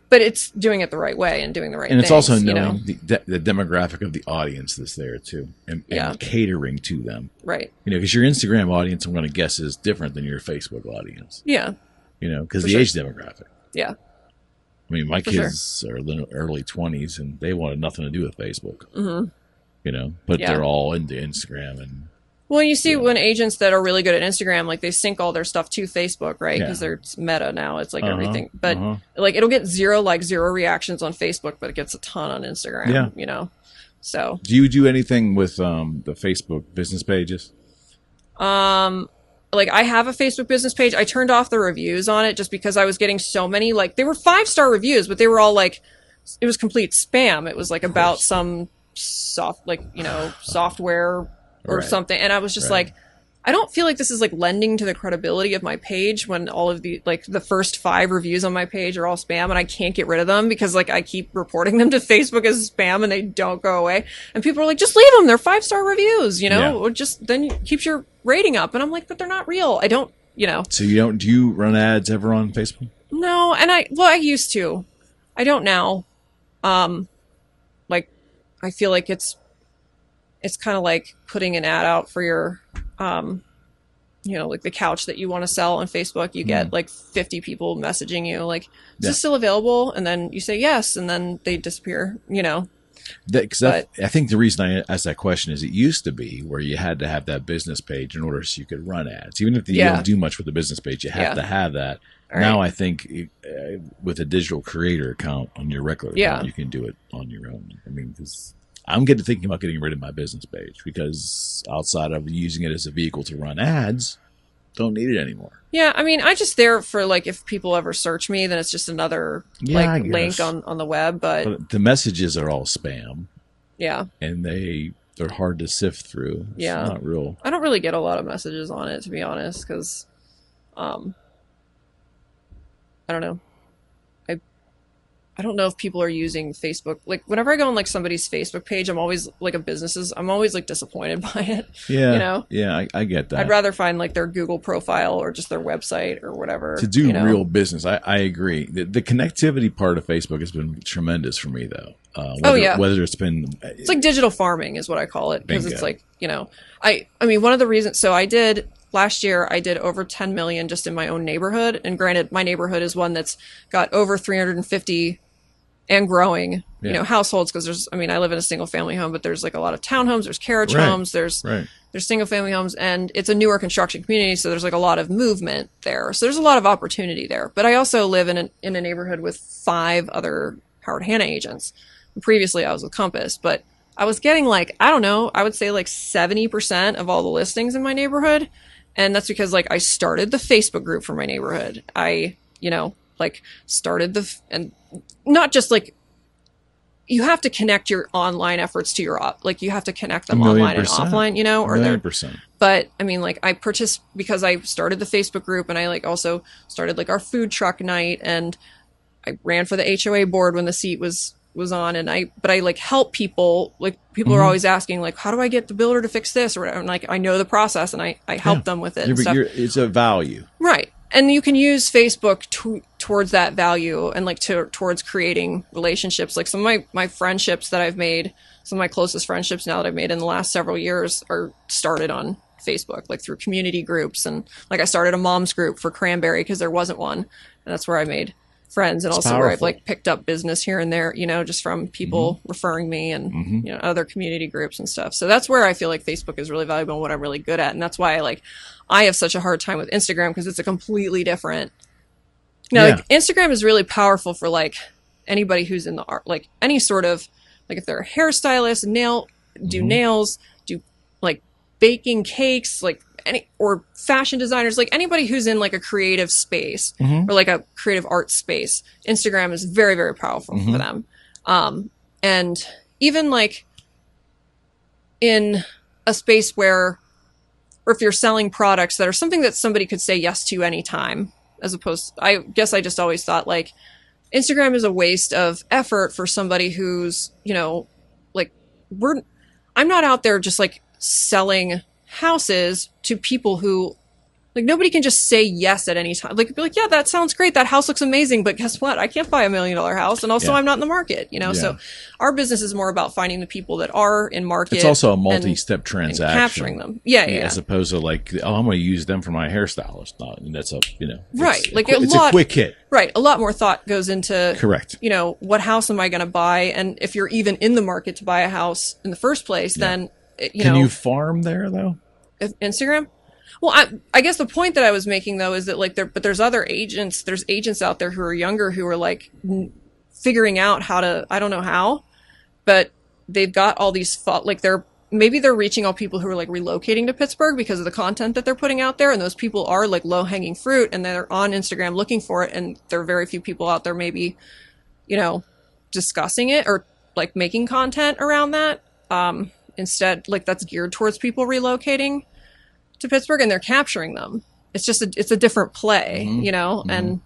but it's doing it the right way and doing the right things. And it's also knowing the demographic of the audience that's there too, and catering to them. Right. You know, because your Instagram audience, I'm going to guess, is different than your Facebook audience. Yeah. You know, because the age demographic. Yeah. I mean, my kids are early 20s and they wanted nothing to do with Facebook. Mm-hmm. You know, but they're all into Instagram and. Well, you see when agents that are really good at Instagram, like they sync all their stuff to Facebook, right? Because it's meta now. It's like everything. But like it'll get zero reactions on Facebook, but it gets a ton on Instagram, you know? So. Do you do anything with the Facebook business pages? Like I have a Facebook business page. I turned off the reviews on it just because I was getting so many, like they were 5-star reviews, but they were all like, it was complete spam. It was like about some software or something. And I was just like, I don't feel like this is like lending to the credibility of my page when all of the, like the first 5 reviews on my page are all spam and I can't get rid of them because like I keep reporting them to Facebook as spam and they don't go away. And people are like, just leave them. They're 5-star reviews, you know, or just then keeps your rating up. And I'm like, but they're not real. I don't, you know. So do you run ads ever on Facebook? No. And I used to, I don't now. Like I feel like it's kind of like putting an ad out for your, you know, like the couch that you want to sell on Facebook. You get like 50 people messaging you like, is this still available? And then you say yes, and then they disappear, you know. I think the reason I asked that question is it used to be where you had to have that business page in order so you could run ads. Even if you don't do much with the business page, you have to have that. All now I think with a digital creator account on your regular account, you can do it on your own. I mean, because I'm thinking about getting rid of my business page because outside of using it as a vehicle to run ads, don't need it anymore. Yeah, I mean, I just there for like if people ever search me, then it's just another like link on the web. But the messages are all spam. Yeah, and they're hard to sift through. It's not real. I don't really get a lot of messages on it, to be honest, because I don't know. I don't know if people are using Facebook. Like whenever I go on like somebody's Facebook page, I'm always like I'm always like disappointed by it. Yeah. You know? Yeah, I get that. I'd rather find like their Google profile or just their website or whatever. To do real business. I agree. The connectivity part of Facebook has been tremendous for me though. Whether it's been... It's like digital farming is what I call it. Because it's like, you know, I mean, one of the reasons, so last year I did over 10 million just in my own neighborhood. And granted, my neighborhood is one that's got over 350 and growing, you know, households. Cause I live in a single family home, but there's like a lot of townhomes, there's carriage homes, there's single family homes, and it's a newer construction community. So there's like a lot of movement there. So there's a lot of opportunity there. But I also live in a neighborhood with 5 other Howard Hanna agents. And previously I was with Compass, but I was getting like, I don't know, I would say like 70% of all the listings in my neighborhood. And that's because like I started the Facebook group for my neighborhood. I, you know, like started and not just like, you have to connect your online efforts to your you have to connect them online and offline, you know, or But I mean, like, because I started the Facebook group, and I like also started like our food truck night, and I ran for the HOA board when the seat was on, and I like help people. Like, people are always asking, like, how do I get the builder to fix this or whatever? And like, I know the process, and I help them with it. And stuff. It's a value. Right. And you can use Facebook towards that value, and like towards creating relationships. Like, some of my friendships that I've made, some of my closest friendships now that I've made in the last several years are started on Facebook, like through community groups. And like, I started a mom's group for cranberry because there wasn't one. And that's where I made friends, and also where I've like picked up business here and there, just from people referring me, and other community groups and stuff. So that's where I feel like Facebook is really valuable and what I'm really good at. And that's why I have such a hard time with Instagram, because it's a completely different, like, Instagram is really powerful for like anybody who's in the art, like any sort of, like, if they're a hairstylist, do nails, do like baking cakes, like or fashion designers, like anybody who's in like a creative space or like a creative art space. Instagram is very, very powerful for them. And even like in a space where, or if you're selling products that are something that somebody could say yes to anytime, as opposed, I guess I just always thought like Instagram is a waste of effort for somebody who's, like, I'm not out there just like selling houses to people who, like, nobody can just say yes at any time. Like, be like, yeah, that sounds great. That house looks amazing. But guess what? I can't buy $1 million house. And also I'm not in the market, So our business is more about finding the people that are in market. It's also a multi-step transaction. And capturing them. Yeah. As opposed to like, I'm going to use them for my hairstylist. And that's a, right. Like it's a quick hit. Right. A lot more thought goes into, correct. What house am I going to buy? And if you're even in the market to buy a house in the first place, then, Can you farm there though? Instagram? Well, I guess the point that I was making though is that like there's other agents, there's agents out there who are younger who are like figuring out how to, I don't know how, but they've got all these like they're reaching all people who are like relocating to Pittsburgh because of the content that they're putting out there, and those people are like low hanging fruit, and they're on Instagram looking for it, and there are very few people out there maybe, discussing it or like making content around that. Instead, like, that's geared towards people relocating to Pittsburgh, and they're capturing them. It's just it's a different play, and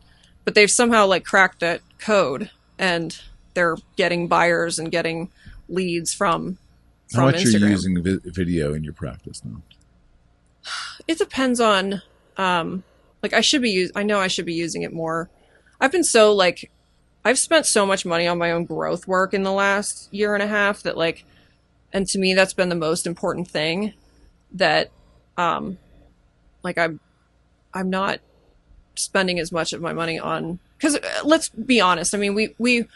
but they've somehow like cracked that code, and they're getting buyers and getting leads from How much Instagram. Are you using video in your practice now? It depends on like I know I should be using it more. I've spent so much money on my own growth work in the last year and a half that like, and to me that's been the most important thing, that like I'm not spending as much of my money on, because let's be honest, I mean we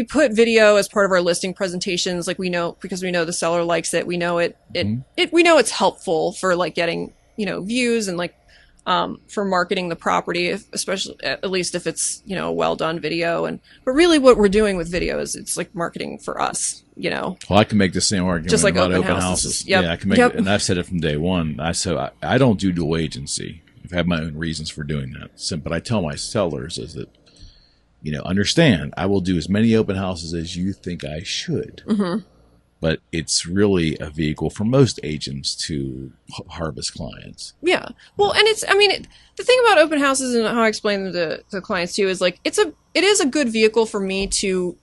put video as part of our listing presentations, like we know, because we know the seller likes it, we know we know it's helpful for like getting views and like for marketing the property, especially at least if it's a well done video. But really what we're doing with video is it's like marketing for us. Well, I can make the same argument just like about open houses. Yep. Yeah, I can make it, and I've said it from day one. I don't do dual agency. I've had my own reasons for doing that. But I tell my sellers is that, understand, I will do as many open houses as you think I should. But it's really a vehicle for most agents to harvest clients. Yeah. Well, and the thing about open houses and how I explain them to clients too is like, it is a good vehicle for me to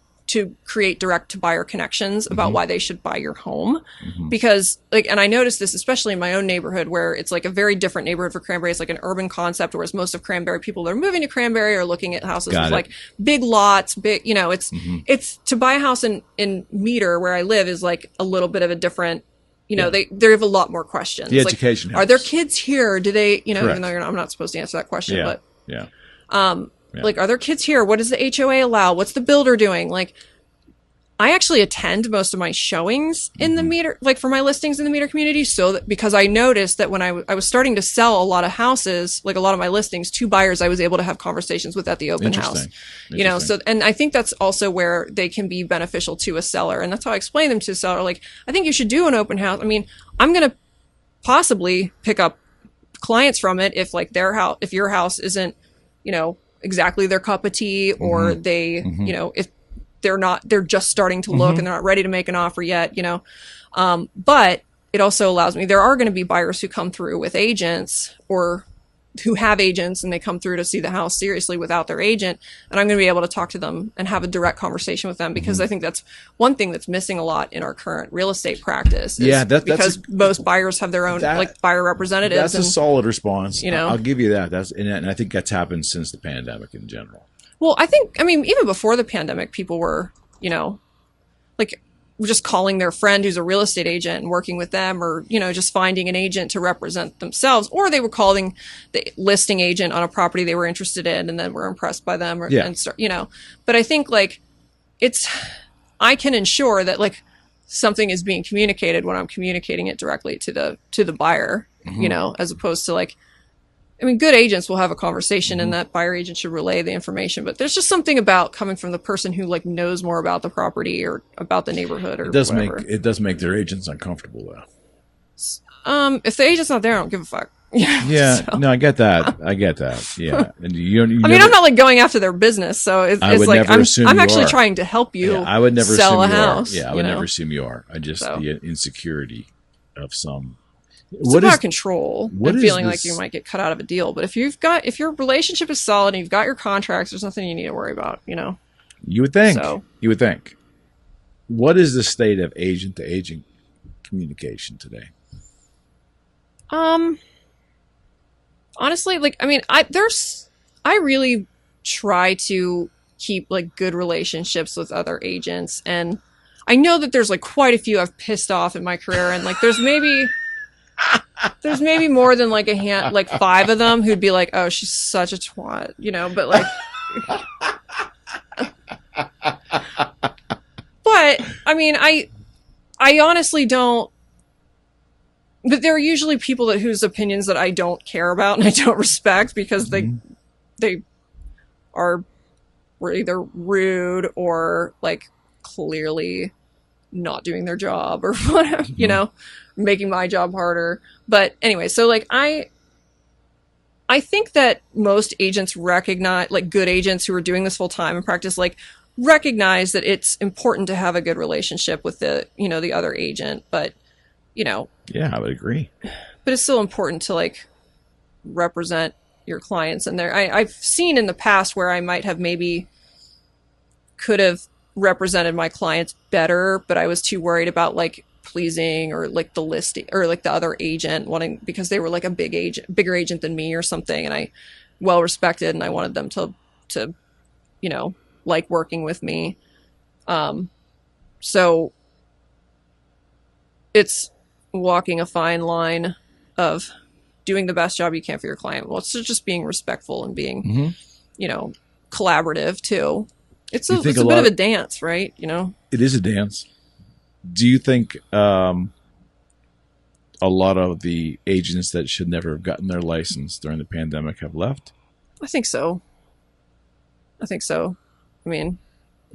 create direct to buyer connections about why they should buy your home. Because like, and I noticed this especially in my own neighborhood, where it's like a very different neighborhood for Cranberry. It's like an urban concept, whereas most of Cranberry people that are moving to Cranberry are looking at houses with like big lots, it's to buy a house in Meter where I live is like a little bit of a different, they have a lot more questions. The education like, are there kids here? Do they, even though I'm not supposed to answer that question, but like, are there kids here? What does the HOA allow? What's the builder doing? Like, I actually attend most of my showings in the Meter, like for my listings in the Meter community. So that, because I noticed that when I was starting to sell a lot of houses, like a lot of my listings to buyers, I was able to have conversations with at the open house, so, and I think that's also where they can be beneficial to a seller. And that's how I explain them to a seller. Like, I think you should do an open house. I mean, I'm going to possibly pick up clients from it if like if your house isn't, exactly their cup of tea, or they, if they're just starting to look and they're not ready to make an offer yet, but it also allows me, there are going to be buyers who come through with agents or who have agents and they come through to see the house seriously without their agent. And I'm going to be able to talk to them and have a direct conversation with them because I think that's one thing that's missing a lot in our current real estate practice. Because most buyers have their own buyer representatives. That's a solid response. I'll give you that. And I think that's happened since the pandemic in general. Well, even before the pandemic, people were, just calling their friend who's a real estate agent and working with them, or, just finding an agent to represent themselves, or they were calling the listing agent on a property they were interested in and then were impressed by them but I think I can ensure that something is being communicated when I'm communicating it directly to the buyer, as opposed to good agents will have a conversation and that buyer agent should relay the information, but there's just something about coming from the person who knows more about the property or about the neighborhood or whatever. It does make their agents uncomfortable though. If the agent's not there, I don't give a fuck. Yeah. So. No, I get that. Yeah. And I'm not going after their business. So I'm actually trying to help you. I would never sell assume a house. I would never assume you are. I just the insecurity of some. It's about control and feeling like you might get cut out of a deal. But if your relationship is solid and you've got your contracts, there's nothing you need to worry about, You would think. You would think. What is the state of agent to agent communication today? Honestly, I really try to keep good relationships with other agents, and I know that there's quite a few I've pissed off in my career, and there's maybe more than a hand, 5 of them who'd be like, oh, she's such a twat, but but I honestly don't, but there are usually people whose opinions that I don't care about and I don't respect because they are either rude or clearly not doing their job or whatever, making my job harder. But anyway, so I think that most agents recognize, good agents who are doing this full time in practice, recognize that it's important to have a good relationship with the, the other agent, but yeah, I would agree. But it's still important to represent your clients. And I've seen in the past where I might have could have represented my clients better, but I was too worried about pleasing or the listing or the other agent wanting, because they were a bigger agent than me or something, and I well respected, and I wanted them to working with me. So it's walking a fine line of doing the best job you can for your client. Well, it's just being respectful and being, collaborative too. It's a bit of a dance, right? It is a dance. Do you think a lot of the agents that should never have gotten their license during the pandemic have left? I think so. If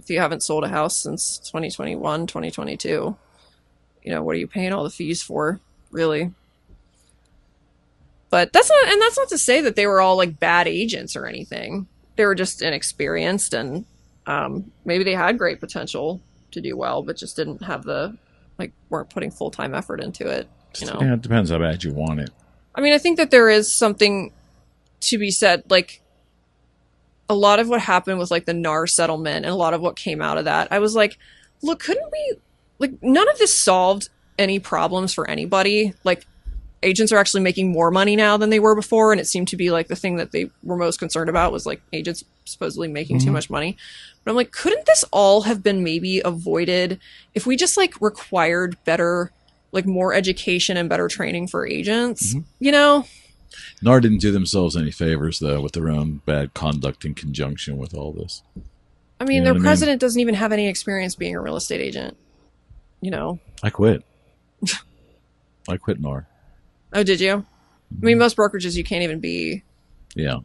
you haven't sold a house since 2021, 2022, what are you paying all the fees for, really? But that's not to say that they were all bad agents or anything. They were just inexperienced, and maybe they had great potential to do well, but just didn't have weren't putting full-time effort into it. Yeah, it depends how bad you want it. I think that there is something to be said, a lot of what happened with the NAR settlement and a lot of what came out of that. I was look, couldn't we, none of this solved any problems for anybody. Agents are actually making more money now than they were before, and it seemed to be the thing that they were most concerned about was agents supposedly making too much money. But I'm couldn't this all have been maybe avoided if we just required better, more education and better training for agents? NAR didn't do themselves any favors though with their own bad conduct in conjunction with all this. Their president doesn't even have any experience being a real estate agent. I quit. I quit NAR. Oh, did you? Most brokerages you can't even be. Yeah.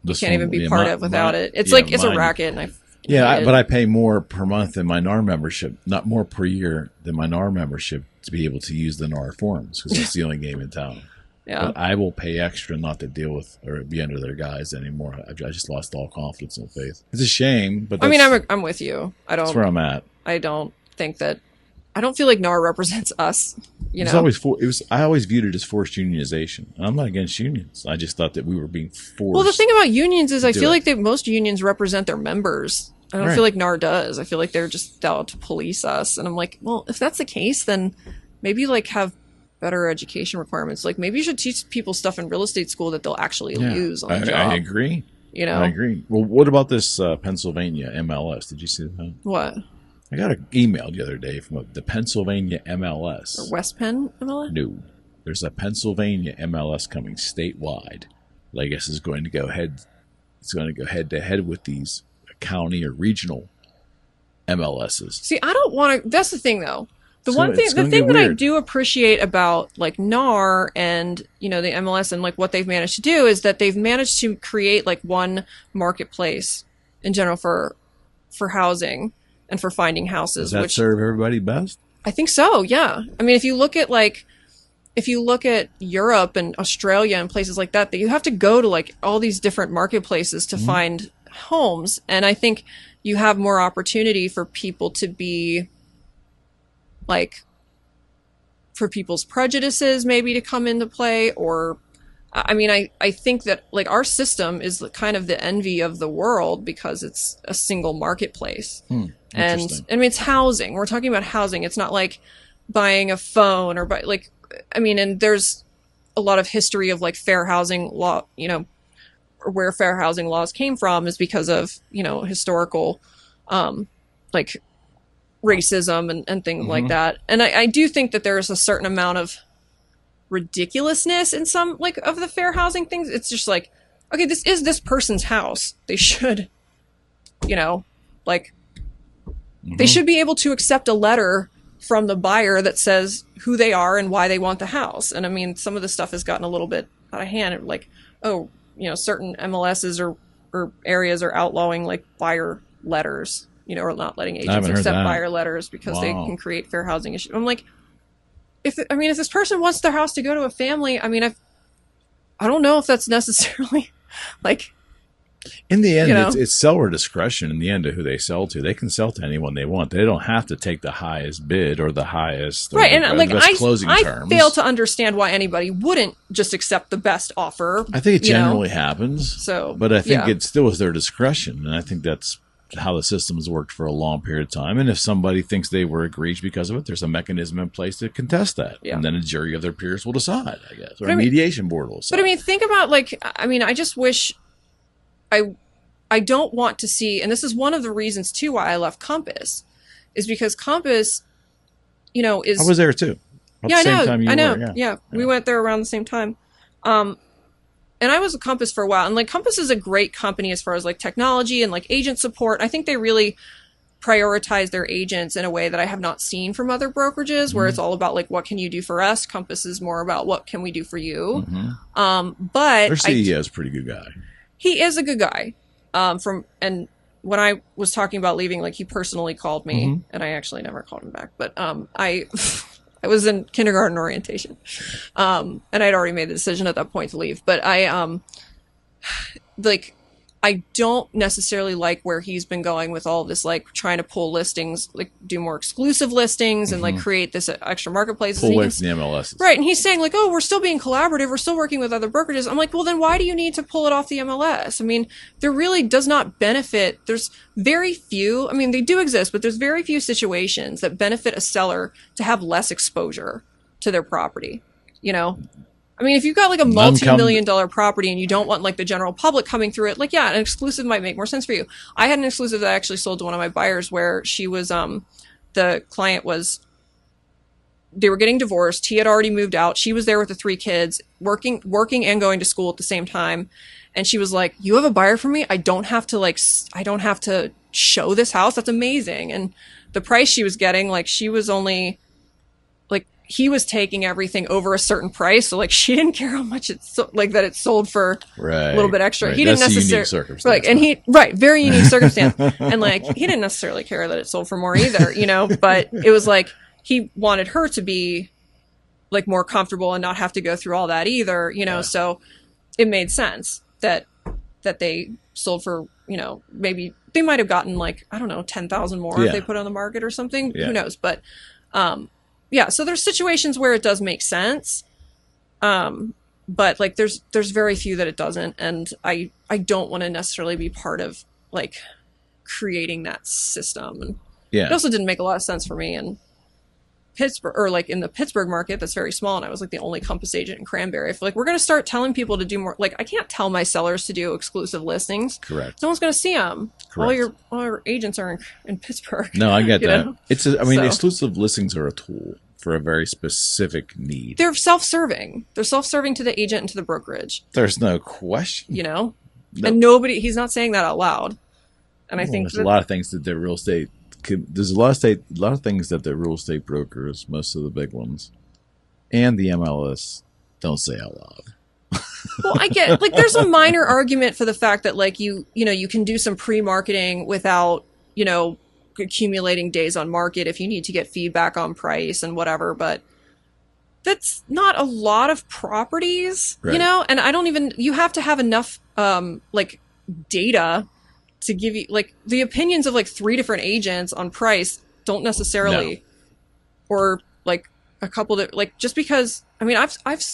You can't even be part of without it. It's it's a racket, and but I pay more per month than my NAR membership, not more per year than my NAR membership to be able to use the NAR forms because it's the only game in town. Yeah. But I will pay extra not to deal with or be under their guys anymore. I just lost all confidence and faith. It's a shame, but I'm with you. That's where I'm at. I don't think that I don't feel like NAR represents us. I always viewed it as forced unionization. I'm not against unions. I just thought that we were being forced. Well, the thing about unions is I feel like most unions represent their members. I don't feel like NAR does. I feel like they're just out to police us. And I'm like, well, if that's the case, then maybe like have better education requirements. Like maybe you should teach people stuff in real estate school that they'll actually use on the job. I agree. I agree. Well, what about this Pennsylvania MLS? Did you see that? What? I got an email the other day from the Pennsylvania MLS. Or West Penn MLS? No. There's a Pennsylvania MLS coming statewide. I guess is going to go head. It's going to go head to head with these county or regional MLSs. See, I don't want to. That's the thing, though. The thing that I do appreciate about like NAR and the MLS and like what they've managed to do is that they've managed to create like one marketplace in general for housing and for finding houses. Does that serve everybody best? I think so. Yeah. I mean, if you look at Europe and Australia and places like that, you have to go to like all these different marketplaces to find homes, and I think you have more opportunity for people to be like, for people's prejudices maybe to come into play, or I mean, I think that like our system is kind of the envy of the world because it's a single marketplace. And I mean, it's housing. We're talking about housing. It's not like buying a phone or and there's a lot of history of like fair housing law, or where fair housing laws came from is because of, historical, like racism and things like that. And I do think that there is a certain amount of ridiculousness in some like of the fair housing things. It's just like, okay, this is this person's house. They should, they should be able to accept a letter from the buyer that says who they are and why they want the house. And I mean, some of the stuff has gotten a little bit out of hand. Like, certain MLSs or areas are outlawing like buyer letters, or not letting agents accept buyer letters because they can create fair housing issues. I'm like, if this person wants their house to go to a family, I mean, I don't know if that's necessarily like. In the end, it's seller discretion in the end of who they sell to. They can sell to anyone they want. They don't have to take the highest bid or the highest right. And like closing terms. I fail to understand why anybody wouldn't just accept the best offer. I think it generally happens. So, but I think it still is their discretion, and I think that's how the system has worked for a long period of time. And if somebody thinks they were aggrieved because of it, there's a mechanism in place to contest that, and then a jury of their peers will decide, I guess, or a mediation board will decide. But I mean, think about I just wish. I don't want to see, and this is one of the reasons too why I left Compass, is because Compass, is. I was there too. I know. Yeah, we went there around the same time, and I was at Compass for a while. And like Compass is a great company as far as like technology and like agent support. I think they really prioritize their agents in a way that I have not seen from other brokerages, where it's all about like what can you do for us. Compass is more about what can we do for you. But their CEO is a pretty good guy. He is a good guy. And when I was talking about leaving, like he personally called me, and I actually never called him back. But I was in kindergarten orientation, and I'd already made the decision at that point to leave. But I don't necessarily like where he's been going with all this, like trying to pull listings, like do more exclusive listings and like create this extra marketplace. Pull away from the MLS. Right. And he's saying like, oh, we're still being collaborative. We're still working with other brokerages. I'm like, well, then why do you need to pull it off the MLS? I mean, there really does not benefit. There's very few, they do exist, but there's very few situations that benefit a seller to have less exposure to their property, if you've got like a multi-million-dollar property and you don't want like the general public coming through it, like, yeah, an exclusive might make more sense for you. I had an exclusive that I actually sold to one of my buyers where she was, the client was, they were getting divorced. He had already moved out. She was there with the 3 kids, working and going to school at the same time. And she was like, you have a buyer for me? I don't have to show this house. That's amazing. And the price she was getting, like, she was only like, he was taking everything over a certain price. So like, she didn't care how much it sold for a little bit extra. Right. He didn't necessarily, very unique circumstance. And like, he didn't necessarily care that it sold for more either, but it was like, he wanted her to be like more comfortable and not have to go through all that either, so it made sense that they sold for, maybe they might've gotten like, I don't know, 10,000 more if they put on the market or something, who knows? But, Yeah, so there's situations where it does make sense. But like there's very few that it doesn't, and I don't want to necessarily be part of like creating that system. And it also didn't make a lot of sense for me in Pittsburgh, or like in the Pittsburgh market that's very small, and I was like the only Compass agent in Cranberry. I feel like we're going to start telling people to do more. Like I can't tell my sellers to do exclusive listings. Correct. No one's going to see them. Correct. All your agents are in Pittsburgh. No, I get that. Know? Exclusive listings are a tool for a very specific need. They're self-serving. They're self-serving to the agent and to the brokerage. There's no question. You know? No. And he's not saying that out loud. And I think there's a lot of things that the real estate, there's a lot of things that the real estate brokers, most of the big ones, and the MLS don't say out loud. Well, I get, like, there's a minor argument for the fact that, like, you can do some pre-marketing without, accumulating days on market if you need to get feedback on price and whatever, but that's not a lot of properties, right. And I don't even, you have to have enough data to give you, like, the opinions of like 3 different agents on price don't necessarily, or like a couple that, like, just because, I mean, I've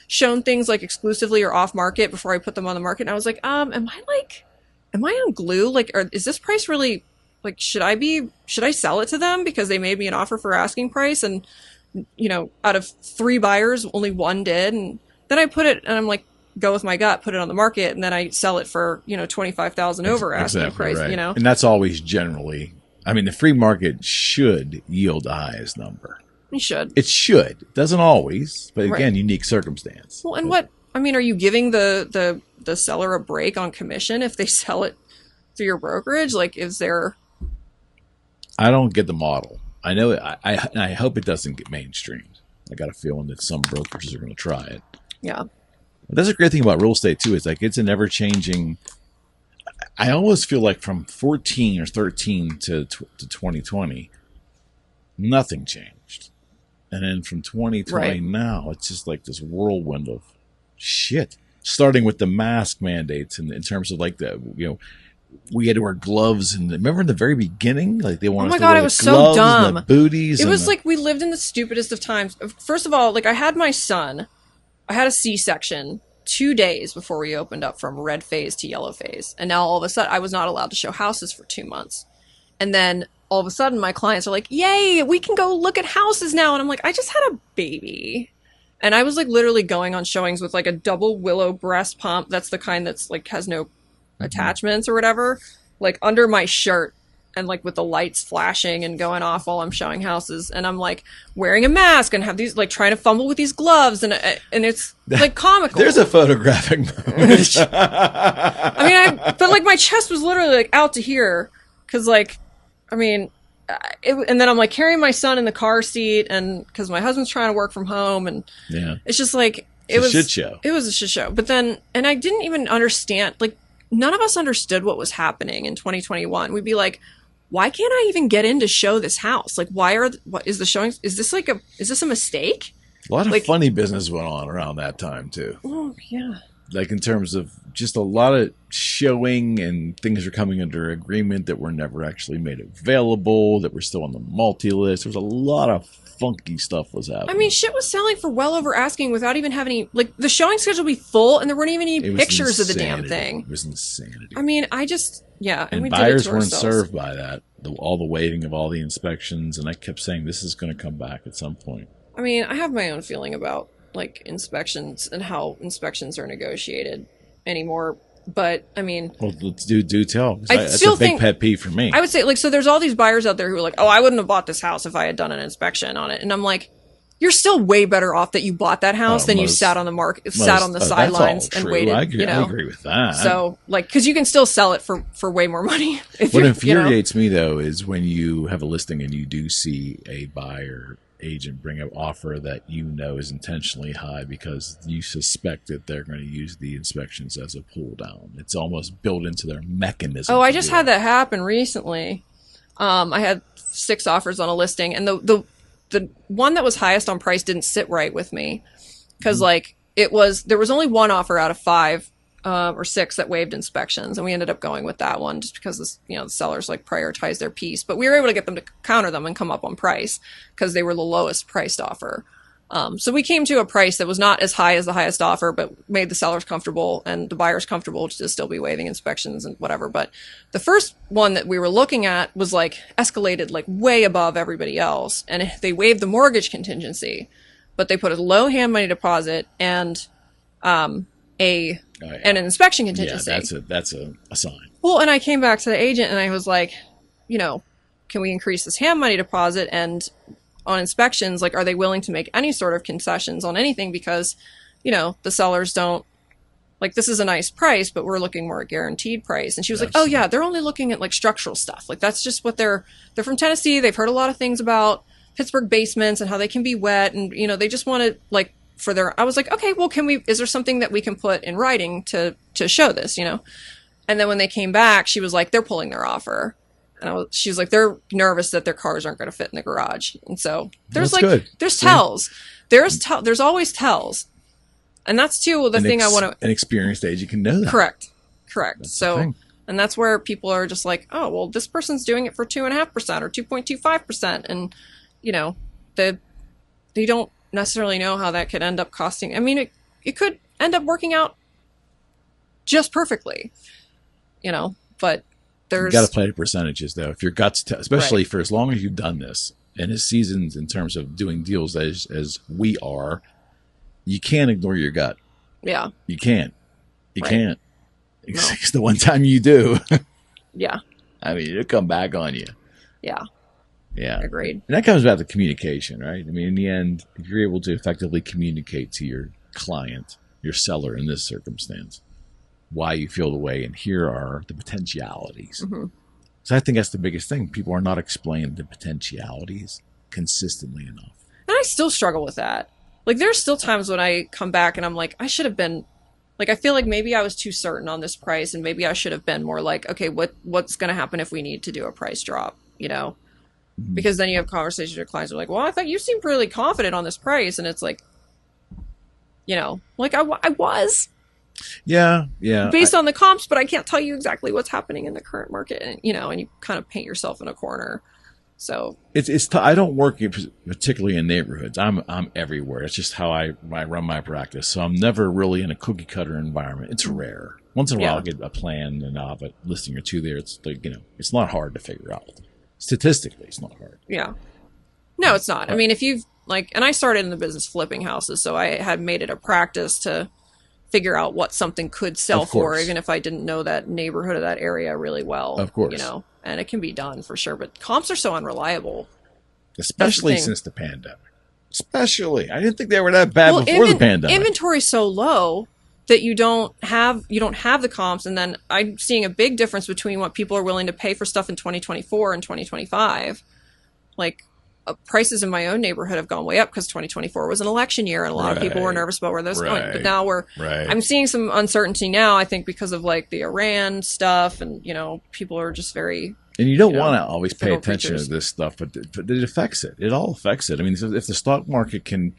shown things like exclusively or off market before I put them on the market, and I was like, am I on glue? Like, is this price really, like, should I sell it to them because they made me an offer for asking price, and out of 3 buyers only 1 did, and then I put it, and I'm like, go with my gut, put it on the market, and then I sell it for $25,000 over asking price. Right. And that's always generally, I mean, the free market should yield the highest number. It should. It doesn't always, but again, unique circumstance. Well, and are you giving the seller a break on commission if they sell it through your brokerage? Like, is there? I don't get the model. I know it. I hope it doesn't get mainstreamed. I got a feeling that some brokers are going to try it. Yeah. But that's a great thing about real estate too. It's like it's an ever-changing. I always feel like from 14 or 13 to 2020, nothing changed, and then from 2020 now, it's just like this whirlwind of shit. Starting with the mask mandates, and in terms of like the we had to wear gloves, and remember in the very beginning, like they wanted us to wear it was gloves so dumb. And the booties. It was like we lived in the stupidest of times. First of all, like I had my son, I had a C-section 2 days before we opened up from red phase to yellow phase, and now all of a sudden I was not allowed to show houses for 2 months, and then all of a sudden my clients are like, "Yay, we can go look at houses now," and I'm like, "I just had a baby." And I was like literally going on showings with like a double willow breast pump. That's the kind that's like has no attachments or whatever, like under my shirt, and like with the lights flashing and going off while I'm showing houses. And I'm like wearing a mask and have these like trying to fumble with these gloves, and it's like comical. There's a photographic moment. I mean, but like my chest was literally like out to here. Cause like, I mean, and then I'm like carrying my son in the car seat, and cause my husband's trying to work from home, and it's just like, it was a shit show. It was a shit show. But then, and I didn't even understand, like none of us understood what was happening in 2021. We'd be like, why can't I even get in to show this house? Like, what is the showing? Is this a mistake? A lot of funny business went on around that time too. Oh yeah. Like in terms of just a lot of showing, and things are coming under agreement that were never actually made available, that were still on the multi-list. There was a lot of funky stuff was happening. I mean, shit was selling for well over asking without even having any, like, the showing schedule would be full and there weren't even any pictures of the damn thing. It was insanity. I mean, and we buyers did it to weren't ourselves. served by that. All the waiting of all the inspections, and I kept saying this is going to come back at some point. I mean, I have my own feeling about like inspections and how inspections are negotiated anymore. But I mean, well, let's do tell. That's still a big pet peeve for me. I would say, like, so there's all these buyers out there who are like, "Oh, I wouldn't have bought this house if I had done an inspection on it," and I'm like, "You're still way better off that you bought that house than you sat on the market, sat on the sidelines and waited." I agree with that. So, like, because you can still sell it for way more money. What infuriates me though is when you have a listing and you do see a buyer agent bring an offer that is intentionally high because you suspect that they're going to use the inspections as a pull down. It's almost built into their mechanism. Oh, I just had that happen recently. I had 6 offers on a listing, and the one that was highest on price didn't sit right with me because like there was only 1 offer out of 5 or 6 that waived inspections, and we ended up going with that one just because this, the sellers like prioritize their piece. But we were able to get them to counter them and come up on price because they were the lowest priced offer. So we came to a price that was not as high as the highest offer, but made the sellers comfortable and the buyers comfortable to still be waiving inspections and whatever. But the first one that we were looking at was like escalated like way above everybody else. And they waived the mortgage contingency, but they put a low hand money deposit and an inspection contingency. Yeah, that's a sign. Well, and I came back to the agent and I was like, can we increase this hand money deposit? And on inspections, like, are they willing to make any sort of concessions on anything? Because, the sellers don't, like, this is a nice price, but we're looking more at guaranteed price. And she was like, oh yeah, they're only looking at like structural stuff. Like, that's just what they're from Tennessee. They've heard a lot of things about Pittsburgh basements and how they can be wet. And, they just want to like I was like, okay, well, is there something that we can put in writing to show this, And then when they came back, she was like, they're pulling their offer. And she was like, they're nervous that their cars aren't going to fit in the garage. And so there's there's tells. There's always tells. And that's too the thing I want to. An experienced agent can know that. Correct. So, and that's where people are just like, oh, well, this person's doing it for 2.5% or 2.25%. And, they don't necessarily know how that could end up costing. I mean, it could end up working out just perfectly, but you got to play the percentages though. If your guts, especially for as long as you've done this and as seasons in terms of doing deals as we are, you can't ignore your gut. Yeah, you can't. You can't. It's the one time you do. Yeah. I mean, it'll come back on you. Yeah. Yeah. Agreed. And that comes back to communication, right? I mean, in the end, if you're able to effectively communicate to your client, your seller in this circumstance, why you feel the way, and here are the potentialities. Mm-hmm. So I think that's the biggest thing. People are not explaining the potentialities consistently enough. And I still struggle with that. Like, there's still times when I come back and I'm like, I should have been, like, I feel like maybe I was too certain on this price, and maybe I should have been more like, okay, what's going to happen if we need to do a price drop, Mm-hmm. Because then you have conversations with your clients who are like, well, I thought you seemed really confident on this price. And it's like, like I was. Yeah. Based on the comps, but I can't tell you exactly what's happening in the current market, and and you kind of paint yourself in a corner. So I don't work particularly in neighborhoods. I'm everywhere. It's just how I run my practice. So I'm never really in a cookie cutter environment. It's rare. Once in a while I'll get a plan and I'll have a listing or two there. It's like, it's not hard to figure out. Statistically, it's not hard. Yeah. No, it's not. I mean, if you've and I started in the business flipping houses, so I had made it a practice to figure out what something could sell for, even if I didn't know that neighborhood or that area really well. Of course. And it can be done for sure, but comps are so unraiable. Especially since the pandemic. Especially. I didn't think they were that bad before the pandemic. Inventory's so low that you don't have the comps, and then I'm seeing a big difference between what people are willing to pay for stuff in 2024 and 2025. Like, prices in my own neighborhood have gone way up because 2024 was an election year, and a lot of people were nervous about where this was going. But now I'm seeing some uncertainty now, I think, because of like the Iran stuff, and people are just very. And you don't want to always pay attention to this stuff, but it affects it. It all affects it. I mean, if the stock market can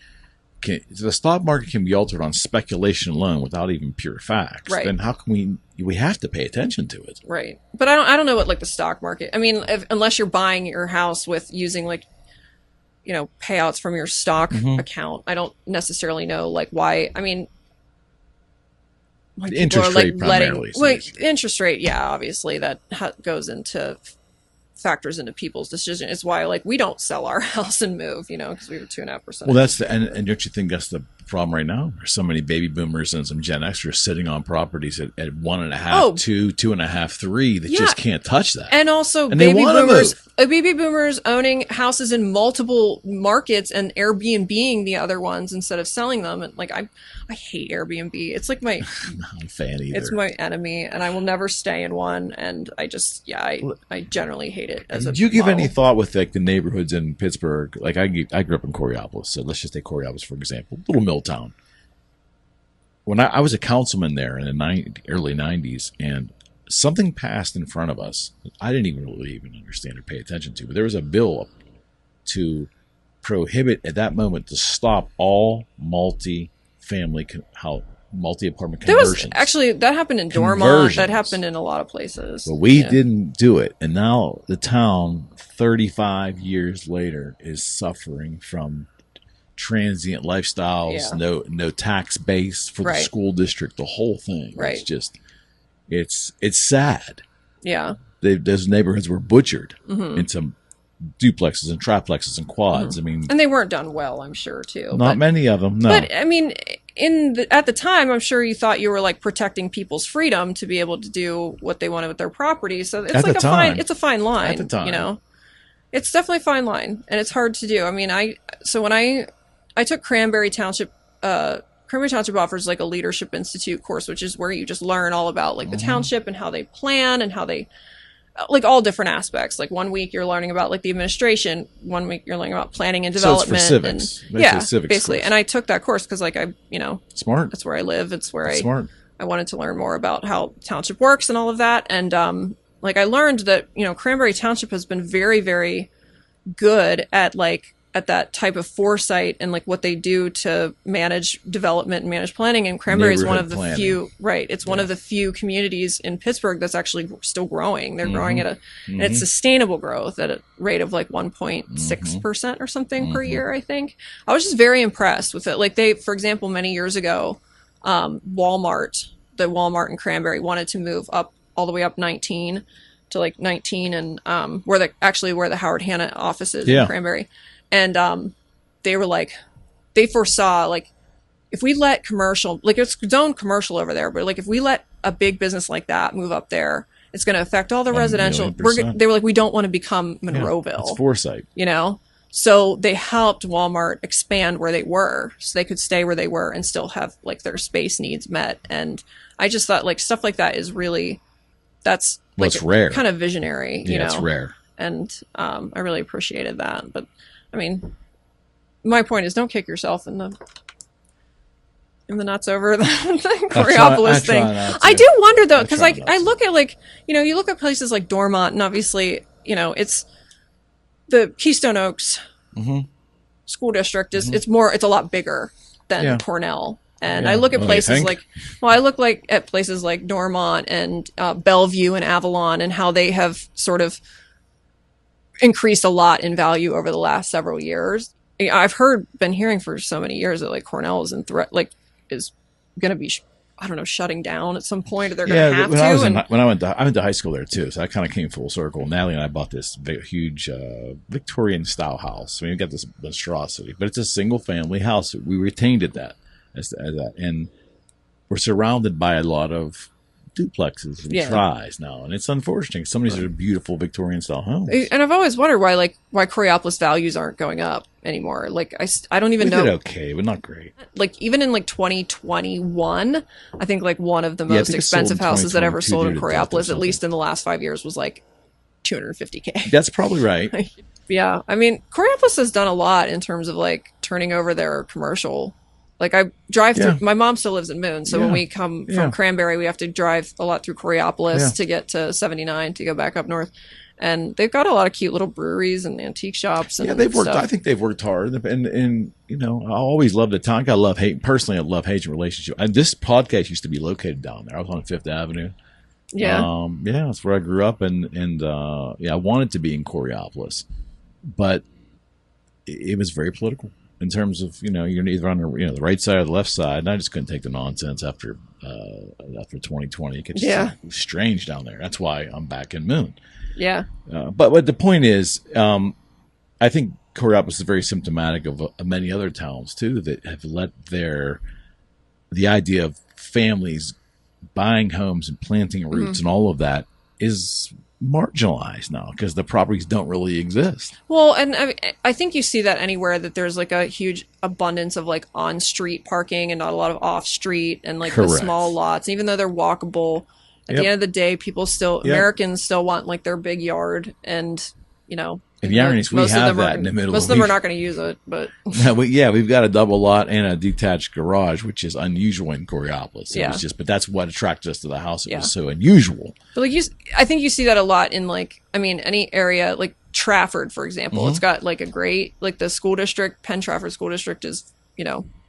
be altered on speculation alone without even pure facts, then how can we have to pay attention to it? Right. But I don't know what like the stock market. I mean, unless you're buying your house with using like payouts from your stock account, I don't necessarily know like why. I mean, the interest rate primarily. Interest rate, yeah, obviously that factors into people's decision. It's why like we don't sell our house and move, because we were 2.5%. Well, that's and don't you think that's the problem right now? There's so many baby boomers and some Gen Xers sitting on properties at 1.5, 2, 2.5, 3 that just can't touch that. And also baby boomers owning houses in multiple markets and Airbnb-ing the other ones instead of selling them. And like I hate Airbnb. It's like my I'm not a fan either. It's my enemy, and I will never stay in one. And I just I generally hate it. Did you give any thought with like the neighborhoods in Pittsburgh? Like I grew up in Coriopolis, so let's just take Coriopolis for example, little mill town. When I was a councilman there in the early 90s, and something passed in front of us that I didn't even understand or pay attention to, but there was a bill to prohibit at that moment to stop all multi-family multi-apartment There was conversions. actually, that happened in Dormont. That happened in a lot of places. But we didn't do it. And now the town, 35 years later, is suffering from transient lifestyles, no tax base for the school district, the whole thing. Right. It's just, it's sad. Yeah. Those neighborhoods were butchered into duplexes and triplexes and quads. I mean, and they weren't done well, I'm sure, too. Not many of them. No. But I mean, at the time, I'm sure you thought you were like protecting people's freedom to be able to do what they wanted with their property. So it's like it's a fine line. At the time, you know, it's definitely a fine line, and it's hard to do. I mean, when I took Cranberry Township. Cranberry Township offers like a Leadership Institute course, which is where you just learn all about like the township and how they plan and how they, like all different aspects. Like 1 week you're learning about like the administration, 1 week you're learning about planning and development. So it's for civics. And, basically. Course. And I took that course because like smart. That's where I live. It's where I wanted to learn more about how township works and all of that. And like I learned that Cranberry Township has been very, very good at that type of foresight and like what they do to manage development and manage planning. And Cranberry is one of the few, it's one of the few communities in Pittsburgh that's actually still growing. They're growing at and it's sustainable growth at a rate of like 1.6% or something per year, I think. I was just very impressed with it. Like for example, many years ago, Walmart in Cranberry wanted to move up all the way up 19 to like 19 and where the Howard Hanna office is in Cranberry. And they were like, they foresaw like if we let commercial, like it's zoned commercial over there, but like if we let a big business like that move up there, it's going to affect all the residential. They were like, we don't want to become Monroeville. It's foresight, So they helped Walmart expand where they were, so they could stay where they were and still have like their space needs met. And I just thought like stuff like that is really that's like rare, kind of visionary. It's rare, and I really appreciated that, but. I mean, my point is, don't kick yourself in the nuts over the Coriopolis thing. I do wonder though, because I look at like you look at places like Dormont, and obviously it's the Keystone Oaks school district is it's a lot bigger than Cornell, and I look at places at places like Dormont and Bellevue and Avalon, and how they have sort of increased a lot in value over the last several years. I've been hearing for so many years that like Cornell is is going to be, shutting down at some point, or they're going to have to. When I went to high school there too, so I kind of came full circle. Natalie and I bought this huge Victorian style house. I mean, we got this monstrosity, but it's a single family house. We retained it as that, and we're surrounded by a lot of duplexes and tries now, and it's unfortunate. Some of these are beautiful Victorian style homes, and I've always wondered why Coriopolis values aren't going up anymore. Like I don't even know. Okay, but not great. Like even in like 2021, I think like one of the most expensive houses that ever sold in Coriopolis, at least in the last 5 years, was like $250K. That's probably right. Yeah, I mean Coriopolis has done a lot in terms of like turning over their commercial. Like I drive through, my mom still lives in Moon. So when we come from Cranberry, we have to drive a lot through Coriopolis to get to 79 to go back up north. And they've got a lot of cute little breweries and antique shops. And they've worked, I think they've worked hard. And I always love the town. I love hate relationship. And this podcast used to be located down there. I was on Fifth Avenue. Yeah. That's where I grew up. And I wanted to be in Coriopolis, but it was very political. In terms of, you're either on the right side or the left side. And I just couldn't take the nonsense after 2020. It gets strange down there. That's why I'm back in Moon. Yeah. But the point is, I think Coriopolis is very symptomatic of many other towns, too, that have let the idea of families buying homes and planting roots and all of that is marginalized now because the properties don't really exist. Well, and I think you see that anywhere that there's like a huge abundance of like on-street parking and not a lot of off-street and like the small lots. Even though they're walkable, at the end of the day, Americans still want like their big yard, and And the irony is we have that in the middle. Most of them are not going to use it, but we've got a double lot and a detached garage, which is unusual in Coriopolis. It was but that's what attracted us to the house. It was so unusual. But I think you see that a lot in any area like Trafford, for example. It's got like a great the school district. Penn Trafford School District is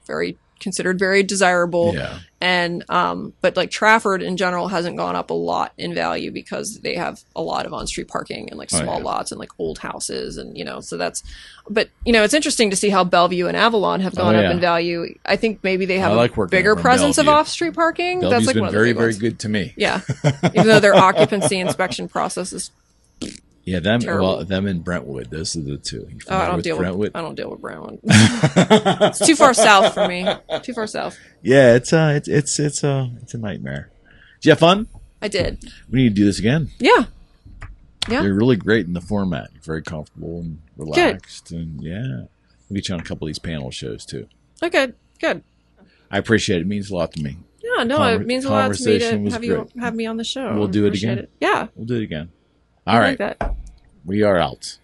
very considered very desirable. Yeah. And, but like Trafford in general hasn't gone up a lot in value because they have a lot of on-street parking and like small lots and like old houses. And, so that's, but it's interesting to see how Bellevue and Avalon have gone up in value. I think maybe they have a bigger presence of off-street parking. Bellevue's That's like been one of the very, big very ones. good to me. Yeah. Even though their occupancy inspection process is terrible. Them in Brentwood. Those are the two. I don't deal with Brentwood. It's too far south for me. Too far south. Yeah, it's a nightmare. Did you have fun? I did. We need to do this again. Yeah. Yeah. You're really great in the format. You're very comfortable and relaxed. Good. And we'll get you on a couple of these panel shows too. Okay, good. I appreciate it. It means a lot to me. Yeah, no, it means a lot to me to have me on the show. We'll do it again. Yeah. We'll do it again. All right. Like that. We are out.